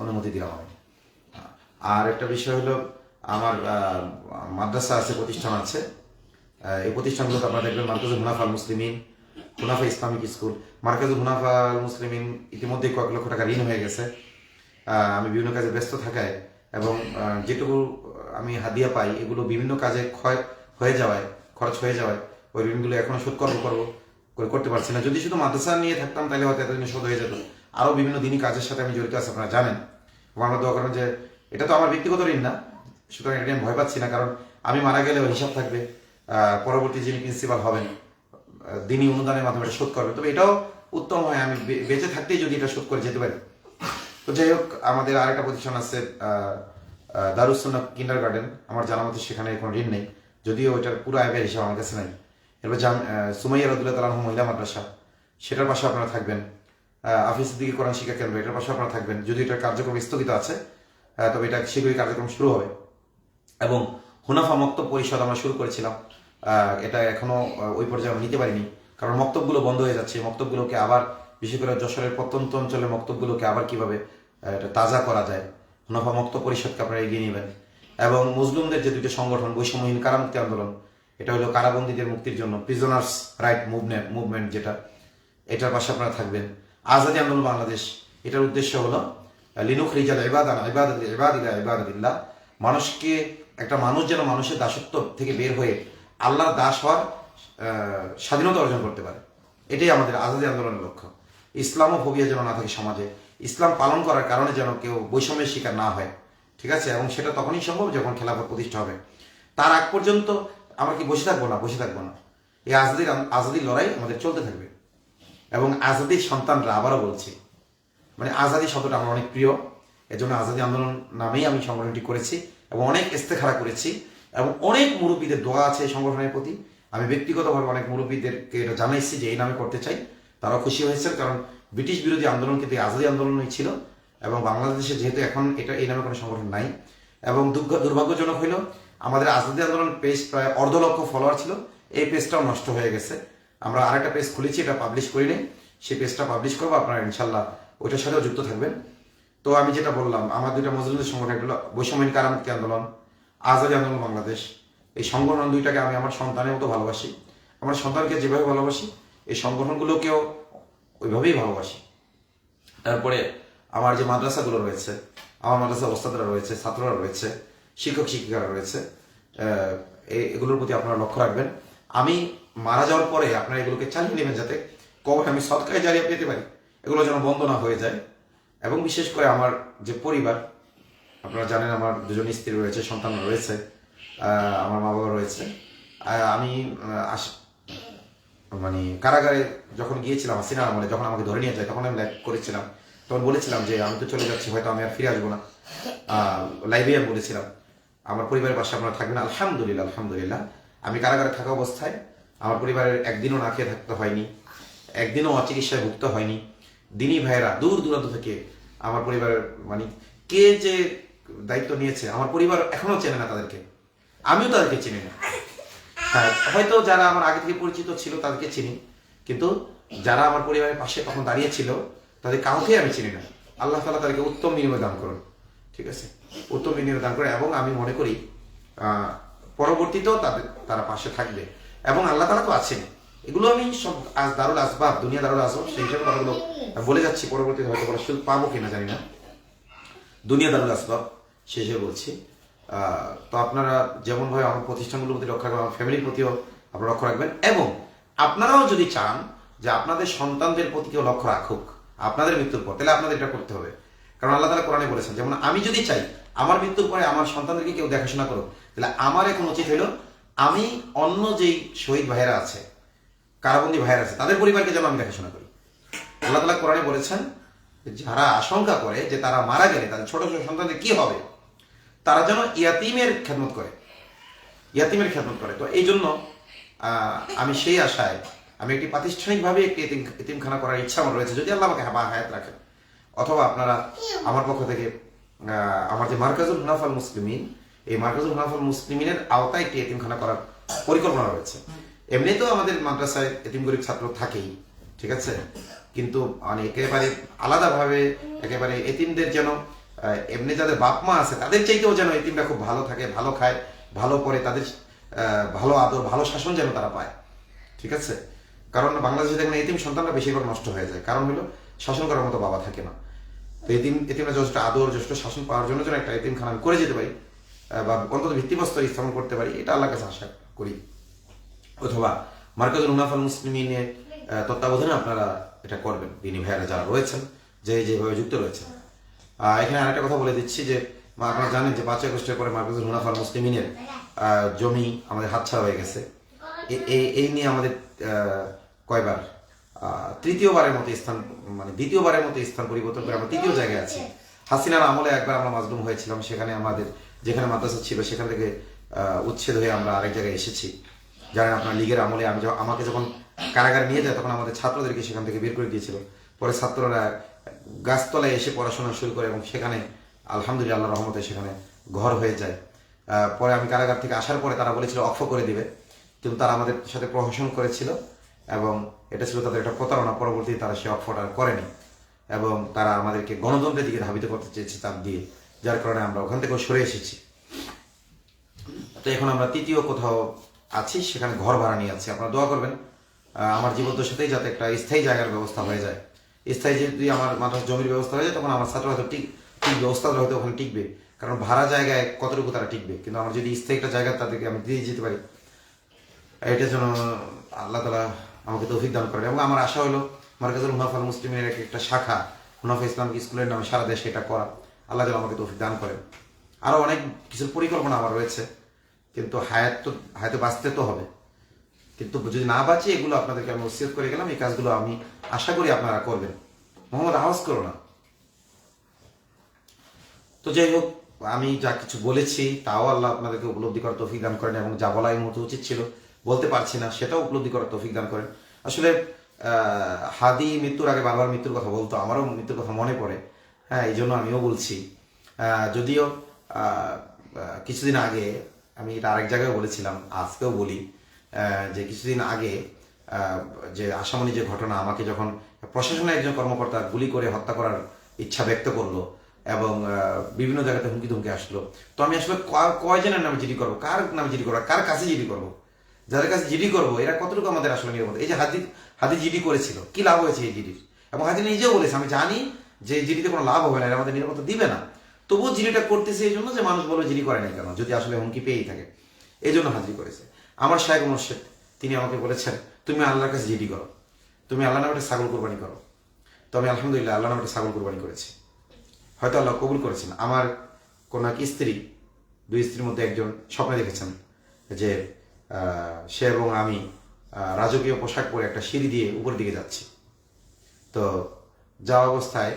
অনুমতি দিলাম আমি। আর একটা বিষয় হলো আমার মাদ্রাসা আছে, প্রতিষ্ঠান আছে, এই প্রতিষ্ঠানগুলোতে আপনারা দেখবেন মার্কাজুল মুনাফা আল মুসলিমিন, মুনাফা ইসলামিক স্কুল, মার্কাজুল মুনাফা আল মুসলিমিন ইতিমধ্যে কয়েক লক্ষ টাকা ঋণ হয়ে গেছে। আমি বিভিন্ন কাজে ব্যস্ত থাকায় এবং যেটুকু আমি হাদিয়া পাই এগুলো বিভিন্ন কাজে খরচ হয়ে যাওয়ায় ওই ঋণগুলো এখনো শোধ করতে পারছি না। যদি শুধু মাদ্রাসা নিয়ে থাকতাম তাহলে হয়তো এতদিন শোধ হয়ে যেত। আরও বিভিন্ন দিনই কাজের সাথে আমি জড়িত আছি, আপনারা জানেন। এবং আমরা দোয়া করেন যে এটা তো আমার ব্যক্তিগত ঋণ না, সুতরাং এটা আমি ভয় পাচ্ছি না, কারণ আমি মারা গেলেও হিসাব থাকবে, পরবর্তী যিনি প্রিন্সিপাল হবেন দিনই অনুদানের মাধ্যমে এটা শোধ করবে। তবে এটাও উত্তম হয় আমি বেঁচে থাকতেই যদি এটা শোধ করে যেতে পারি। তো যাই হোক, আমাদের আরেকটা প্রতিষ্ঠান আছে দারুস সুন্নাহ কিন্ডারগার্টেন, আমার জানা মতে সেখানে কোনো ঋণ নেই, যদিও ওইটার পুরো আয়ের হিসাব আমার কাছে নাই। এরপর সুমাইয়া রাদিয়াল্লাহু তাআলা আনহা মহিলা মাদ্রাসা, সেটার পাশে আপনারা থাকবেন। হাফিজ সিদ্দিকী কোরআন শিক্ষা কেন্দ্র, এটার পাশে আপনারা থাকবেন। যদি এটার কার্যক্রম স্থগিত আছে, তবে এটা শীঘ্রই কার্যক্রম শুরু হবে। এবং হুনাফা মক্তব পরিষদ আমরা শুরু করেছিলাম, এটা এখনো ওই পর্যায়ে আমরা নিতে পারিনি, কারণ মক্তবগুলো বন্ধ হয়ে যাচ্ছে। মক্তবগুলোকে আবার, বিশেষ করে যশোরের প্রত্যন্ত অঞ্চলের মক্তবগুলোকে আবার কিভাবে এটা তাজা করা যায়, হুনাফা মক্তব পরিষদকে আপনারা এগিয়ে নেবেন। এবং মুসলিমদের যে দুটো সংগঠন, বৈষম্যহীন কারামুক্তি আন্দোলন, এটা হলো কারাবন্দীদের মুক্তির জন্য, প্রিজনার্স রাইট মুভমেন্ট যেটা, এটার পাশে আপনারা থাকবেন। আজাদী আন্দোলন বাংলাদেশ, এটার উদ্দেশ্য হলো লিনুখরিজাল ইবাদাতিল্লাহ, মানুষকে, একটা মানুষ যেন মানুষের দাসত্ব থেকে বের হয়ে আল্লাহর দাস হওয়ার স্বাধীনতা অর্জন করতে পারে। এটাই আমাদের আজাদী আন্দোলনের লক্ষ্য। ইসলামোফোবিয়া যেন না থাকে সমাজে, ইসলাম পালন করার কারণে যেন কেউ বৈষম্যের শিকার না হয়, ঠিক আছে? এবং সেটা তখনই সম্ভব যখন খেলাফত প্রতিষ্ঠা হবে। তার আগ পর্যন্ত আমরা কি বসে থাকবো না। এই আজাদির লড়াই আমাদের চলতে থাকবে। এবং আজাদির সন্তানরা, আবারও বলছি, মানে আজাদি শব্দটা আমার অনেক প্রিয়, এজন্য আজাদি আন্দোলন নামেই আমি সংগঠনটি করেছি এবং অনেক ইস্তেখারা করেছি এবং অনেক মুরব্বীদের দোয়া আছে এই সংগঠনের প্রতি। আমি ব্যক্তিগতভাবে অনেক মুরব্বীদেরকে এটা জানাইছি যে এই নামে করতে চাই, তারাও খুশি হয়েছেন, কারণ ব্রিটিশ বিরোধী আন্দোলন কিন্তু আজাদি আন্দোলনই ছিল। এবং বাংলাদেশে যেহেতু এখন এটা এই নামে কোনো সংগঠন নাই, এবং দুর্ভাগ্যজনক হইল আমাদের আজাদি আন্দোলন পেজ প্রায় 1.5 লক্ষ ফলোয়ার ছিল, এই পেজটাও নষ্ট হয়ে গেছে। আমরা আরেকটা পেজ খুলেছি, এটা পাবলিশ করি নাই, সেই পেজটা পাবলিশ করবো, আপনারা ইনশাল্লাহ ওইটার সাথেও যুক্ত থাকবেন। তো আমি যেটা বললাম, আমার দুইটা মুসলিমদের সংগঠন হলো বৈষম্যহীন কারামুক্তি আন্দোলন, আজাদী আন্দোলন বাংলাদেশ। এই সংগঠন দুইটাকে আমি আমার সন্তানের মতো ভালোবাসি, আমার সন্তানকে যেভাবে ভালোবাসি এই সংগঠনগুলোকেও ওইভাবেই ভালোবাসি। তারপরে আমার যে মাদ্রাসাগুলো রয়েছে, আমার মাদ্রাসা ওস্তাদরা রয়েছে, ছাত্ররা রয়েছে, শিক্ষক শিক্ষিকারা রয়েছে, এগুলোর প্রতি আপনারা লক্ষ্য রাখবেন। আমি মারা যাওয়ার পরে আপনারা এগুলোকে চালিয়ে নেবেন, যাতে কবে আমি সদকায় জারিয়া পেতে পারি, এগুলো যেন বন্ধ না হয়ে যায়। এবং বিশেষ করে আমার যে পরিবার, আপনারা জানেন আমার 2জন স্ত্রী রয়েছে, সন্তান রয়েছে, আমার মা বাবা রয়েছে। আমি মানে কারাগারে যখন গিয়েছিলাম হাসিনা আমলে, যখন আমাকে ধরে নিয়ে যায়, তখন আমি লাইভ করেছিলাম, তখন বলেছিলাম যে আমি তো চলে যাচ্ছি, হয়তো আমি আর ফিরে আসবো না। লাইভে আমি বলেছিলাম আমার পরিবারের পাশে আপনারা থাকবেন। আলহামদুলিল্লাহ আমি কারাগারে থাকা অবস্থায় আমার পরিবারের একদিনও না খেয়ে থাকতে হয়নি, একদিনও অচিকিৎসায় ভুগতে হয়নি। দিনী ভাইয়েরা দূর দূরান্ত থেকে আমার পরিবারের, মানে কে যে দায়িত্ব নিয়েছে, আমার পরিবার এখনো চেনে না তাদেরকে, আমিও তাদেরকে চিনি না। হ্যাঁ, হয়তো যারা আমার আগে থেকে পরিচিত ছিল তাদেরকে চিনি, কিন্তু যারা আমার পরিবারের পাশে তখন দাঁড়িয়েছিল তাদের কাউকে আমি চিনি না। আল্লাহ তাআলা তাদেরকে উত্তম বিনিময় দান করুন, ঠিক আছে, উত্তম বিনিময় দান করে। এবং আমি মনে করি পরবর্তীতেও তারা পাশে থাকবে, এবং আল্লাহ তাআলা তো আছেন। এগুলো আমি সব দারুল আসবাব, দুনিয়া দারুল আসবাব, সেই হিসাবে কথাগুলো বলে যাচ্ছি, পরবর্তীতে হয়তো বলার সুযোগ পাবো কিনা জানি না, দুনিয়া দারুল আসবাব সেই হিসেবে বলছি। তো আপনারা যেমনভাবে আমার প্রতিষ্ঠানগুলোর প্রতি লক্ষ্য রাখবেন, আমার ফ্যামিলির প্রতিও আপনারা লক্ষ্য রাখবেন। এবং আপনারাও যদি চান যে আপনাদের সন্তানদের প্রতি কেউ লক্ষ্য রাখুক আপনাদের মৃত্যুর পর, তাহলে আপনাদের এটা করতে হবে। কারণ আল্লাহ তাআলা কোরআনে বলেছেন, যেমন আমি যদি চাই আমার মৃত্যুর পরে আমার সন্তানদেরকে কেউ দেখাশোনা করুক, তাহলে আমার এখন উচিত হইল আমি অন্য যেই শহীদ ভাইয়েরা আছে, কারাবন্দী ভাইয়েরা আছে, তাদের পরিবারকে যেন আমি দেখাশোনা করি। আল্লাহ তাআলা কোরআনে বলেছেন, যারা আশঙ্কা করে যে তারা মারা গেলে তাদের ছোট ছোট সন্তানদের কি হবে, তারা যেন ইয়াতিমের খেদমত করে। তো এই জন্য আমি সেই আশায় আমি একটি প্রাতিষ্ঠানিকভাবে একটি এতিমখানা করার ইচ্ছা আমার রয়েছে, যদি আল্লাহ আমাকে হায়াত রাখেন। অথবা আপনারা আমার পক্ষ থেকে আমার যে মার্কাজুল হুনাফাল মুসলিমিন, এই মার্কাজুল হুনাফাল মুসলিমিনের আওতায় একটি এতিমখানা করার পরিকল্পনা রয়েছে। এমনিতেও আমাদের মাদ্রাসায় এতিম গরিব ছাত্র থাকেই, ঠিক আছে, কিন্তু মানে একেবারে আলাদাভাবে একেবারে এতিমদের যেন এমনি যাদের বাপ মা আছে তাদের চাইতেও যেন এতিমরা খুব ভালো থাকে, ভালো খায়, ভালো পড়ে, তাদের ভালো আদর, ভালো শাসন যেন তারা পায়, ঠিক আছে। কারণ বাংলাদেশে দেখবেন এতিম সন্তানরা বেশিরভাগ নষ্ট হয়ে যায়, কারণ হলো শাসন করার মতো বাবা থাকে না। তো এতিমরা যথেষ্ট আদর, যথেষ্ট শাসন পাওয়ার জন্য যেন একটা এতিমখানা আমি করে যেতে পারি, বা অন্তত ভিত্তিপ্রস্তর স্থাপন করতে পারি, এটা আল্লাহর কাছে আশা করি। অথবা মার্কাজুল হুনাফাল মুসলিমিনের তত্ত্বাবধানে আপনারা এটা করবেন, দিনী ভাইয়েরা যারা রয়েছেন যেভাবে যুক্ত রয়েছে। এখানে আরেকটা কথা বলে দিচ্ছি যে আপনারা জানেন যে 5 আগস্টের পরে মার্কাজুল মুনাফার মুসলিমিনের জমি আমাদের হাতছাড়া হয়ে গেছে। এই নিয়ে আমাদের কয়বার তৃতীয়বারের মতো স্থান, মানে দ্বিতীয়বারের মতো স্থান পরিবর্তন করে আমরা তৃতীয় জায়গায় আছি। হাসিনার আমলে একবার আমরা মাজলুম হয়েছিলাম, সেখানে আমাদের যেখানে মাদ্রাসা ছিল সেখান থেকে উচ্ছেদ হয়ে আমরা আরেক জায়গায় এসেছি। জানেন আপনার লীগের আমলে আমাকে যখন কারাগারে নিয়ে যায় তখন আমাদের ছাত্রদেরকে সেখান থেকে বের করে দিয়েছিল। পরে ছাত্ররা গাছতলায় এসে পড়াশোনা শুরু করে এবং সেখানে আলহামদুলিল্লাহ আল্লাহর রহমতে সেখানে ঘর হয়ে যায়। পরে আমি কারাগার থেকে আসার পরে তারা বলেছিল অক্ষ করে দিবে, কিন্তু তারা আমাদের সাথে প্রহসন করেছিল এবং এটা ছিল তাদের একটা প্রতারণা। পরবর্তীতে তারা সে অক্ষটা করেনি এবং তারা আমাদেরকে গণতন্ত্রের দিকে ধাবিত করতে চেয়েছে চাপ দিয়ে, যার কারণে আমরা ওখান থেকেও সরে এসেছি। তো এখন আমরা তৃতীয় কোথাও আছি, সেখানে ঘর ভাড়া নিয়ে আছি। আপনারা দোয়া করবেন আমার জীবদ্দশাতেই যাতে একটা স্থায়ী জায়গার ব্যবস্থা হয়ে যায়। স্থায়ী যদি আমার মাদ্রাসা জমির ব্যবস্থা হয়ে যায় তখন আমার ছাত্র হয়তো টিকবে, ওস্তাদরা হয়তো ওখানে টিকবে, কারণ ভাড়া জায়গায় কতটুকু তারা টিকবে। কিন্তু আমার যদি স্থায়ী একটা জায়গা তাদেরকে আমি দিয়ে যেতে পারি, এটার জন্য আল্লাহ তাআলা আমাকে তৌফিক দান করেন। এবং আমার আশা হলো মার্কাজুল মুনাফাল মুসলিমের একটা শাখা মুনাফা ইসলামিক স্কুলের নামে সারা দেশে এটা করা। আল্লাহ তাআলা আমাকে তৌফিক দান করেন। আরও অনেক কিছুর পরিকল্পনা আমার রয়েছে, কিন্তু হায়াতে বাঁচতে তো হবে। কিন্তু যদি না বাঁচি, এগুলো আপনাদেরকে আমি ওসিয়ত করে গেলাম, এই কাজগুলো আমি আশা করি আপনারা করবেন। মোহাম্মদ আওয়াজ করো না। তো যাই হোক, আমি যা কিছু বলেছি তাও আল্লাহ আপনাদেরকে উপলব্ধি করার তৌফিক দান করেন, এবং যা বলা এই মতো উচিত ছিল বলতে পারছি না সেটাও উপলব্ধি করার তৌফিক দান করেন। আসলে হাদি মৃত্যুর আগে বারবার মৃত্যুর কথা বলতো, আমারও মৃত্যুর কথা মনে পড়ে। হ্যাঁ, এই জন্য আমিও বলছি। যদিও কিছুদিন আগে আমি এটা আরেক জায়গায় বলেছিলাম, আজকেও বলি যে কিছুদিন আগে যে আশামণি যে ঘটনা, আমাকে যখন প্রশাসনের একজন কর্মকর্তা গুলি করে হত্যা করার ইচ্ছা ব্যক্ত করলো এবং বিভিন্ন জায়গাতে হুমকি ধুমকি আসলো, তো আমি আসলে কয়জনের নামে জিডি করবো, কার নামে জিডি করবো, কার কাছে জিডি করবো, যাদের কাছে জিডি করবো এরা কতটুকু আমাদের আসলে নিরাপদ। এই যে হাদি জিডি করেছিল, কি লাভ হয়েছে এই জিডির? এবং হাদি নিজেও বলেছে আমি জানি যে জিডিতে কোনো লাভ হবে না, এরা আমাদের নিরাপত্তা দিবে না, তবুও জিডিটা করতেছে এই জন্য যে মানুষ বলবে জিডি করে নাই কেন, যদি আসলে হুমকি পেয়েই থাকে। এই জন্য হাজির করেছে। আমার শায়েখ মুর্শিদ তিনি আমাকে বলেছেন তুমি আল্লাহর কাছে জিডি করো, তুমি আল্লাহ নামে একটা ছাগল কোরবানি করো। তো আমি আলহামদুলিল্লাহ আল্লাহ নামে একটা ছাগল কোরবানি করেছি, হয়তো আল্লাহ কবুল করেছেন। আমার কোন এক স্ত্রী, দুই স্ত্রীর মধ্যে একজন স্বপ্নে দেখেছেন যে সে এবং আমি রাজকীয় পোশাক পরে একটা সিঁড়ি দিয়ে উপরের দিকে যাচ্ছি। তো যাওয়া অবস্থায়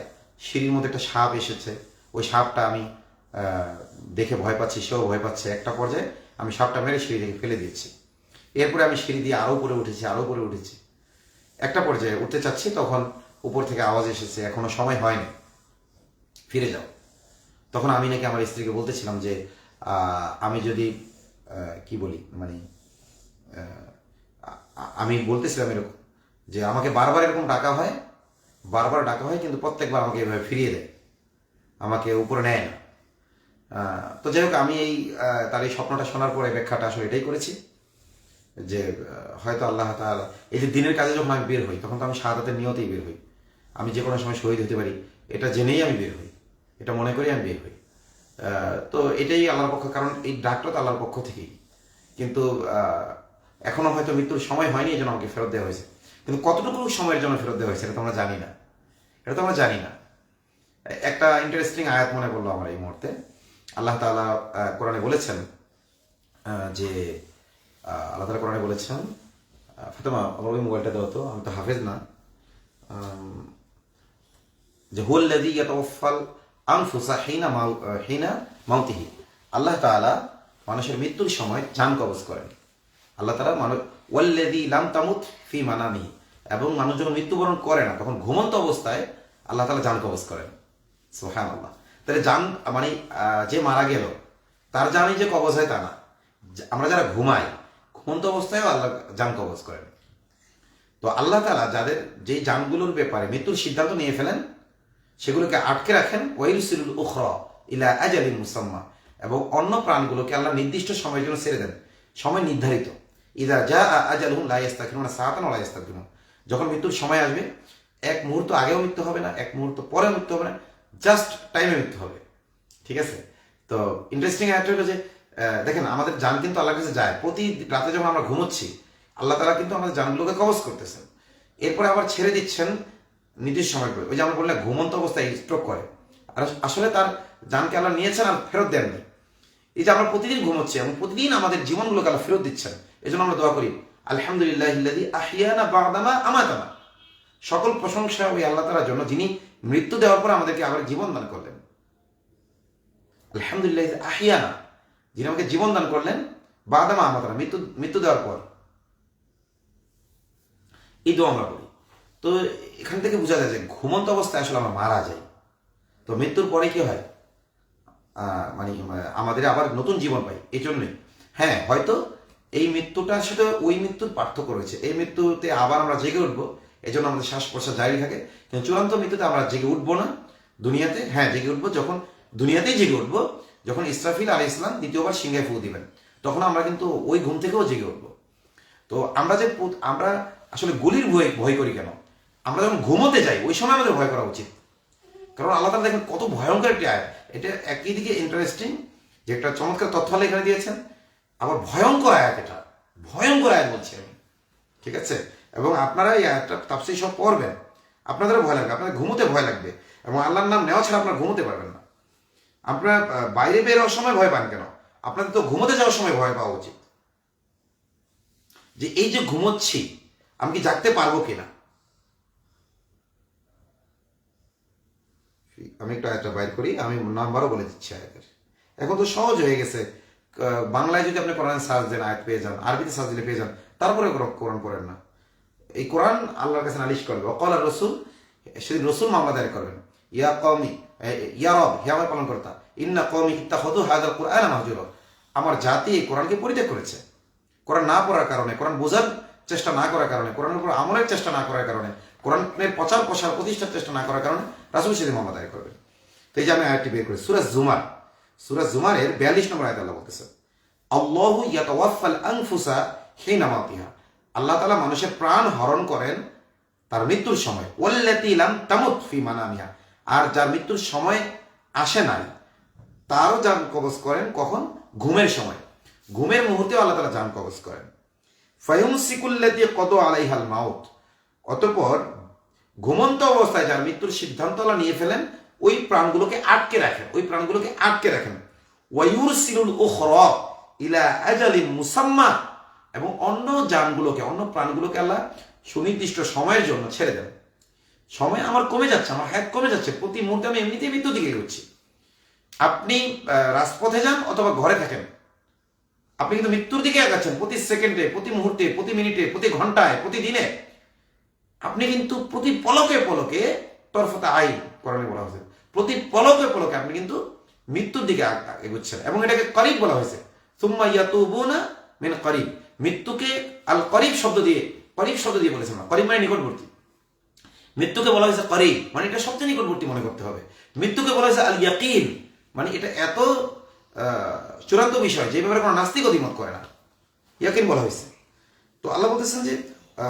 সিঁড়ির মধ্যে একটা সাপ এসেছে, ওই সাপটা আমি দেখে ভয় পাচ্ছি, সেও ভয় পাচ্ছে। একটা পর্যায়ে আমি সাপটা মেরে সিঁড়ি থেকে ফেলে দিয়েছি। এরপরে আমি সিঁড়ি দিয়ে আরও উপরে উঠেছি, আরও উপরে উঠেছি। একটা পর্যায়ে উঠতে চাচ্ছি, তখন উপর থেকে আওয়াজ এসেছে এখনো সময় হয়নি, ফিরে যাও। তখন আমি নাকি আমার স্ত্রীকে বলতেছিলাম যে আমি যদি কি বলি, মানে আমি বলতেছিলাম এরকম যে আমাকে বারবার এরকম ডাকা হয়, বারবার ডাকা হয়, কিন্তু প্রত্যেকবার আমাকে এভাবে ফিরিয়ে দেয়, আমাকে উপরে নেয় না। তো যাই হোক, আমি তার এই স্বপ্নটা শোনার পরে ব্যাখ্যাটা আসলে এটাই করেছি যে হয়তো আল্লাহ তাআলা এই যে দিনের কাজে যখন আমি বের হই, তখন তো আমি শাহাদাতের নিয়তেই বের হই, আমি যে কোনো সময় শহীদ হতে পারি এটা জেনেই আমি বের হই, এটা মনে করি আমি বের হই। তো এটাই আল্লাহর পক্ষ, কারণ এই ডাকটা তো আল্লাহর পক্ষ থেকেই। কিন্তু এখনো হয়তো মৃত্যুর সময় হয়নি, এই জন্য আমাকে ফেরত দেওয়া হয়েছে। কিন্তু কতটুকু সময়ের জন্য ফেরত দেওয়া হয়েছে এটা তো আমরা জানি না, এটা তো আমরা জানি না। একটা ইন্টারেস্টিং আয়াত মনে পড়লো আমার এই মুহূর্তে। আল্লাহ তাআলা কোরআনে বলেছেন যে আল্লাহ তাআলা কোরআনে বলেছেন, ফাতেমা আমার ওই মোবাইলটা দাও তো, আমি তো হাফেজ না, যে হুয়াল্লাযী ইয়াতাওয়াফাল আনফুসা হিনা মাউতিহি, আল্লাহ তাআলা মানুষের মৃত্যুর সময় জান কবজ করেন। আল্লাহ তাআলা ওয়াল্লাযী লাম তামুত ফি মানামিহি, এবং মানুষ যখন মৃত্যুবরণ করে না তখন ঘুমন্ত অবস্থায় আল্লাহ তাআলা জান কবজ করেন। সুবহানাল্লাহ। তাহলে জান মানে যে মারা গেল তার জানই যে কবজ হয় তা না, আমরা যারা ঘুমাই ঘুমন্ত অবস্থায়ও আল্লাহ জান কবজ করেন। তো আল্লাহ তাআলা যাদের যেই জানগুলোর ব্যাপারে মৃত্যুর সিদ্ধান্ত নিয়ে ফেলেন সেগুলোকে আটকে রাখেন, ওয়াইরসিলুল উখরা ইলা আজালিন মুসাম্মা, এবং অন্য প্রাণগুলোকে আল্লাহ নির্দিষ্ট সময়ের জন্য ছেড়ে দেন, সময় নির্ধারিত। ইযা জাআ আজালুহুম লা ইস্তাখিরুনা সাআতান ওয়া লা ইস্তাকদিমুন, যখন মৃত্যুর সময় আসবে এক মুহূর্ত আগেও মৃত্যু হবে না, এক মুহূর্ত পরেও মৃত্যু হবে না, জাস্ট টাইমে মৃত্যু হবে। ঠিক আছে? তো ইন্টারেস্টিং একটা হলো যে দেখেন আমাদের জান কিন্তু আল্লাহর কাছে যায়, প্রতি রাতে যখন আমরা ঘুমোচ্ছি আল্লাহ তাআলা কিন্তু আমাদের জানগুলোকে কবজ করতেছেন, এরপরে আবার ছেড়ে দিচ্ছেন নির্দিষ্ট সময় করে, ওই যে আমরা বললাম ঘুমন্ত অবস্থায় স্ট্রোক করে, আর আসলে তার জানকে আল্লাহ নিয়েছেন আর ফেরত দেননি। এই যে আমরা প্রতিদিন ঘুমোচ্ছি এবং প্রতিদিন আমাদের জীবনগুলোকে আল্লাহ ফেরত দিচ্ছেন, এই জন্য আমরা দোয়া করি আলহামদুলিল্লাহিল্লাযী আহিয়ানা বা'দামা আমাতানা। সকল প্রশংসা ওই আল্লাহ তাআলার জন্য যিনি মৃত্যু দেওয়ার পর আমাদেরকে আবার জীবন দান করলেন। আলহামদুলিল্লাহ আহিয়ানা, যিনি আমাকে জীবন দান করলেন, বা'দামা আমাতানা, মৃত্যু দেওয়ার পর। এই দোয়া আমরা করি। তো এখান থেকে বোঝা যায় যে ঘুমন্ত অবস্থায় আসলে আমরা মারা যাই। তো মৃত্যুর পরে কি হয়, মানে আমাদের আবার নতুন জীবন পাই। এই জন্যই হ্যাঁ, হয়তো এই মৃত্যুটার সাথে ওই মৃত্যুর পার্থক্য রয়েছে। এই মৃত্যুতে আবার আমরা জেগে উঠবো, এই জন্য আমাদের শ্বাস প্রশ্বাস জারি থাকে। কিন্তু চূড়ান্ত মৃত্যুতে আমরা জেগে উঠবো না দুনিয়াতে। হ্যাঁ, জেগে উঠবো যখন দুনিয়াতেই জেগে উঠবো যখন ইসরাফিল আলাইহিস সালাম দ্বিতীয়বার সিংহায় ফু দিবেন, তখন আমরা কিন্তু ওই ঘুম থেকেও জেগে উঠবো। তো আমরা আসলে গুলির ভয় করি কেন? আমরা যখন ঘুমোতে যাই ওই সময় আমাদের ভয় করা উচিত। কারণ আল্লাহ তাআলা দেখেন কত ভয়ঙ্কর একটি আয়াত। এটা একই দিকে ইন্টারেস্টিং যে একটা চমৎকার তথ্য আল্লাহ এখানে দিয়েছেন, আবার ভয়ঙ্কর আয়াত। এটা ভয়ঙ্কর আয়াত বলছি আমি, ঠিক আছে? এবং আপনারা এই আয়াতটা তাফসীর সব পড়বেন, আপনাদেরও ভয় লাগবে, আপনাদের ঘুমোতে ভয় লাগবে, এবং আল্লাহর নাম নেওয়া ছাড়া আপনারা ঘুমোতে পারবেন না। আপনারা বাইরে বের হওয়ার সময় ভয় পান কেন? আপনাদের তো ঘুমোতে যাওয়ার সময় ভয় পাওয়া উচিত, যে এই যে ঘুমোচ্ছি আমি কি জাগতে পারবো কিনা। আমি একটু আয়াতটা বাইর করি, আমি নাম্বারও বলে দিচ্ছি আয়াতের। এখন তো সহজ হয়ে গেছে, বাংলায় যদি আপনি কোরআন সার্চ দেন আয়াত পেয়ে যান, আরবিতে সার্চ দিলে পেয়ে যান, তারপরে কোরআন পড়েন না। এই কোরআন আল্লাহর কাছে নালিশ করবে, অকল রসুল, সেদিন রসুল মামলা দায়ের করবেন, ইয়া কওমি, ইয়া রব, হে আমার পালনকর্তা, ইন্না কওমি ইত্তাখাযু হাযাল কুরআনা মাহজুরা। আমার জাতি এই কোরআনকে পরিত্যাগ করেছে। কোরআন না পড়ার কারণে, কোরআন বোঝার চেষ্টা না করার কারণে, কোরআনের উপর আমলের চেষ্টা না করার কারণে, কোরআনের প্রচার প্রসার প্রতিষ্ঠার চেষ্টা না করার কারণে রাসূল সেদিন মামলা দায়ের করবেন। তো এই যে আমি আয়াতটি বের করি, সূরা জুমারের 42 নম্বর আয়াতে আল্লাহ বলতেছে, আল্লাহু ইয়াতাওয়াফাল আনফুসা হিনা মাউতিহা। আল্লাহ তাআলা মানুষের প্রাণ হরণ করেন তার মৃত্যুর সময়, ওয়াল্লাতী লাম তামুত ফি মানামিহা, আর যার মৃত্যুর সময় আসে নাই তারও জান কবজ করেন কখন? ঘুমের সময়। ঘুমের মুহূর্তে আল্লাহ তাআলা জান কবজ করেন। ফায়ুমসিকুল্লাতী কদা আলাইহাল মাউত, অতঃপর ঘুমন্ত অবস্থায় যার মৃত্যুর সিদ্ধান্ত আল্লাহ নিয়ে ফেলেন ওই প্রাণগুলোকে আটকে রাখেন। ওয়ায়ুরসিলুল উখরা ইলা আজালিন মুসাম্মা, এবং অন্য প্রাণগুলোকে আল্লাহ সুনির্দিষ্ট সময়ের জন্য ছেড়ে দেন। সময় আমার কমে যাচ্ছে, আমার হায়াত কমে যাচ্ছে, প্রতি মুহূর্তে আমি এমনিতেই মৃত্যুর দিকে এগোচ্ছি। আপনি রাজপথে যান অথবা ঘরে থাকেন, আপনি কিন্তু মৃত্যুর দিকে আগাচ্ছেন। প্রতি সেকেন্ডে, প্রতি মুহূর্তে, প্রতি মিনিটে, প্রতি ঘন্টায়, প্রতিদিনে আপনি কিন্তু প্রতি পলকে পলকে, তরফতা আইন কোরআনে বলা হয়েছে, প্রতি পলকে পলকে আপনি কিন্তু মৃত্যুর দিকে এগোচ্ছেন। এবং এটাকে করিব বলা হয়েছে, সুম্মা ইয়াতুবুনা মিন করিব। মৃত্যুকে আল করিব শব্দ দিয়ে বলেছেন না, করিব মানে নিকটবর্তী। মৃত্যুকে বলা হয়েছে করিব, মানে এটা সবচেয়ে নিকটবর্তী মনে করতে হবে। মৃত্যুকে বলা হয়েছে আল ইয়াকিন, মানে এটা এত চূড়ান্ত বিষয় যে ব্যাপারে কোনো নাস্তিক অধিমত করে না, ইয়াকিন বলা হয়েছে। তো আল্লাহ বলতেছেন যে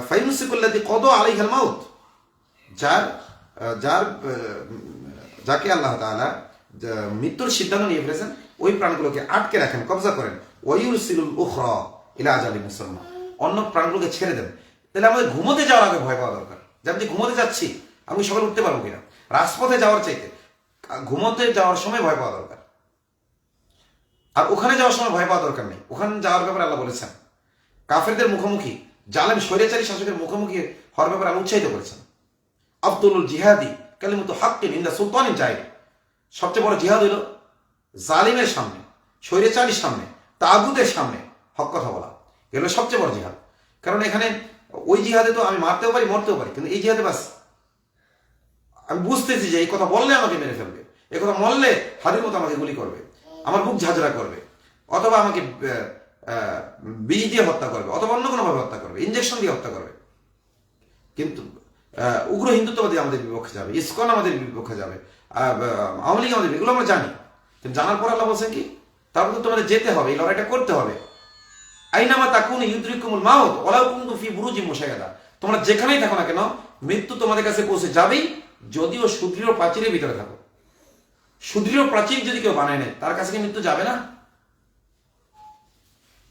ফায়ুমসিকুল্লাতী কদা আলাইহাল মাউত, যাকে আল্লাহ তাআলা মৃত্যুর সিদ্ধান্ত নিয়ে ফেলেছেন ওই প্রাণগুলোকে আটকে রাখেন, কবজা করেন। ওয়ায়ুরসিলুল উখরা ইলা আজালিন মুসাম্মা, অন্য প্রাণগুলোকে ছেড়ে দেন। তাহলে আমাদের ঘুমোতে যাওয়ার আগে ভয় পাওয়া দরকার, যে আমি ঘুমোতে যাচ্ছি, আমি সকালে উঠতে পারবো কিনা। রাজপথে যাওয়ার চাইতে ঘুমোতে যাওয়ার সময় ভয় পাওয়া দরকার, আর ওখানে যাওয়ার সময় ভয় পাওয়া দরকার নেই। ওখানে যাওয়ার ব্যাপারে আল্লাহ বলেছেন কাফেরদের মুখোমুখি, জালেম স্বৈরাচারী শাসকের মুখোমুখি হওয়ার ব্যাপারে আল্লাহ উৎসাহিত করেছেন। আফদলুল জিহাদি কালিমাতু হাক্কিন ইনদা সুলতানিন জাইর, সবচেয়ে বড় জিহাদ হইল জালিমের সামনে, স্বৈরাচারীর সামনে, তাগুতের সামনে হক কথা বলা। এগুলো সবচেয়ে বড় জিহাদ। কারণ এখানে ওই জিহাদে তো আমি মারতেও পারি, মরতেও পারি, কিন্তু এই জিহাদে বাস আমি বুঝতেছি যে এই কথা বললে আমাকে মেরে ফেলবে, এই কথা বললে হাদির মতো আমাকে গুলি করবে, আমার বুক ঝাঁঝরা করবে, অথবা আমাকে বিষ দিয়ে হত্যা করবে, অথবা অন্য কোনোভাবে হত্যা করবে, ইনজেকশন দিয়ে হত্যা করবে। কিন্তু উগ্র হিন্দুত্ববাদী আমাদের বিপক্ষে যাবে, ইসকন আমাদের বিপক্ষে যাবে, আওয়ামী লীগ আমাদের, এগুলো আমরা জানি। কিন্তু জানার পর আল্লাহ বলছেন কি, তারপর তোমাদের যেতে হবে, এই লড়াইটা করতে হবে। আইনামা তাকুনু ইউদরিকুমুল মাউত ওয়ালাউ কুনতুম ফি বুরুজিন মুশাইয়াদা, তোমরা যেখানেই থাকো না কেন মৃত্যু তোমাদের কাছে পৌঁছে যাবেই, যদিও সুদৃঢ় প্রাচীরের ভিতরে থাকো। সুদৃঢ় প্রাচীর যদি কেউ বানায় নেয় তার কাছে কি মৃত্যু যাবে না?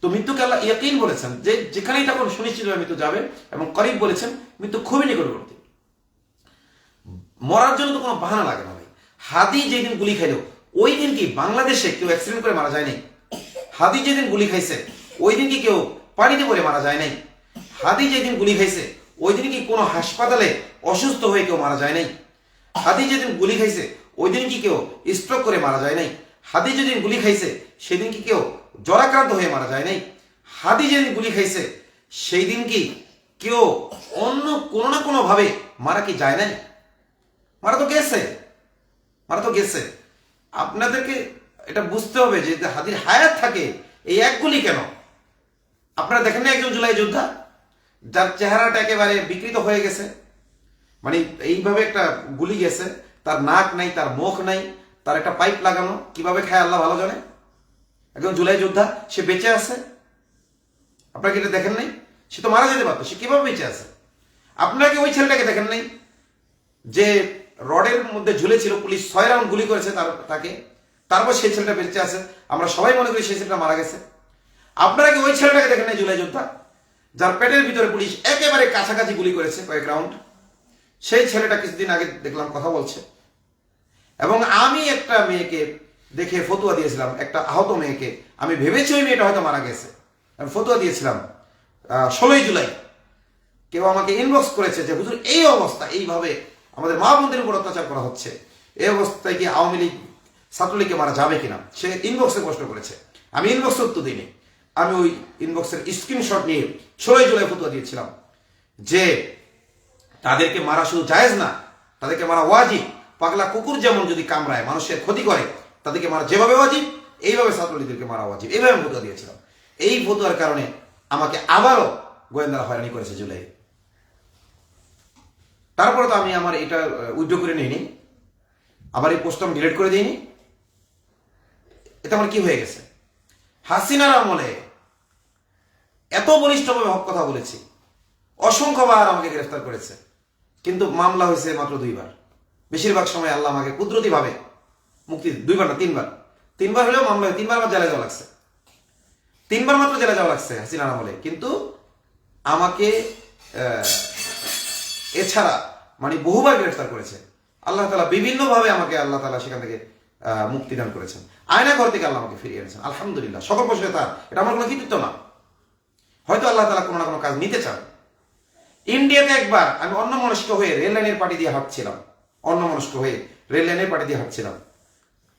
তো মৃত্যুকে আল্লাহ ইয়াকিন বলেছেন, যে যেখানেই থাকুন সুনিশ্চিতভাবে মৃত্যু যাবে, এবং করিব বলেছেন মৃত্যু খুবই নিকটবর্তী। মরার জন্য তো কোনো বাহানা লাগে না ভাই। হাদি যেদিন গুলি খাইলো ওই দিন কি বাংলাদেশে কেউ অ্যাক্সিডেন্ট করে মারা যায় নাই? হাদি যেদিন গুলি খাইছে ওই দিন কি কেউ পানিতে পড়ে মারা যায় নাই? হাদি যেদিন গুলি খাইছে ওই দিন কি কোনো হাসপাতালে অসুস্থ হয়ে কেউ মারা যায় নাই? হাদি যেদিন গুলি খাইছে ওই দিন কি কেউ স্ট্রোক করে মারা যায় নাই? হাদি যেদিন গুলি খাইছে সেদিন কি কেউ জ্বরাক্রান্ত হয়ে মারা যায় নাই? হাদি যেদিন গুলি খাইছে সেই দিন কি কেউ অন্য কোনো না কোনো ভাবে মারা কি যায় নাই? মারা তো গেছে, মারা তো গেছে। আপনাদেরকে এটা বুঝতে হবে যে হাদির হায়াত থাকে এই এক গুলি কেন? আপনারা দেখেন না একজন জুলাই যোদ্ধা যার চেহারাটা একেবারে বিকৃত হয়ে গেছে, মানে এইভাবে একটা গুলি গেছে, তার নাক নাই, তার মুখ নাই, তার একটা পাইপ লাগানো, কিভাবে খায় আল্লাহ ভালো জানে। একজন জুলাই যোদ্ধা সে বেঁচে আছে, আপনারা কি এটা দেখেন নাই? সে তো মারা যেতে পারতো, সে কিভাবে বেঁচে আছে? আপনারা কি ওই ছেলেটাকে দেখেন নাই যে রডের মধ্যে ঝুলেছিল, পুলিশ 6 রাউন্ড গুলি করেছে তাকে, তারপর সেই ছেলেটা বেঁচে আছে? আমরা সবাই মনে করি সেই ছেলেটা মারা গেছে। আপনারা কি ওই ছেলেটাকে দেখেন নাই জুলাই যোদ্ধা যার পেটের ভিতরে পুলিশ একেবারে কাছাকাছি গুলি করেছে কয়েক রাউন্ড? সেই ছেলেটা কিছুদিন আগে দেখলাম কথা বলছে। এবং আমি একটা মেয়েকে দেখে ফতুয়া দিয়েছিলাম, একটা আহত মেয়েকে, আমি ভেবেছি ওই মেয়েটা হয়তো মারা গেছে, আমি ফতুয়া দিয়েছিলাম 16 জুলাই। কেউ আমাকে ইনবক্স করেছে যে হুজুর এই অবস্থা, এইভাবে আমাদের মা বোনদের উপর অত্যাচার করা হচ্ছে, এই অবস্থায় কি আওয়ামী লীগ ছাত্রলীগকে মারা যাবে কিনা? সে ইনবক্সে প্রশ্ন করেছে, আমি ইনবক্সে উত্তর দিইনি। আমি ওই ইনবক্সের স্ক্রিনশট নিয়ে 16 জুলাই ফতুয়া দিয়েছিলাম যে তাদেরকে মারা শুধু জায়েজ না, তাদেরকে মারা ওয়াজিব। পাগলা কুকুর যেমন যদি কামড়ায় মানুষের ক্ষতি করে, তাদেরকে মারা যেভাবে ওয়াজিব এইভাবে ছাত্রলীগদেরকে মারা ওয়াজিব। এইভাবে আমি ফতুয়া দিয়েছিলাম। এই ফতুয়ার কারণে আমাকে আবারও গোয়েন্দারা হয়রানি করেছে জুলাই। তারপরে তো আমি আমার এটা উইথড্র করে নিইনি, আবার এই পোস্ট আমি ডিলিট করে দিইনি। এটা আমার কি হয়ে গেছে? হাসিনার আমলে এত বলিষ্ঠভাবে হক কথা বলেছি, অসংখ্যবার আমাকে গ্রেফতার করেছে, কিন্তু মামলা হয়েছে মাত্র 2 বার। বেশিরভাগ সময় আল্লাহ আমাকে কুদরতি ভাবে মুক্তি, 2 বার না 3 বার, 3 বার হলেও মামলা হয়, 3 বার আমার জেলে যাওয়া লাগছে, 3 বার মাত্র জেলে যাওয়া লাগছে হাসিনার আমলে। কিন্তু আমাকে এছাড়া মানে বহুবার গ্রেফতার করেছে আল্লাহ তাআলা, বিভিন্নভাবে আমাকে আল্লাহ তাআলা সেখান থেকে মুক্তি দান করেছেন। আয়না ঘর থেকে আল্লাহ আমাকে ফিরিয়ে এনেছেন, আলহামদুলিল্লাহ। সকল প্রশ্নে তার, এটা আমার কোনো কৃতিত্ব না, হয়তো আল্লাহ তাআলা কোনো না কোনো কাজ নিতে চান। ইন্ডিয়াতে একবার আমি অন্যমনস্ক হয়ে রেল লাইনের পাটি দিয়ে হাঁটছিলাম, অন্যমনস্ক হয়ে রেল লাইনের পাটি দিয়ে হাঁটছিলাম,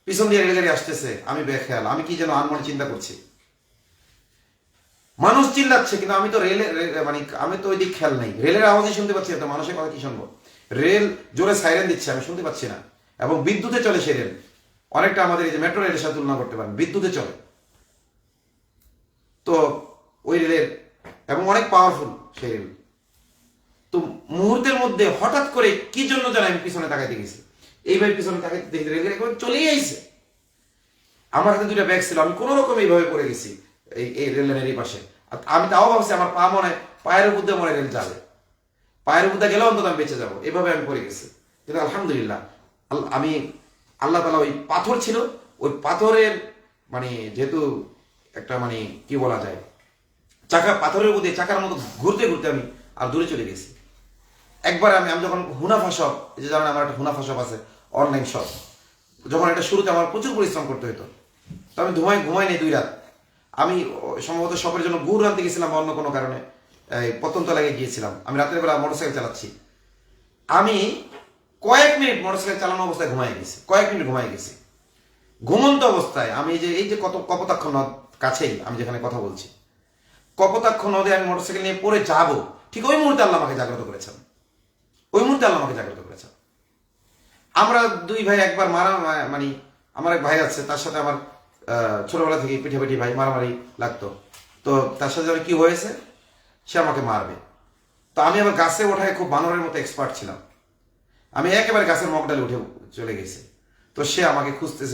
পিছন দিয়ে রেলগাড়ি আসতেছে, আমি বেখেয়াল, আমি কি যেন আনমনে চিন্তা করছি, মানুষ চিল্লাচ্ছে কিন্তু আমি তো মানে আমি তো ওই দিক খেয়াল নাই, রেলের আওয়াজই শুনতে পাচ্ছি, তো মানুষের কথা কি শুনবো? রেল জোরে সাইরেন দিচ্ছে, আমি শুনতে পাচ্ছি না। এবং বিদ্যুতে চলে সে রেল, অনেকটা আমাদের এই যে মেট্রো রেলের সাথে তুলনা করতে পারেন, বিদ্যুতে চলে। তো ওই রেলের এবং অনেক পাওয়ারফুল সেই রেল। তো মুহূর্তের মধ্যে হঠাৎ করে কি জন্য যেন আমি পিছনে তাকাইতে গেছি, এইভাবে পিছনে তাকাইতে দেখি রেলগাড়ি চলেই আইছে। আমার হাতে 2টা ব্যাগ ছিল, আমি কোন রকম এইভাবে পড়ে গেছি এই রেল লাইনের এই পাশে। আমি তাও ভাবছি আমার পা মনে পায়ের উপর দিয়ে মনে রেল যাবে, পায়ের উপর দিয়ে গেলেও অন্তত আমি বেঁচে যাবো, এভাবে আমি পড়ে গেছি। কিন্তু আলহামদুলিল্লাহ আমি আল্লাহ তাআলা, ওই পাথর ছিল, ওই পাথরের মানে যেহেতু একটা মানে কি বলা যায়, চাকা পাথরের উপর দিয়ে চাকার মতো ঘুরতে ঘুরতে আমি আর দূরে চলে গেছি। একবার আমি যখন হুনাফা শপ, যে জানেন আমার একটা হুনাফা শপ আছে, অনলাইন শপ, যখন এটা শুরুতে আমার প্রচুর পরিশ্রম করতে হতো, তো আমি ঘুমাই নেই 2 রাত। আমি সম্ভবত শপের জন্য গুড় আনতে গেছিলাম বা অন্য কোনো কারণে পতনতলায় গিয়েছিলাম। আমি রাতের বেলা মোটরসাইকেল চালাচ্ছি, আমি কয়েক মিনিট মোটরসাইকেল চালানো অবস্থায় ঘুমাই গেছি, কয়েক মিনিট ঘুমাই গেছি। ঘুমন্ত অবস্থায় আমি এই যে কপোতাক্ষ নদ কাছেই আমি যেখানে কথা বলছি, কপোতাক্ষ নদে আমি মোটরসাইকেল নিয়ে পড়ে যাবো, ঠিক ওই মুহূর্তে আল্লাহ আমাকে জাগ্রত করেছেন, ওই মুহূর্তে আল্লাহ আমাকে জাগ্রত করেছেন। আমরা 2 ভাই একবার মানে আমার এক ভাই আছে, তার সাথে আমার ছোটবেলা থেকে পিঠাপিঠি ভাই, মারামারি লাগতো। তো তার সাথে কি হয়েছে, সে আমাকে মারবে। তো আমি আবার গাছে ওঠায় খুব বানরের মতো এক্সপার্ট ছিলাম, আমি একেবারে গাছের মগডালে উঠে চলে গেছি। তো সে আমাকে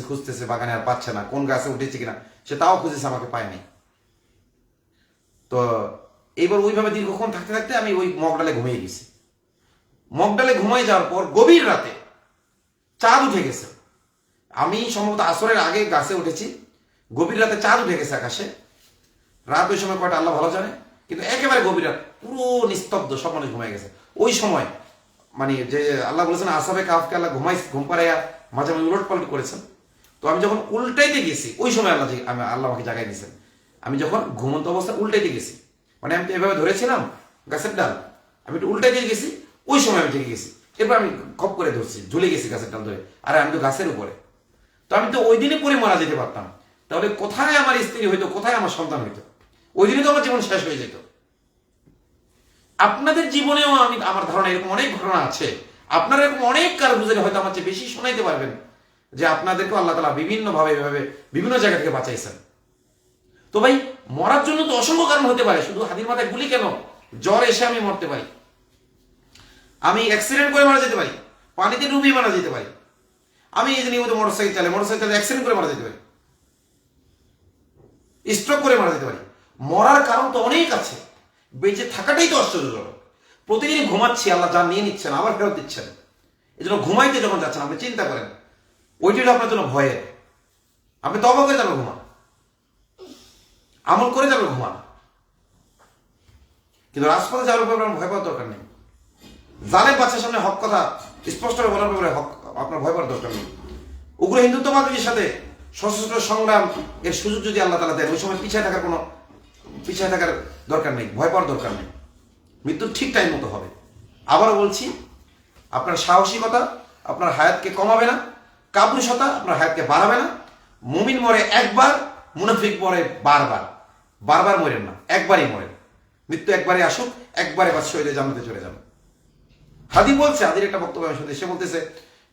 খুঁজতেছে বাগানে, আর পাচ্ছে না, কোন গাছে উঠেছে কিনা সে তাও খুঁজেছে, আমাকে পায়নি। তো এইবার ওইভাবে দীর্ঘক্ষণ থাকতে থাকতে আমি ওই মগডালে ঘুমিয়ে গেছি। মগডালে ঘুমিয়ে যাওয়ার পর গভীর রাতে চাঁদ উঠে গেছে। আমি সম্ভবত আসরের আগে গাছে উঠেছি, গভীর রাতে চাঁদ উঠে গেছে আকাশে। রাত ওই সময় কয়টা আল্লাহ ভালো জানে, কিন্তু একেবারে গভীর রাত, পুরো নিস্তব্ধ, সব মানুষ ঘুমিয়ে গেছে। ওই সময় মানে যে আল্লাহ বলেছেন আসাবে কাফকে আল্লাহ ঘুম পাড়াইয়া মাঝে মাঝে উলট পালট করেছেন। তো আমি যখন উল্টাইতে গেছি ওই সময় আল্লাহ আমাকে জাগাই দিয়েছেন। আমি যখন ঘুমন্ত অবস্থায় উল্টাইতে গেছি, মানে আমি তো এভাবে ধরেছিলাম গাছের ডাল, আমি একটু উল্টাইতে গেছি, ওই সময় আমি জেগে গেছি। এরপর আমি খপ করে ধরছি, ঝুলে গেছি গাছের ডাল ধরে, আরে আমি তো গাছের উপরে। তো আমি তো ওই দিনে পরে মারা যেতে পারতাম, তাহলে কোথায় আমার স্ত্রী হইতো, কোথায় আমার সন্তান হইতো? ওই দিনে তো আমার জীবন শেষ হয়ে যেত। আপনাদের জীবনেও আমার ধারণা এরকম অনেক ঘটনা আছে, আপনারা এরকম অনেক কারো বুঝে হয়তো আমার চেয়ে বেশি শোনাইতে পারবেন যে আপনাদেরকে আল্লাহ তাআলা বিভিন্ন ভাবে এভাবে বিভিন্ন জায়গা থেকে বাঁচাইছেন। তো ভাই, মরার জন্য তো অসংখ্য কারণ হতে পারে, শুধু হাতির মাথায় গুলি কেন? জ্বর এসে আমি মরতে পারি, আমি অ্যাক্সিডেন্ট করে মারা যেতে পারি, পানিতে ডুবিয়ে মারা যেতে পারি, আমি এই যে নিয়মিত মোটরসাইকেল চালাই অ্যাক্সিডেন্ট করে মারা যেতে পারি, স্ট্রোক করে মারা যেতে পারি। মরার কারণ তো অনেক আছে, বেঁচে থাকাটাই তো আশ্চর্যজনক। প্রতিদিন ঘুমাচ্ছি, আল্লাহ যা নিয়ে নিচ্ছেন আবার ফেরত দিচ্ছেন। এই জন্য ঘুমাইতে যখন যাচ্ছেন আপনি চিন্তা করেন, ওইটি আপনার জন্য ভয়ের। আপনি তওবা করে যাবে ঘুমান, আমল করে যাবে ঘুমান, কিন্তু রাজপথে যাওয়ার ব্যাপারে আপনার ভয় পাওয়ার দরকার নেই। জালেম বাচ্চার সামনে হক কথা স্পষ্টভাবে বলার ব্যাপারে আপনার ভয় পাওয়ার দরকার নেই। উগ্র হিন্দুত্ববাদীদের সাথে সশস্ত্র সংগ্রাম এর সুযোগ যদি আল্লাহ তাআলা দেন, ওই সময় পিছিয়ে থাকার দরকার নেই, ভয় পাওয়ার দরকার নেই। মৃত্যু ঠিক টাইম মতো হবে। আবারও বলছি, আপনার সাহসিকতা আপনার হায়াতকে কমাবে না, কাপুরুষতা আপনার হায়াতকে বাড়াবে না। মুমিন মরে একবার, মুনাফিক মরে বারবার। বারবার মরেন না, একবারই মরেন। মৃত্যু একবারে আসুক, একবারে বাদ শহীদে জান্নাতে চলে যাবেন। হাদি বলছে, হাদির একটা বক্তব্য আমি শুনতে, সে বলতেছে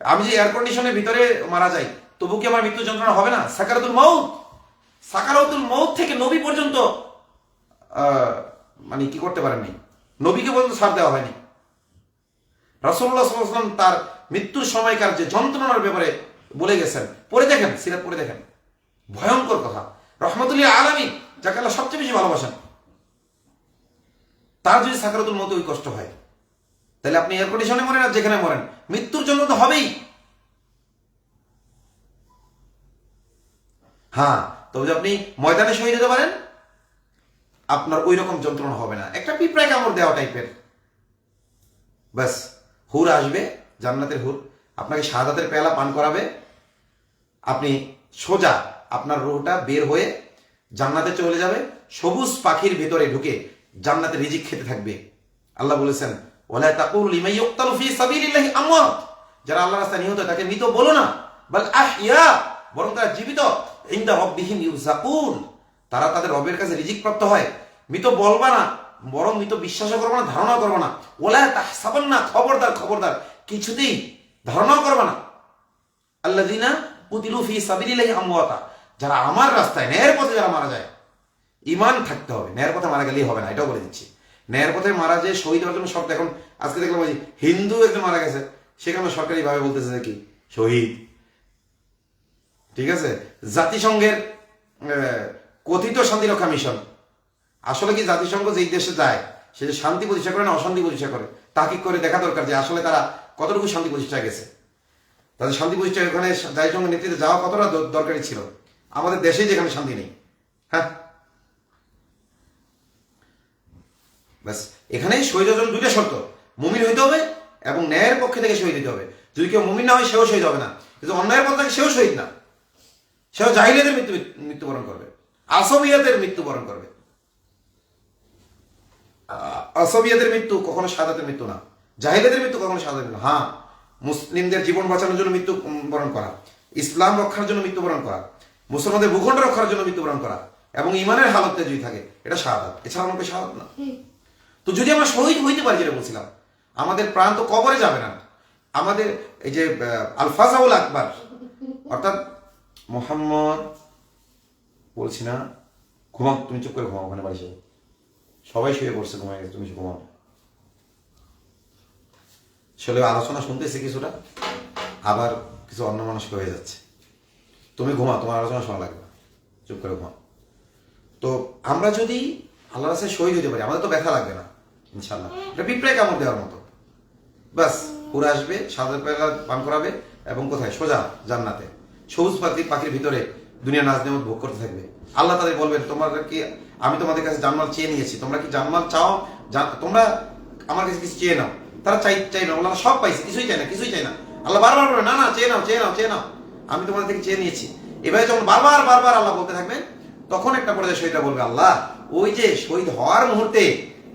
আমি যে এয়ার কন্ডিশনের ভিতরে মারা যাই তবু কি আমার মৃত্যু যন্ত্রণা হবে না? সাকারাতুল মউত থেকে নবী পর্যন্ত মানে কি করতে পারেননি, নবীকে পর্যন্ত ছাড় দেওয়া হয়নি। রাসূলুল্লাহ সাল্লাল্লাহু আলাইহি ওয়াসাল্লাম তার মৃত্যুর সময়কার যে যন্ত্রণার ব্যাপারে বলে গেছেন, পড়ে দেখেন, সিরাত পড়ে দেখেন, ভয়ঙ্কর কথা। রহমতুল্লাহ আলামিন, যাকে আল্লাহ সবচেয়ে বেশি ভালোবাসেন, তার যদি সাকারাতুল মউতে ওই কষ্ট হয়, তাহলে আপনি এয়ার কন্ডিশনে মরেন আর যেখানে মরেন, মৃত্যুর জন্য তো হবেই। হ্যাঁ, তবে আপনি ময়দানে শহীদ হতে পারেন, আপনার ওই রকম যন্ত্রণা হবে না, একটা পিঁপড়ায় কামড় দেওয়া টাইপের। ব্যাস, হুর আসবে, জান্নাতের হুর আপনাকে শাহাদাতের পেয়ালা পান করাবে, আপনি সোজা আপনার রুহটা বের হয়ে জান্নাতে চলে যাবে, সবুজ পাখির ভিতরে ঢুকে জান্নাতের রিজিক খেতে থাকবে। আল্লাহ বলেছেন, ওয়ালা তাকুলু লিমান ইউকতালু ফি সাবিলিল্লাহি আমওয়াত, যারা আল্লাহর রাস্তায় নিহত তাকে মৃত বলো না, বাল আহইয়া, বরং তারা জীবিত, ইনদা রাব্বিহিম ইউরযাকুন, তারা তাদের রবের কাছে রিজিক প্রাপ্ত হয়। মৃত বলবা না, বরং মৃত বিশ্বাসও করবা না, ধারণা করবা না। ওয়ালা তাহসাবান্না, খবরদার কিছুতেই ধারণাও করবা না, আল্লাযিনা কুতিলু ফি সাবিলিল্লাহি আমওয়াতা, যারা আমার রাস্তায় ন্যায়ের পথে যারা মারা যায়। ঈমান থাকতে হবে, ন্যায়ের পথে মারা গেলেই হবে না, এটাও বলে দিচ্ছি। ন্যায়ের পথে মারা যায় শহীদ হওয়ার জন্য শর্ত। এখন আজকে দেখলাম ওই হিন্দু একজন মারা গেছে, সেখানে সরকারি ভাবে বলতেছে যে কি শহীদ। ঠিক আছে, জাতিসংঘের কথিত শান্তিরক্ষা মিশন, আসলে কি জাতিসংঘ যেই দেশে যায় সে যে শান্তি প্রতিষ্ঠা করে না অশান্তি প্রতিষ্ঠা করে, তাকে করে দেখা দরকার যে আসলে তারা কতটুকু শান্তি প্রতিষ্ঠা গেছে। তাদের শান্তি প্রতিষ্ঠা ওখানে জাতিসংঘের নেতৃত্বে যাওয়া কতটা দরকারি ছিল। আমাদের দেশেই যেখানে শান্তি নেই। হ্যাঁ, ব্যাস, এখানেই শহীদ হওয়ার জন্য দুইটা শর্ত, মুমিন হইতে হবে এবং ন্যায়ের পক্ষে থেকে শহীদ হইতে হবে। যদি কেউ মুমিন না হয় সেও শহীদ হবে না, কিন্তু অন্যায়ের পথে থাকে সেও শহীদ না, সেও জাহিলিয়াতের মৃত্যুবরণ করবে, আসবিয়াতের মৃত্যুবরণ করবে। আসবিয়াতের মৃত্যু কখনো শাহাদাতের মৃত্যু না, জাহিলিয়াতের মৃত্যু কখনো শাহাদাতের মৃত্যু। হ্যাঁ, মুসলিমদের জীবন বাঁচানোর জন্য মৃত্যুবরণ করা, ইসলাম রক্ষার জন্য মৃত্যুবরণ করা, মুসলমানদের ভূখণ্ড রক্ষার জন্য মৃত্যুবরণ করা এবং ইমানের হালতে যদি থাকে, এটা শাহাদাত, এছাড়া আমাকে শাহাদাত না। তো যদি আমরা শহীদ হইতে পারি, যেটা বলছিলাম, আমাদের প্রাণ তো কবরে যাবে না। আমাদের এই যে আলফাজাউল আকবার, অর্থাৎ মোহাম্মদ, বলছি না ঘুমাও, তুমি চুপ করে ঘুমাও, ওখানে বাড়ি যাও, সবাই শুয়ে পড়ছে, ঘুমায় গেছে, তুমি ঘুমাও। আসলে আলোচনা শুনতেছি কিছুটা, আবার কিছু অন্যমনস্ক হয়ে যাচ্ছে। তুমি ঘুমাও, তোমার আলোচনা শোনা লাগবে, চুপ করে ঘুমাও। তো আমরা যদি আল্লাহর রাস্তায় শহীদ হতে পারি, আমাদের তো ব্যথা লাগবে না ইনশাল্লাহ, এটা পিঁপড়ায় কামড় দেওয়ার মতো। বাস, পুরো আসবে, সাদা পেলা পান করাবে এবং কোথায়? সোজা জান্নাতে, সবুজ পাখির ভিতরে দুনিয়া নাজ নেমত ভোগ করতে থাকবে। আল্লাহ তাদের বলবেন, তোমরা কি, আমি তোমাদের কাছে জানমাল চেয়ে নিয়েছি, তোমরা কি জানমাল চাও? তোমরা আমার কাছে কিছু চেয়ে নাও, তারা চাই না, আল্লাহ সব পাইছে, কিছুই চাই না, কিছুই চাই না। আল্লাহ বারবার বলবে, না না, চেয়ে নাও, চেয়ে নাও, চেয়ে নাও, আমি তোমাদের থেকে চেয়ে নিয়েছি। এভাবে যখন বারবার বারবার আল্লাহ বলতে থাকবেন, তখন একটা পর্যায়ে শহীদরা বলবে, আল্লাহ ওই যে শহীদ হওয়ার মুহূর্তে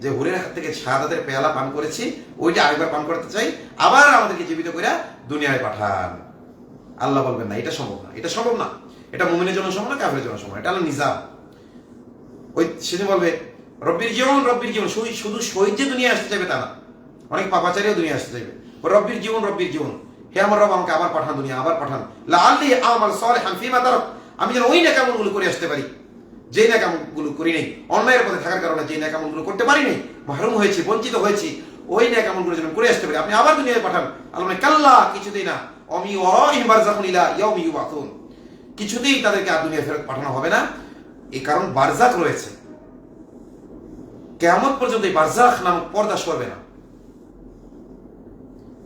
যে হুরের হাত থেকে শাহাদাতের পেয়ালা পান করেছি, ওইটা আরেকবার পান করতে চাই, আবার আমাদেরকে জীবিত করে দুনিয়ায় পাঠান। আল্লাহ বলবেন, না, এটা সম্ভব না, এটা সম্ভব না, এটা মুমিনের জন্য সম্ভব না, কাফেরের জন্য সম্ভব, এটা আল্লাহ নিজাম। ওই সেদিন বলবে, রব্বির জীবন, রব্বির জীবন, শুধু শহীদ যে দুনিয়া আসতে চাইবে তা না, অনেক পাপাচারীও দুনিয়া আসতে চাইবে। রব্বির জীবন, রব্বির জীবন, হে আমার রব, আমাকে আবার পাঠান দুনিয়া, আবার পাঠান, লাআল্লি আমাল সালিহান ফীমা তারাক, আমি যেন ওই নেকামলগুলো করে আসতে পারি যেই নেকামলগুলো করি নাই, অন্যায়ের পথে থাকার কারণে যেই নেকামলগুলো করতে পারি নাই, মাহরুম হয়েছি, বঞ্চিত হয়েছি, ওই নেকামলগুলো যেন করে আসতে পারি, আপনি আবার দুনিয়ায় পাঠান। আল্লাহ বলেন, কাল্লা, কিছুতেই না, অমি ওয়ারাইহিম বারযাখুন ইলা ইয়াউমি ইউবাসুন, কিছুতেই তাদেরকে আর দুনিয়ায় ফেরত পাঠানো হবে না। এই কারণ বারজাখ রয়েছে, কিয়ামত পর্যন্ত এই বারজাখ নামক পর্দা সরবে না।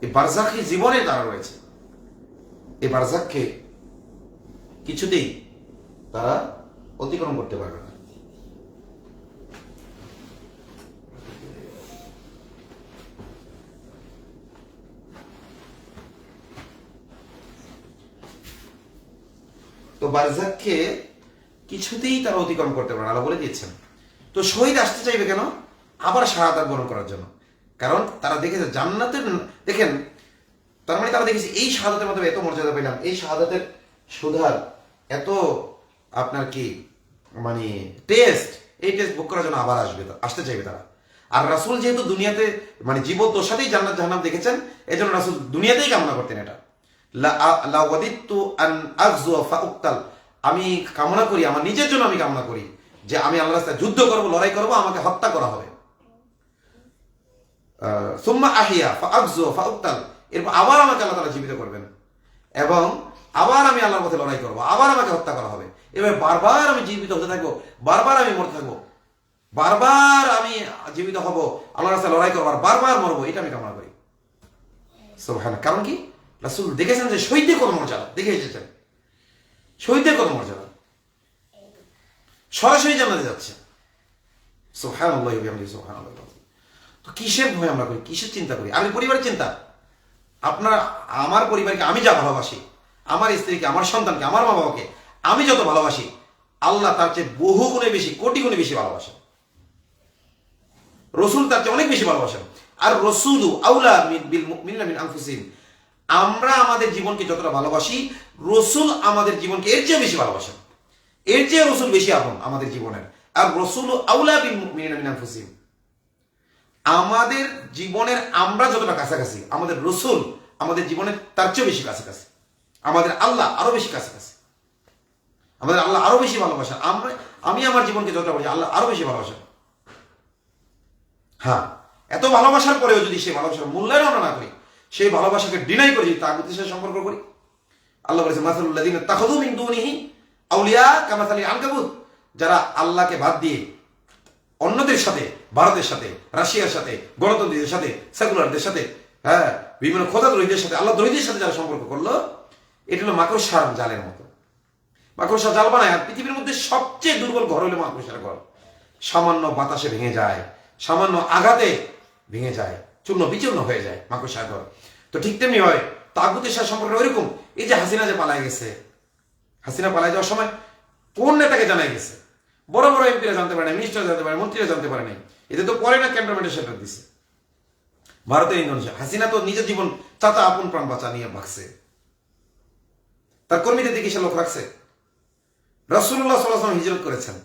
এই বারজাখী জীবনের দ্বারা রয়েছে, এই বারজাখকে কিছুতেই তারা অতিক্রম করতে পারবে না। তো বারজাখকে কিছুতেই তারা অতিক্রম করতে পারে না, আল্লাহ বলে দিয়েছেন। তো শহীদ আসতে চাইবে কেন? আবার শাহাদাত বরণ করার জন্য। কারণ তারা দেখেছে জান্নাতের, দেখেন, তার মানে তারা দেখেছে এই শাহাদাতের মাধ্যমে এত মর্যাদা পেলাম, এই শাহাদাতের সুধার এত আপনার কি মানে টেস্ট, এই টেস্ট ভোগ করার জন্য আবার আসতে চাইবে তারা। আর রাসূল যেহেতু দুনিয়াতে মানে জীবদ্দশাতেই জান্নাত জাহান্নাম দেখেছেন, এই জন্য রাসূল দুনিয়াতেই কামনা করতেন এটা। লা ওয়াদিতু আন আগজু ফাউক্তাল, আমি কামনা করি, আমার নিজের জন্য আমি কামনা করি যে আমি আল্লাহর রাস্তায় যুদ্ধ করব, লড়াই করব, আমাকে হত্যা করা হবে। সুম্মা আহিয়া ফাআগজু ফাউক্তাল, এরপর আবার আমাকে আল্লাহ তাআলা জীবিত করবেন এবং আবার আমি আল্লাহর পথে লড়াই করব, আবার আমাকে হত্যা করা হবে। এবার বারবার আমি জীবিত হতে থাকবো, বারবার আমি মরতে থাকবো, বারবার আমি জীবিত হব, আল্লাহর রাস্তায় লড়াই করবো, আর বারবার মরবো, এটা আমি কামনা করি। সুবহানাল্লাহ। কারণ কি? রাসূল দেখেছেন যে শহীদদের কত মর্যাদা, দেখে এসেছেন শহীদদের কত মর্যাদা, সরাসরি জান্নাতে যাচ্ছে। সুবহানাল্লাহ ওয়া বিহামদিহি সুবহানাল্লাহ। তো কিসের ভয় আমরা করি, কিসের চিন্তা করি? আমি পরিবারের চিন্তা, আপনার আমার পরিবারকে আমি যা ভালোবাসি, আমার স্ত্রীকে, আমার সন্তানকে, আমার মা বাবাকে আমি যত ভালোবাসি, আল্লাহ তার চেয়ে বহু গুণে বেশি, কোটি গুণে বেশি ভালোবাসেন। রসুল তার চেয়ে অনেক বেশি ভালোবাসেন। আর রসুলু আউলা বিল মুমিনিনা মিন আনফুসিহিম, আমরা আমাদের জীবনকে যতটা ভালোবাসি, রসুল আমাদের জীবনকে এর চেয়ে বেশি ভালোবাসেন, এর চেয়ে রসুল বেশি আপন আমাদের জীবনের। আর রসুলু আউলা বিল মুমিনিনা মিন আনফুসিহিম, আমাদের জীবনের আমরা যতটা কাছাকাছি, আমাদের রসুল আমাদের জীবনের তার চেয়ে বেশি কাছাকাছি, আমাদের আল্লাহ আরো বেশি কাছাকাছি, আমাদের আল্লাহ আরো বেশি ভালোবাসেন। আমি আমার জীবনকে যতটা বলছি, আল্লাহ আরো বেশি ভালোবাসেন। হ্যাঁ, এত ভালোবাসার পরেও যদি সেই ভালোবাসার মূল্যায়ন আমরা না করি, সেই ভালোবাসাকে ডিনাই করি, যদি তাগুতের সাথে সম্পর্ক করি, আল্লাহ বলেছে মাসালুল লাযিনা তাখাযু মিন দুনিহি আউলিয়া কামাসালিল আনকাবুত, যারা আল্লাহকে বাদ দিয়ে অন্যদের সাথে, ভারতের সাথে, রাশিয়ার সাথে, গণতন্ত্রীদের সাথে, সেকুলারদের সাথে, হ্যাঁ, বিভিন্ন খোদাদ্রোহীদের সাথে, আল্লাহ দ্রোহীদের সাথে যারা সম্পর্ক করলো, এটা হলো মাকড়সার জালের মতো। মাকড়সার জাল বানায়, আর পৃথিবীর মধ্যে সবচেয়ে দুর্বল ঘর হলো মাকড়সার ঘর। সামান্য বাতাসে ভেঙে যায়, সামান্য আঘাতে ভেঙে যায়, চূর্ণ বিচূর্ণ হয়ে যায় মাকড়সার ঘর। তো ঠিক তেমনি হয় তাগুতের সাথে সম্পর্ক ওইরকম। এই যে হাসিনা যে পালায় গেছে, হাসিনা পালায় যাওয়ার সময় কোন নেতাকে জানাই গেছে? বড় বড় এমপিরা জানতে পারে না, মিনিস্টার জানতে পারে, মন্ত্রীরা জানতে পারে নাই। এতে তো পরে না ক্যান্টনমেন্টের শেল্টার দিছে ভারতের ইন্দোনেশিয়া। হাসিনা তো নিজের জীবন চাচা আপন প্রাণ বাঁচা নিয়ে ভাগছে, তার কর্মীদের দিকে সে লোক রাখছে। রাসূলুল্লাহ সাল্লাল্লাহু আলাইহি ওয়াসাল্লাম হিজরত করেছেন,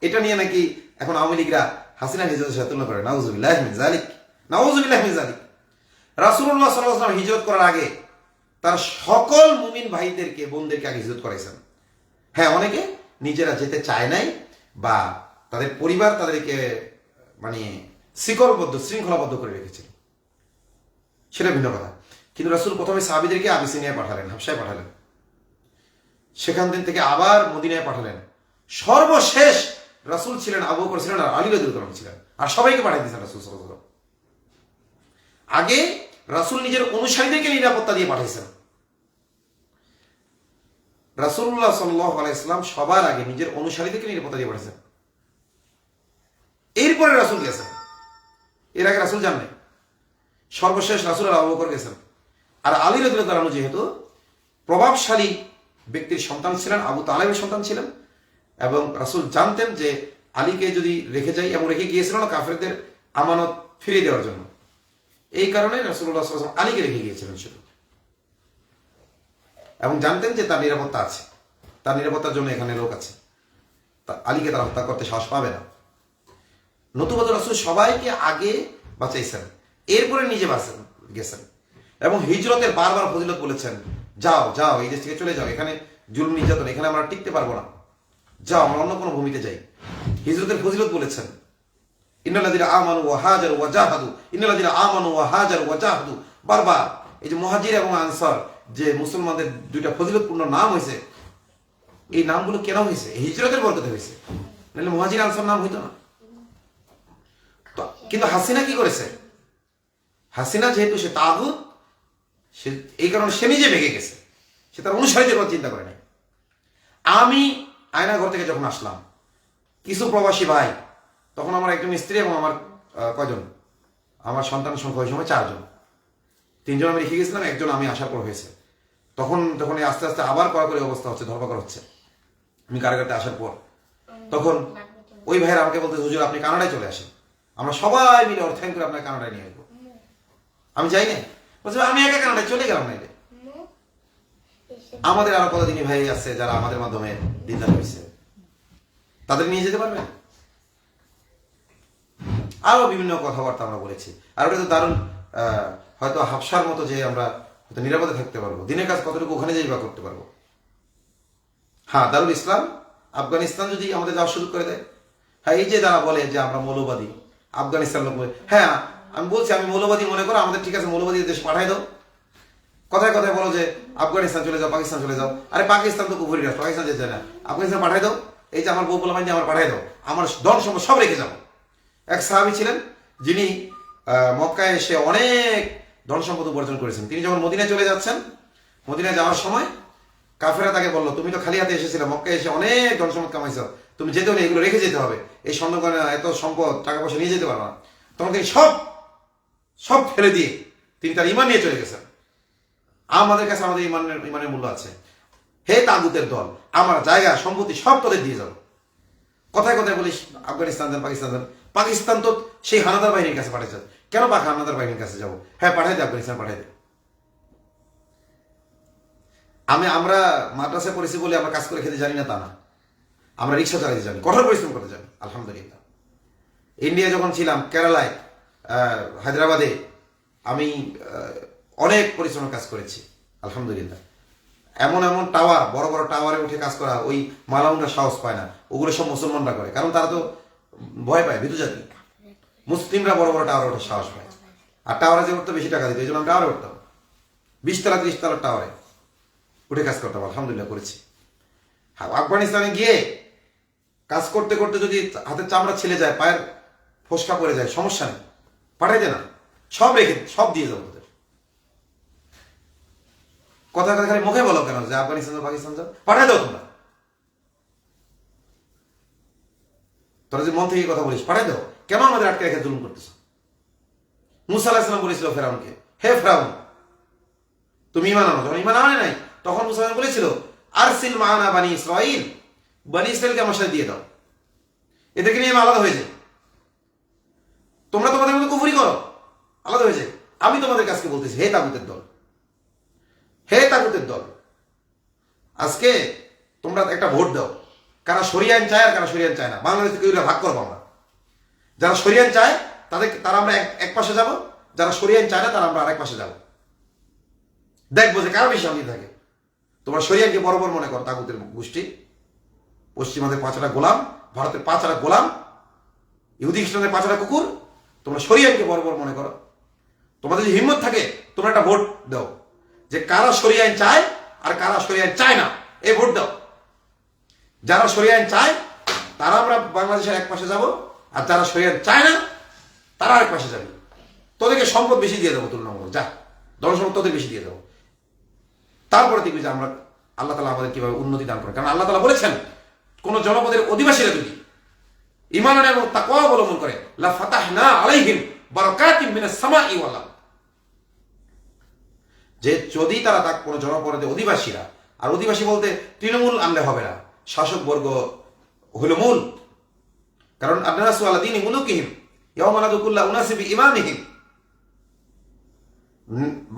এটা নিয়ে নাকি এখন আওয়ামী লীগরা হাসিনা হিজরতের সাথে তুলনা করে। নাউযুবিল্লাহি মিন যালিক, নাউযুবিল্লাহি মিন যালিক। রাসূলুল্লাহ সাল্লাল্লাহু আলাইহি ওয়াসাল্লাম হিজরত করার আগে তার সকল মুমিন ভাইদেরকে, বোনদেরকে আগে হিজরত করাইছেন। হ্যাঁ, অনেকে নিজেরা যেতে চায় নাই বা তাদের পরিবার তাদেরকে মানে শিকলবদ্ধ, শৃঙ্খলাবদ্ধ করে রেখেছিল, সেটা ভিন্ন কথা। কিন্তু রাসূল প্রথমে সাহাবীদেরকে আবিসিনিয়ায় পাঠালেন, হাবশায় পাঠালেন, সেখান থেকে আবার মদিনায় পাঠালেন। সর্বশেষ রাসূল ছিলেন, আবু বকর ছিলেন, আর আলী রাদিয়াল্লাহু আনহু ছিলেন, আর সবাইকে পাঠিয়ে দিয়েছেন রাসূল সাল্লাল্লাহু আলাইহি ওয়াসাল্লাম। আগে রাসূল নিজের অনুসারীদেরকে নিরাপত্তা দিয়ে পাঠিয়েছেন। রাসূলুল্লাহ সাল্লাল্লাহু আলাইহি ওয়াসাল্লাম সবার আগে নিজের অনুসারীদেরকে নিরাপত্তা দিয়ে পাঠিয়েছেন, এরপরে রাসূল গেছেন। এর আগে রাসূল যান নাই। সর্বশেষ রাসূল আবু বকর গেছেন। আর আলী রাদিয়াল্লাহু আনহু যেহেতু প্রভাবশালী ব্যক্তির সন্তান ছিলেন, আবু তালেবের সন্তান ছিলেন, এবং রাসূল জানতেন যে আলীকে যদি রেখে যাই, এবং রেখে গিয়েছিলেন কাফেরদের আমানত ফিরিয়ে দেওয়ার জন্য, এই কারণে রাসূলুল্লাহ সাল্লাল্লাহু আলাইহি ওয়াসাল্লাম আলীকে রেখে গিয়েছিলেন শুধু, এবং জানতেন যে তার নিরাপত্তা আছে, তার নিরাপত্তার জন্য এখানে লোক আছে, আলীকে তারা হত্যা করতে সাহস পাবে না। নতুবা রাসূল সবাইকে আগে বাঁচাইছেন, এরপরে নিজে বাঁচেন গেছেন, এবং হিজরতের বারবার ফজিলত বলেছেন, যাও যাও এই দেশ থেকে চলে যাও, এখানে জুলুম নির্যাতন, এখানে আমরা টিকতে পারবো না, যাও আমরা অন্য কোনো ভূমিতে যাই। হিজরতের ফজিলত বলেছেন, ইন্নাল্লাযীনা আমানু ওয়া হাজারু ওয়া জাহাদু, ইন্নাল্লাযীনা আমানু ওয়া হাজারু ওয়া জাহাদু, বারবার এই যে মুহাজির এবং আনসার যে মুসলমানদের দুইটা ফজিলতপূর্ণ নাম হয়েছে, এই নামগুলো কেন হয়েছে? হিজরতের বরকতে হয়েছে, নাহলে মুহাজির আনসার নাম হইতো না। কিন্তু হাসিনা কি করেছে? হাসিনা যেহেতু সে তাগুত, সে এই কারণে সে নিজে ভেঙে গেছে, সে তার অনুসারীদের কথা চিন্তা করে নাই। আমি আয়নাঘর থেকে যখন আসলাম, কিছু প্রবাসী ভাই, তখন আমার একজন স্ত্রী এবং আমার কয়জন, আমার সন্তানের সংখ্যা ওই সময় 4 জন, 3 জন আমি রেখে গেছিলাম, একজন আমি আসার পর হয়েছে। তখন আস্তে আস্তে আবার কড়াকড়ি অবস্থা হচ্ছে, ধরপাকড় হচ্ছে আমি কারাগারতে আসার পর। তখন ওই ভাইয়ের আমাকে বলতে, হুজুর আপনি কানাডায় চলে আসেন, আমরা সবাই মিলে অর্থায়ন করে আপনার কানাডায় নিয়ে আসবো। আমি যাই না, বলছি আমি একা কানাডায় চলে গেলাম না। আমাদের আরো কতদিনই ভাই আছে যারা আমাদের মাধ্যমে দিনদার হয়েছে, তাদের নিয়ে যেতে পারবেন। আরো বিভিন্ন কথাবার্তা আমরা বলেছি। আর ওটা তো দারুণ, হয়তো হাফসার মতো যে আমরা হয়তো নিরাপদে থাকতে পারবো, দিনের কাজ কতটুকু ওখানে যাই বা করতে পারবো। হ্যাঁ, দারুল ইসলাম আফগানিস্তান যদি আমাদের যাওয়ার সুযোগ করে দেয়, হ্যাঁ, এই যে যারা বলে যে আমরা মৌলবাদী, আফগানিস্তান লোক, হ্যাঁ আমি বলছি আমি মৌলবাদী মনে করো, আমাদের ঠিক আছে মৌলবাদী দেশে পাঠাই দাও, কথায় কথায় বলো যে আফগানিস্তান চলে যাও, পাকিস্তান চলে যাও, আরে পাকিস্তান তো কুফরি রাষ্ট্র, পাকিস্তান যেতে চায় না, আফগানিস্তান পাঠাই দাও, এই যে আমার বউ বললাম যে আমার পাঠাই দাও, আমার ধন সম্পদ সব রেখে যাবো। এক সাহাবী ছিলেন যিনি মক্কায় এসে অনেক ধন সম্পদ উপার্জন করেছেন, তিনি যখন মদিনায় চলে যাচ্ছেন, মদিনায় যাওয়ার সময় কাফেররা তাকে বললো, তুমি তো খালি হাতে এসেছিলে, মক্কায় এসে অনেক ধন সম্পদ কামাইছো, তুমি যেতে হলে এগুলো রেখে যেতে হবে, এই সন্দেহ করে এত সম্পদ টাকা পয়সা নিয়ে যেতে পারবে না। তখন তিনি সব ফেলে দিয়ে তিনি তার ঈমান নিয়ে চলে গেছেন। আমাদের কাছে আমাদের ঈমানের মূল্য আছে, হে তাগুতের দল, আমার জায়গা সম্পত্তি সব তোদের দিয়ে যাবো। কথায় কথায় বলিস আফগানিস্তান যান, পাকিস্তান যান, পাকিস্তান তো সেই হানাদার বাহিনীর কাছে পাঠিয়েছে, কেন হানাদার বাহিনীর কাছে যাবো? হ্যাঁ পাঠাই দে, আফগানিস্তান পাঠাই দে। আমরা মাদ্রাসায় পড়েছি বলে আমরা কাজ করে খেতে জানি না তা না, আমরা রিক্সা চালাতে জানি, কঠোর পরিশ্রম করতে জানি আলহামদুলিল্লাহ। ইন্ডিয়া যখন ছিলাম, কেরালায়, হায়দ্রাবাদে, আমি অনেক পরিশ্রমের কাজ করেছি আলহামদুলিল্লাহ। এমন এমন টাওয়ার, বড় বড় টাওয়ারে উঠে কাজ করা, ওই মালাউনরা সাহস পায় না, ওগুলো সব মুসলমানরা করে, কারণ তারা তো ভয় পায়, ভীতু জাতি। মুসলিমরা বড় বড় টাওয়ারে ওঠে সাহস পায়, আর টাওয়ারে যে উঠতে বেশি টাকা দিত, এই জন্য আমি টাওয়ারে উঠতাম, 20 তলা 30 তলার টাওয়ারে উঠে কাজ করতাম আলহামদুলিল্লাহ, করেছি। আফগানিস্তানে গিয়ে কাজ করতে করতে যদি হাতের চামড়া ছিলে যায়, পায়ের ফসকা পড়ে যায়, সমস্যা নেই, পাঠাই দে না, সব রেখে সব দিয়ে যাবো তোদের। কথা কথা খালি মুখে বলো কেন যে আফগানিস্তান যাও, পাকিস্তান যাও, পাঠাই দাও তোমরা, তোরা যে মন থেকে কথা বলিস পাঠাই দাও, কেন আমাদের আটকে রেখে জুলুম করতেছ? মুসা আলাইহিস সালাম বলেছিল ফেরাউনকে, হে ফেরাউন তুমি ঈমান আনো, যখন ঈমান আনে নাই তখন মুসা বলেছিল আরসিল মা'ানা বানি ইসরাঈল, বানি ইসরাঈলকে আমার সাথে দিয়ে দাও, এদেরকে নিয়ে আমি আলাদা হয়ে যাই, তোমরা তোমাদের মধ্যে কুফরি করো, আলাদা হয়ে যায়। আমি তোমাদের কাছকে বলতেছি, হে তাগুতের দল, হে তাগুতের দল, আজকে তোমরা একটা ভোট দাও, কারা শরিয়া আইন চায় আর কারা শরিয়া আইন চায় না। বাংলাদেশ থেকে ভাগ করবো আমরা, যারা শরিয়া আইন চায় তারা আমরা এক পাশে যাবো, যারা শরিয়া আইন চায় না তারা আমরা আরেক পাশে যাবো, দেখবো যে কারো বেশি শান্তি থাকে। তোমরা শরিয়াকে বরাবর মনে করো, তাগুতের গোষ্ঠী, পশ্চিমাদের 5টা গোলাম, ভারতের 5টা গোলাম, ইহুদি খ্রিস্টানদের 5টা কুকুর, তোমরা শরিয়াকে বরাবর মনে করো। তোমাদের যদি হিম্মত থাকে তোমরা একটা ভোট দাও যে কারা শরিয়া আইন চায় আর কারা শরিয়া আইন চায় না, এই ভোট দাও। যারা শরিয়া আইন চায় তারা আমরা বাংলাদেশের এক পাশে যাব, আর যারা শরিয়া আইন চায় না তারা আরেক পাশে যাবে। তোদেরকে সম্পদ বেশি দিয়ে দেবো, তুলনামূলক যা ধনসম্পদ তোদের বেশি দিয়ে দেবো। তারপরে দেখবি যে আমরা আল্লাহ তাআলা আমাদের কিভাবে উন্নতি দান করে। কারণ আল্লাহ তাআলা বলেছেন, কোন জনপদের অধিবাসীরা যদি ঈমান এবং তাকওয়া অবলম্বন করে, লা ফাতাহনা আলাইহিম বারাকাতিন মিনাস সামাই ওয়াল আরদ, যে যদি তারা কোনো জনপদে অধিবাসীরা, আর অধিবাসী বলতে তৃণমূল আনলে হবে না, শাসক বর্গ হলো মূল। কারণ আপনারা সুআলা দিন মুলুকিহিম ইয়াউমানাদুকুল্লাহ উনাসিবি ইমামিহিম,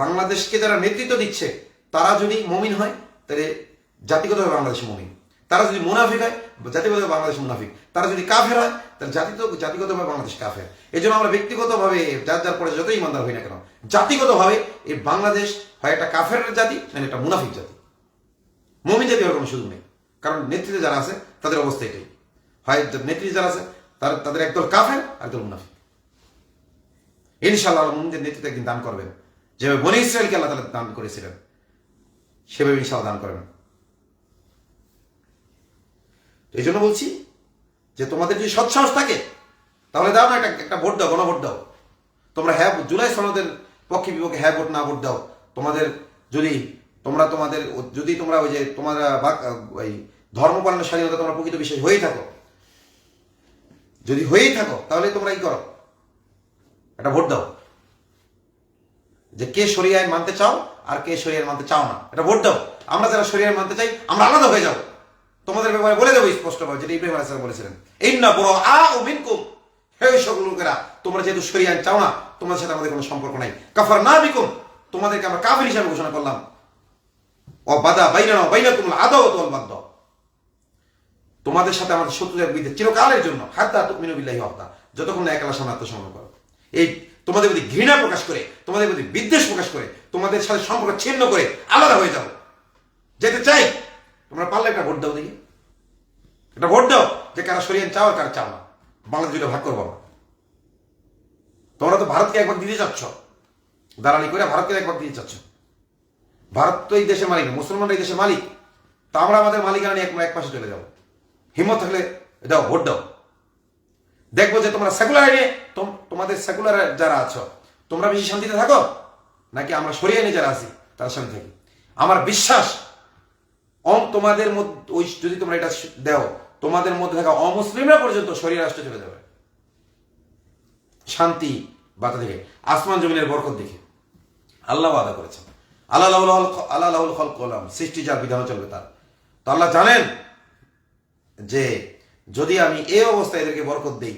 বাংলাদেশকে যারা নেতৃত্ব দিচ্ছে তারা যদি মুমিন হয় তাহলে জাতিগতভাবে বাংলাদেশ মুমিন, তারা যদি মুনাফিক হয় জাতিগতভাবে বাংলাদেশ মুনাফিক, তারা যদি কাফের হয় তাহলে জাতিগতভাবে বাংলাদেশ কাফের। এই জন্য আমরা ব্যক্তিগতভাবে যার যার পরে যতই ইমানদার হই না কেন, জাতিগতভাবে এই বাংলাদেশ হয় একটা কাফের জাতি না একটা মুনাফিক জাতি। মুমিন জাতি হওয়ার কোনো সুযোগ নেই, কারণ নেতৃত্বে যারা আছে তাদের অবস্থা এটাই, হয় নেতৃত্বে যারা আছে তাদের একদল কাফের আর একদল মুনাফিক। ইনশাআল্লাহ মুমিনদের নেতৃত্বে একদিন দান করবেন, যেভাবে বনী ইসরায়েলকে আল্লাহ তাআলা দান করেছিলেন সেভাবে ইনশাআল্লাহ দান করবেন। এই জন্য বলছি যে তোমাদের যদি সৎসাহস থাকে তাহলে দাও না, একটা ভোট দাও, গণভোট দাও। তোমরা হ্যাঁ জুলাই সনদের পক্ষে বিপক্ষে হ্যাঁ ভোট না ভোট দাও, তোমাদের যদি তোমরা ওই যে তোমরা ওই ধর্ম পালনের স্বাধীনতা তোমরা প্রকৃত বিশ্বাস হয়েই থাকো, যদি হয়েই থাকো তাহলে তোমরা কি করো, একটা ভোট দাও যে কে শরিয়া আইন মানতে চাও আর কে শরিয়া আইন মানতে চাও না, এটা ভোট দাও। আমরা যারা শরিয়া আইন মানতে চাই আমরা আলাদা হয়ে যাবো, তোমাদের ব্যাপারে বলে দেবো স্পষ্টভাবে, যেটা ইব্রাহিম আলাইহিস সালাম বলেছিলেন, ইন্না বুরাআউ মিনকুম, হে সকল লোকেরা তোমরা যেহেতু শরিয়া আইন চাও না তোমাদের সাথে আমাদের কোনো সম্পর্ক নাই, কাফারনা বিকুম, তোমাদেরকে আমরা কাফির হিসাবে ঘোষণা করলাম, ও বাদা বাইনানা ওয়া বাইনাকুমুল আদাওয়াতু ওয়াল বাগদা, তোমাদের সাথে আমাদের শত্রুতার বিরুদ্ধে চিরকালের জন্য, হাত্তা তুমিনু বিল্লাহি ওয়াহদা, যতক্ষণ না এক আল্লাহর সামনে আত্মসমর্পণ করো। এই তোমাদের প্রতি ঘৃণা প্রকাশ করে, তোমাদের প্রতি বিদ্বেষ প্রকাশ করে, তোমাদের সাথে সম্পর্ক ছিন্ন করে আলাদা হয়ে যাও, যেতে চাই, তোমরা পারলে একটা ভোট দাও দেখি, একটা ভোট দাও যে কারা শরিয়া চাও আর কারা চাও না, বাংলাদেশ দুটো ভাগ করবো। তোমরা তো ভারতকে একবার দিতে চাচ্ছ, দালালি করে ভারতকে একবার দিতে চাচ্ছ। ভারত তো এই দেশের মালিক না, মুসলমানরা এই দেশের মালিক, তা আমরা আমাদের মালিকানা নিয়ে এক পাশে চলে যাবো। হিম্মত থাকলে দাও, ভোট দাও, দেখবো যে তোমরা সেকুলার আইনে, তোমাদের সেকুলার যারা আছো তোমরা বেশি শান্তিতে থাকো নাকি আমরা শরিয়া আইনে যারা আছি তার শান্তি থাকি। আমার বিশ্বাস তোমাদের মধ্যে ওই যদি তোমরা এটা দাও, তোমাদের মধ্যে থাকা অমুসলিমরা পর্যন্ত শরিয়া রাষ্ট্রে চলে যাবে, শান্তি বাতা দেখে, আসমান জমিনের বরকত দেখে। আল্লাহ ওয়াদা করেছেন, আল্লাহ লাহুল খালকু ওয়াল আমর, সৃষ্টি যার বিধান চলবে তার। তো আল্লাহ জানেন যে যদি আমি এই অবস্থায় এদেরকে বরকত দেই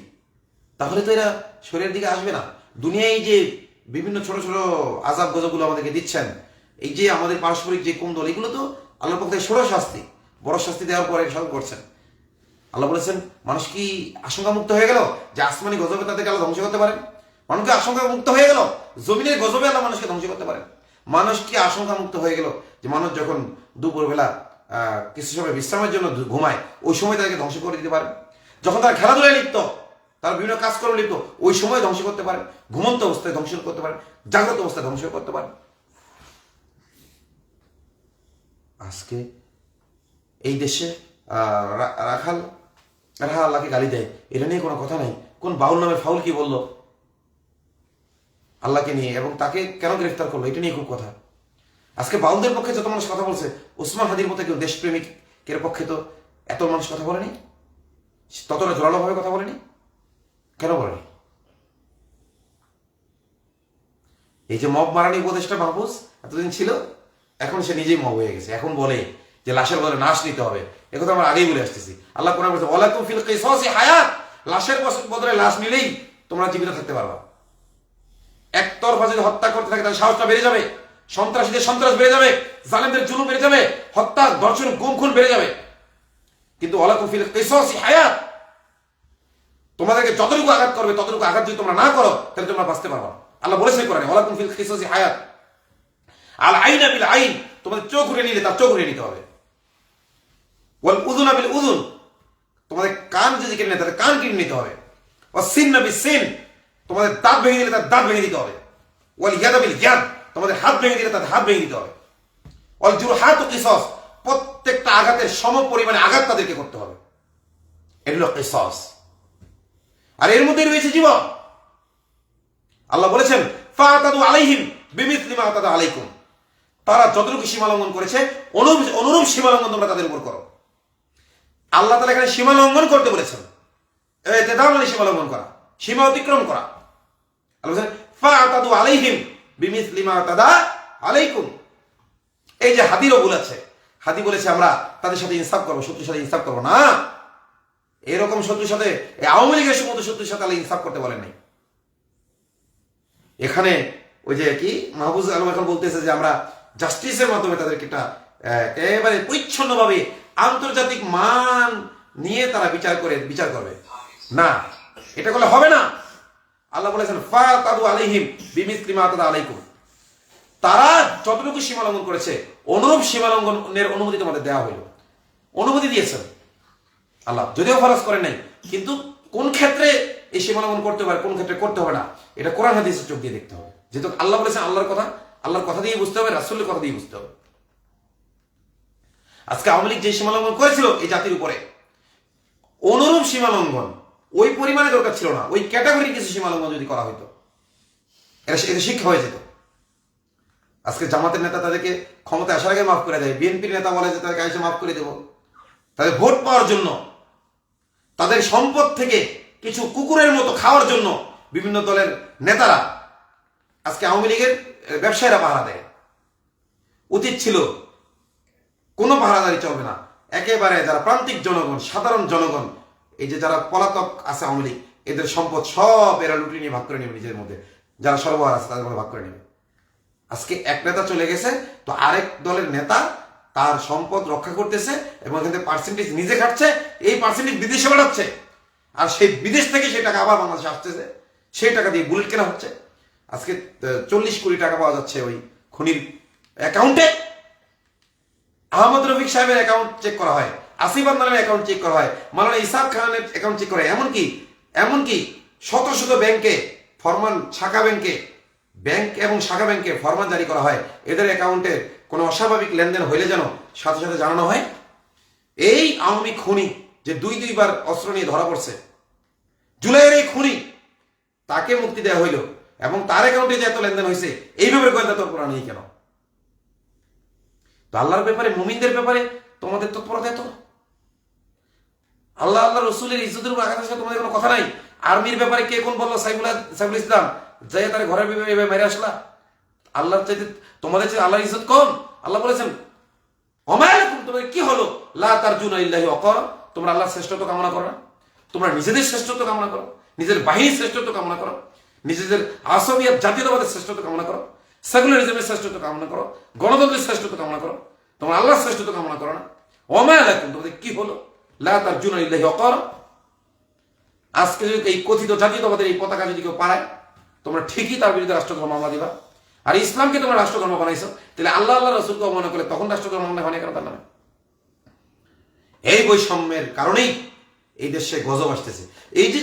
তাহলে তো এরা শরীরের দিকে আসবে না। দুনিয়ায় যে বিভিন্ন ছোট ছোট আযাব গজবগুলো আমাদেরকে দিচ্ছেন, এই যে আমাদের পারস্পরিক যে কুন্দল, এগুলো তো আল্লাহর পক্ষ থেকে ছোট শাস্তি, বড় শাস্তি দেওয়ার পরে সব করছেন। আল্লাহ বলেছেন মানুষ কি আশঙ্কা মুক্ত হয়ে গেল যে আসমানি গজবে তাদেরকে আল্লাহ ধ্বংস করতে পারেন? মানুষকে আশঙ্কা মুক্ত হয়ে গেল জমিনের গজবে আল্লাহ মানুষকে ধ্বংস করতে পারেন? মানুষ কি আশঙ্কা মুক্ত হয়ে গেল যে মানুষ যখন দুপুরবেলা কিছু সময় বিশ্রামের জন্য ঘুমায় ওই সময় তাদেরকে ধ্বংস করে দিতে পারেন? যখন তারা খেলাধুলায় লিপ্ত, তারা বিভিন্ন কাজকর্মে লিপ্ত, ওই সময় ধ্বংস করতে পারেন? ঘুমন্ত অবস্থায় ধ্বংস করতে পারেন, জাগ্রত অবস্থায় ধ্বংস করতে পারেন। আজকে এই দেশে রাখাল আল্লাহকে গালি দেয়, এটা নিয়ে কোনো কথা নাই। কোন বাউল নামের ফাউল কি বললো আল্লাহকে নিয়ে এবং তাকে কেন গ্রেফতার করলো, এটা নিয়ে খুব কথা। আজকে বাউলদের পক্ষে যত মানুষ কথা বলছে, ওসমান হাদির মতো কেউ দেশপ্রেমিকের পক্ষে তো এত মানুষ কথা বলেনি, ততটা জোরালোভাবে কথা বলেনি। কেন বলেনি? এই যে মব মারানি উপদেশটা মাহফুজ এতদিন ছিল, এখন সে নিজেই মব হয়ে গেছে। এখন বলে যে লাশের বদলে নাশ নিতে হবে, একথা আমরা আগেই বলে আসতেছি। আল্লাহ কোরআনে বলেছে ওয়ালাকুম ফিল কিসাসি হায়াত, লাশের বদলে লাশ নিলেই তোমরা জীবিত থাকতে পারবা। একতরফা যদি হত্যা করতে থাকে তাহলে সাহসটা বেড়ে যাবে, সন্ত্রাসীদের সন্ত্রাস বেড়ে যাবে, জালেমদের জুলুম বেড়ে যাবে, হত্যা ধর্ষণ গুম খুন বেড়ে যাবে। কিন্তু ওয়ালাকুম ফিল কিসাসি হায়াত, তোমাদেরকে যতটুকু আঘাত করবে ততটুকু আঘাত যদি তোমরা না করো তাহলে তোমরা বাঁচতে পারবা। আল্লাহ বলেছে কোরআনে ওয়ালাকুম ফিল কিসাসি হায়াত, আল আইনা বিল আইন, তোমাদের চোখ উড়ে নিলে তার চোখ উড়ে নিতে হবে। ওয়াল উযুনা বিল উযুন, তোমাদের কান যদি কেটে নেয় তাদের কান কেটে নিতে হবে। ওয়াস সিন্না বিস সিন, তোমাদের দাঁত ভেঙে দিলে তার দাঁত ভেঙে দিতে হবে। ওয়াল ইয়াদা বিল ইয়াদ, তোমাদের হাত ভেঙে দিলে তাদের হাত ভেঙে দিতে হবে। ওয়াল জুরহাতু কিসাস, প্রত্যেকটা আঘাতের সম পরিমাণে আঘাত তাদেরকে করতে হবে। এগুলো কিসাস, আর এর মধ্যে রয়েছে জীবন। আল্লাহ বলেছেন ফাতাদু আলাইহিম বিমিসলি মা আতাদা আলাইকুম, তারা যতটুকু সীমা লঙ্ঘন করেছে অনুরূপ সীমা লঙ্ঘন তোমরা তাদের উপর করো। আল্লাহ তাআলা এখানে সীমা লঙ্ঘন করতে বলেছেন, এতেদা মানে সীমা লঙ্ঘন করা, সীমা অতিক্রম করা। আল্লাহ বলেছেন ফাতাদু আলাইহিম বিমিসলি মা আতাদা আলাইকুম, এই যে হাদিরও ভুল আছে, হাদি বলেছে আমরা তাদের সাথে ইনসাফ করবো, শত্রুর সাথে ইনসাফ করবো না। এরকম শত্রুর সাথে, আওয়ামী লীগের সমস্ত শত্রুর সাথে আল্লাহ ইনসাফ করতে বলেন নাই। এখানে ওই যে কি মাহফুজ আলম এখন বলতেছে যে আমরা জাস্টিসের মাধ্যমে তাদেরকে একটা একেবারে পরিচ্ছন্নভাবে আন্তর্জাতিক মান নিয়ে তারা বিচার করবে না, এটা করলে হবে না। আল্লাহ বলেছেন ফাতাদু আলাইহিম বিমিসলি মা তাদা আলাইকুম, তারা যতটুকু সীমা লঙ্ঘন করেছে অনুরূপ সীমা লঙ্ঘনের অনুমতি তোমাদের দেওয়া হইল, অনুমতি দিয়েছেন আল্লাহ, যদিও ফরজ করেন নাই, কিন্তু কোন ক্ষেত্রে এই সীমা লঙ্ঘন করতে পারে, কোন ক্ষেত্রে করতে হবে না, এটা কোরআন হাদিসের চোখ দিয়ে দেখতে হবে। যেহেতু আল্লাহ বলেছেন আল্লাহর কথা দিয়ে বুঝতে হবে, রাসূলের কথা দিয়ে বুঝতে হবে। আজকে আওয়ামী লীগ যে সীমা লঙ্ঘন করেছিল এই জাতির উপরে, অনুরূপ সীমা লঙ্ঘন ওই পরিমাণে দরকার ছিল না, ওই ক্যাটাগরির কিছু সীমা লঙ্ঘন যদি করা হইতো এটা শিক্ষা হয়ে যেত। আজকে জামাতের নেতা তাদেরকে ক্ষমতা আসার আগে মাফ করে দেয়, বিএনপির নেতা বলে যে তাদেরকে এসে মাফ করে দেব, তাদের ভোট পাওয়ার জন্য, তাদের সম্পদ থেকে কিছু কুকুরের মতো খাওয়ার জন্য বিভিন্ন দলের নেতারা আজকে আওয়ামী লীগের ব্যবসায়ীরা পাহারা দেয়। উচিত ছিল কোনো পাহারাদারি চলবে না, একেবারে যারা প্রান্তিক জনগণ, সাধারণ জনগণ, এই যে যারা পলাতক আছে আওয়ামী লীগ, এদের সম্পদ সব এরা লুটি নিয়ে ভাগ করে নেবে নিজের মধ্যে, যারা সর্বহারা আছে তাদের মধ্যে ভাগ করে নেবে। আজকে এক নেতা চলে গেছে তো আরেক দলের নেতা তার সম্পদ রক্ষা করতেছে এবং এখান থেকে পার্সেন্টেজ নিজে খাচ্ছে, এই পার্সেন্টেজ বিদেশে বাড়াচ্ছে, আর সেই বিদেশ থেকে সেই টাকা আবার বাংলাদেশে আসতেছে, সেই টাকা দিয়ে বুলেট কেনা হচ্ছে। আজকে 40 কোটি টাকা পাওয়া যাচ্ছে ওই খুনির অ্যাকাউন্টে। আহমদ রফিক সাহেবের অ্যাকাউন্ট চেক করা হয়, আসিফ আদনানের অ্যাকাউন্ট চেক করা হয়, মাওলানা ইসাক খানের অ্যাকাউন্ট চেক করা হয়, এমনকি শত শত ব্যাংকে ফরমান, শাখা ব্যাংকে, ব্যাংক এবং শাখা ব্যাংকে ফরমান জারি করা হয়, এদের অ্যাকাউন্টে কোনো অস্বাভাবিক লেনদেন হইলে যেন সাথে সাথে জানানো হয়। এই আওয়ামী খুনি যে দুইবার অস্ত্র নিয়ে ধরা পড়ছে, জুলাইয়ের এই খুনি, তাকে মুক্তি দেওয়া হইল এবং তার অ্যাকাউন্টে যে এত লেনদেন হয়েছে, এই ব্যাপারে গোয়েন্দা তৎপরতা নেই কেন? তো আল্লাহর ব্যাপারে, মুমিনদের ব্যাপারে তোমাদের তৎপরতা এত? আল্লাহ রসুলের ইজ্জতের উপর আঘাত আসলে তোমাদের কোনো কথা নাই। আর্মির ব্যাপারে কে কোন বললো? সাইফুল ইসলাম যাই তার ঘরের ব্যাপারে মেরে আসলা। আল্লাহর চাইতে তোমাদের চাইতে আল্লাহর ইজ্জত কম? আল্লাহ বলেছেন তোমাদের কি হলো? লা তারজুনা ইল্লাহি ওয়াকারা, তোমরা আল্লাহর শ্রেষ্ঠত্ব কামনা করো না, তোমরা নিজেদের শ্রেষ্ঠত্ব কামনা করো, নিজের বাহিনীর শ্রেষ্ঠত্ব কামনা করো, নিজেদের আসমিয়াত জাতীয়তাবাদের শ্রেষ্ঠত্ব কামনা করো, সেকুলারিজমের শ্রেষ্ঠত্ব কামনা করো, গণতন্ত্রের শ্রেষ্ঠত্ব কামনা করো, তোমরা আল্লাহর শ্রেষ্ঠত্ব কামনা করো না। ওমা আলাইকুম, তোমাদের কি হলো? লা তারজুনা ইল্লাহি ওয়াকারা। আজকে যদি এই কথিত জাতীয়তাবাদের এই পতাকা যদি কেউ পাড়ায়, তোমরা ঠিকই তার বিরুদ্ধে রাষ্ট্রধর্ম মামলা দিবা। আর ইসলামকে তোমরা রাষ্ট্রধর্ম বানাইছো, তাহলে আল্লাহ রসুলকে মনে করলে তখন রাষ্ট্রধর্ম মামলা হয় কেন তার নামে? এই বৈষম্যের কারণেই এই দেশে গজব আসতেছে। এই যে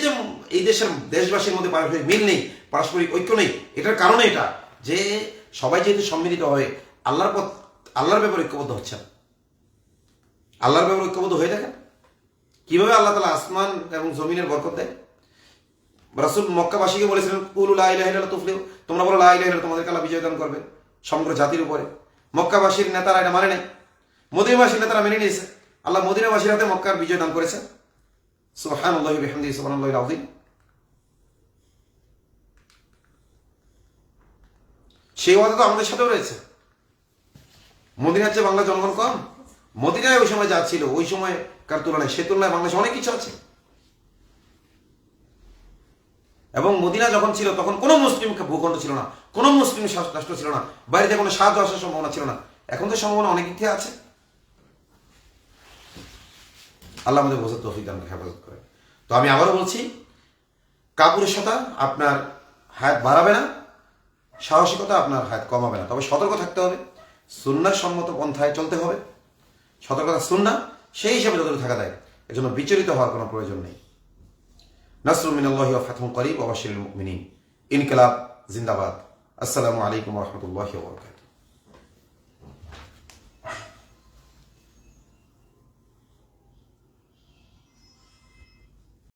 এই দেশের দেশবাসীর মধ্যে পারস্পরিক মিল নেই, পারস্পরিক ঐক্য নেই, এটার কারণে এটা যে সবাই যেহেতু সম্মিলিত হয়ে আল্লাহর ব্যাপারে ঐক্যবদ্ধ হচ্ছে। আল্লাহর ব্যাপারে ঐক্যবদ্ধ হয়ে দেখেন কিভাবে আল্লাহ তাআলা আসমান এবং জমিনের বরকত দেয়। রাসূল মক্কাবাসীকে বলেছিলেন কুলু লা ইলাহা ইল্লাল্লাহ তুফলিহু, তোমরা বলো লা ইলাহা ইল্লাল্লাহ, তোমাদেরকে আল্লাহ বিজয় দান করবে সমগ্র জাতির উপরে। মক্কাবাসীর নেতারা এটা মানে নাই, মদিনাবাসীর নেতারা মেনে নিয়েছে, আল্লাহ মদিনাবাসীর হাতে মক্কার বিজয় দান করেছে। সুবহানাল্লাহি ওয়া বিহামদিহি সুবহানাল্লাহিল আযীম। সেই ওয়াদা তো আমাদের সাথেও রয়েছে। মদিনার চেয়ে বাংলা জনগণ কম? মদিনায় ওই সময় যা ছিল ওই সময়কার তুলনায়, সে তুলনায় বাংলাদেশে অনেক কিছু আছে। এবং মদিনা যখন ছিল তখন কোনো মুসলিম ভূখণ্ড ছিল না, কোনো মুসলিম রাষ্ট্র ছিল না, বাইরে কোনো সাহায্য আসার সম্ভাবনা ছিল না। এখন তো সম্ভাবনা অনেক দিক আছে। আল্লাহ আমাদের বোঝার তৌফিক দান করে, হেফাজত করে। তো আমি আবারও বলছি, কাপুরুষতা আপনার হায়াত বাড়াবে না, সাহসিকতা আপনার হায়াত কমাবে না, তবে সতর্ক থাকতে হবে, সুন্নাহ সম্মত পন্থায় চলতে হবে। সতর্কতা সুন্নাহ, সেই হিসাবে যতটুকু থাকা যায়, এজন্য বিচলিত হওয়ার কোনো প্রয়োজন নেই। নাসরুম মিনাল্লাহি ওয়া ফাতহুন করিব ওয়া বাশশিরিল মুমিনিন। ইনকিলাব জিন্দাবাদ। আসসালামু আলাইকুম ওয়া রাহমাতুল্লাহি ওয়া বারাকাতুহু।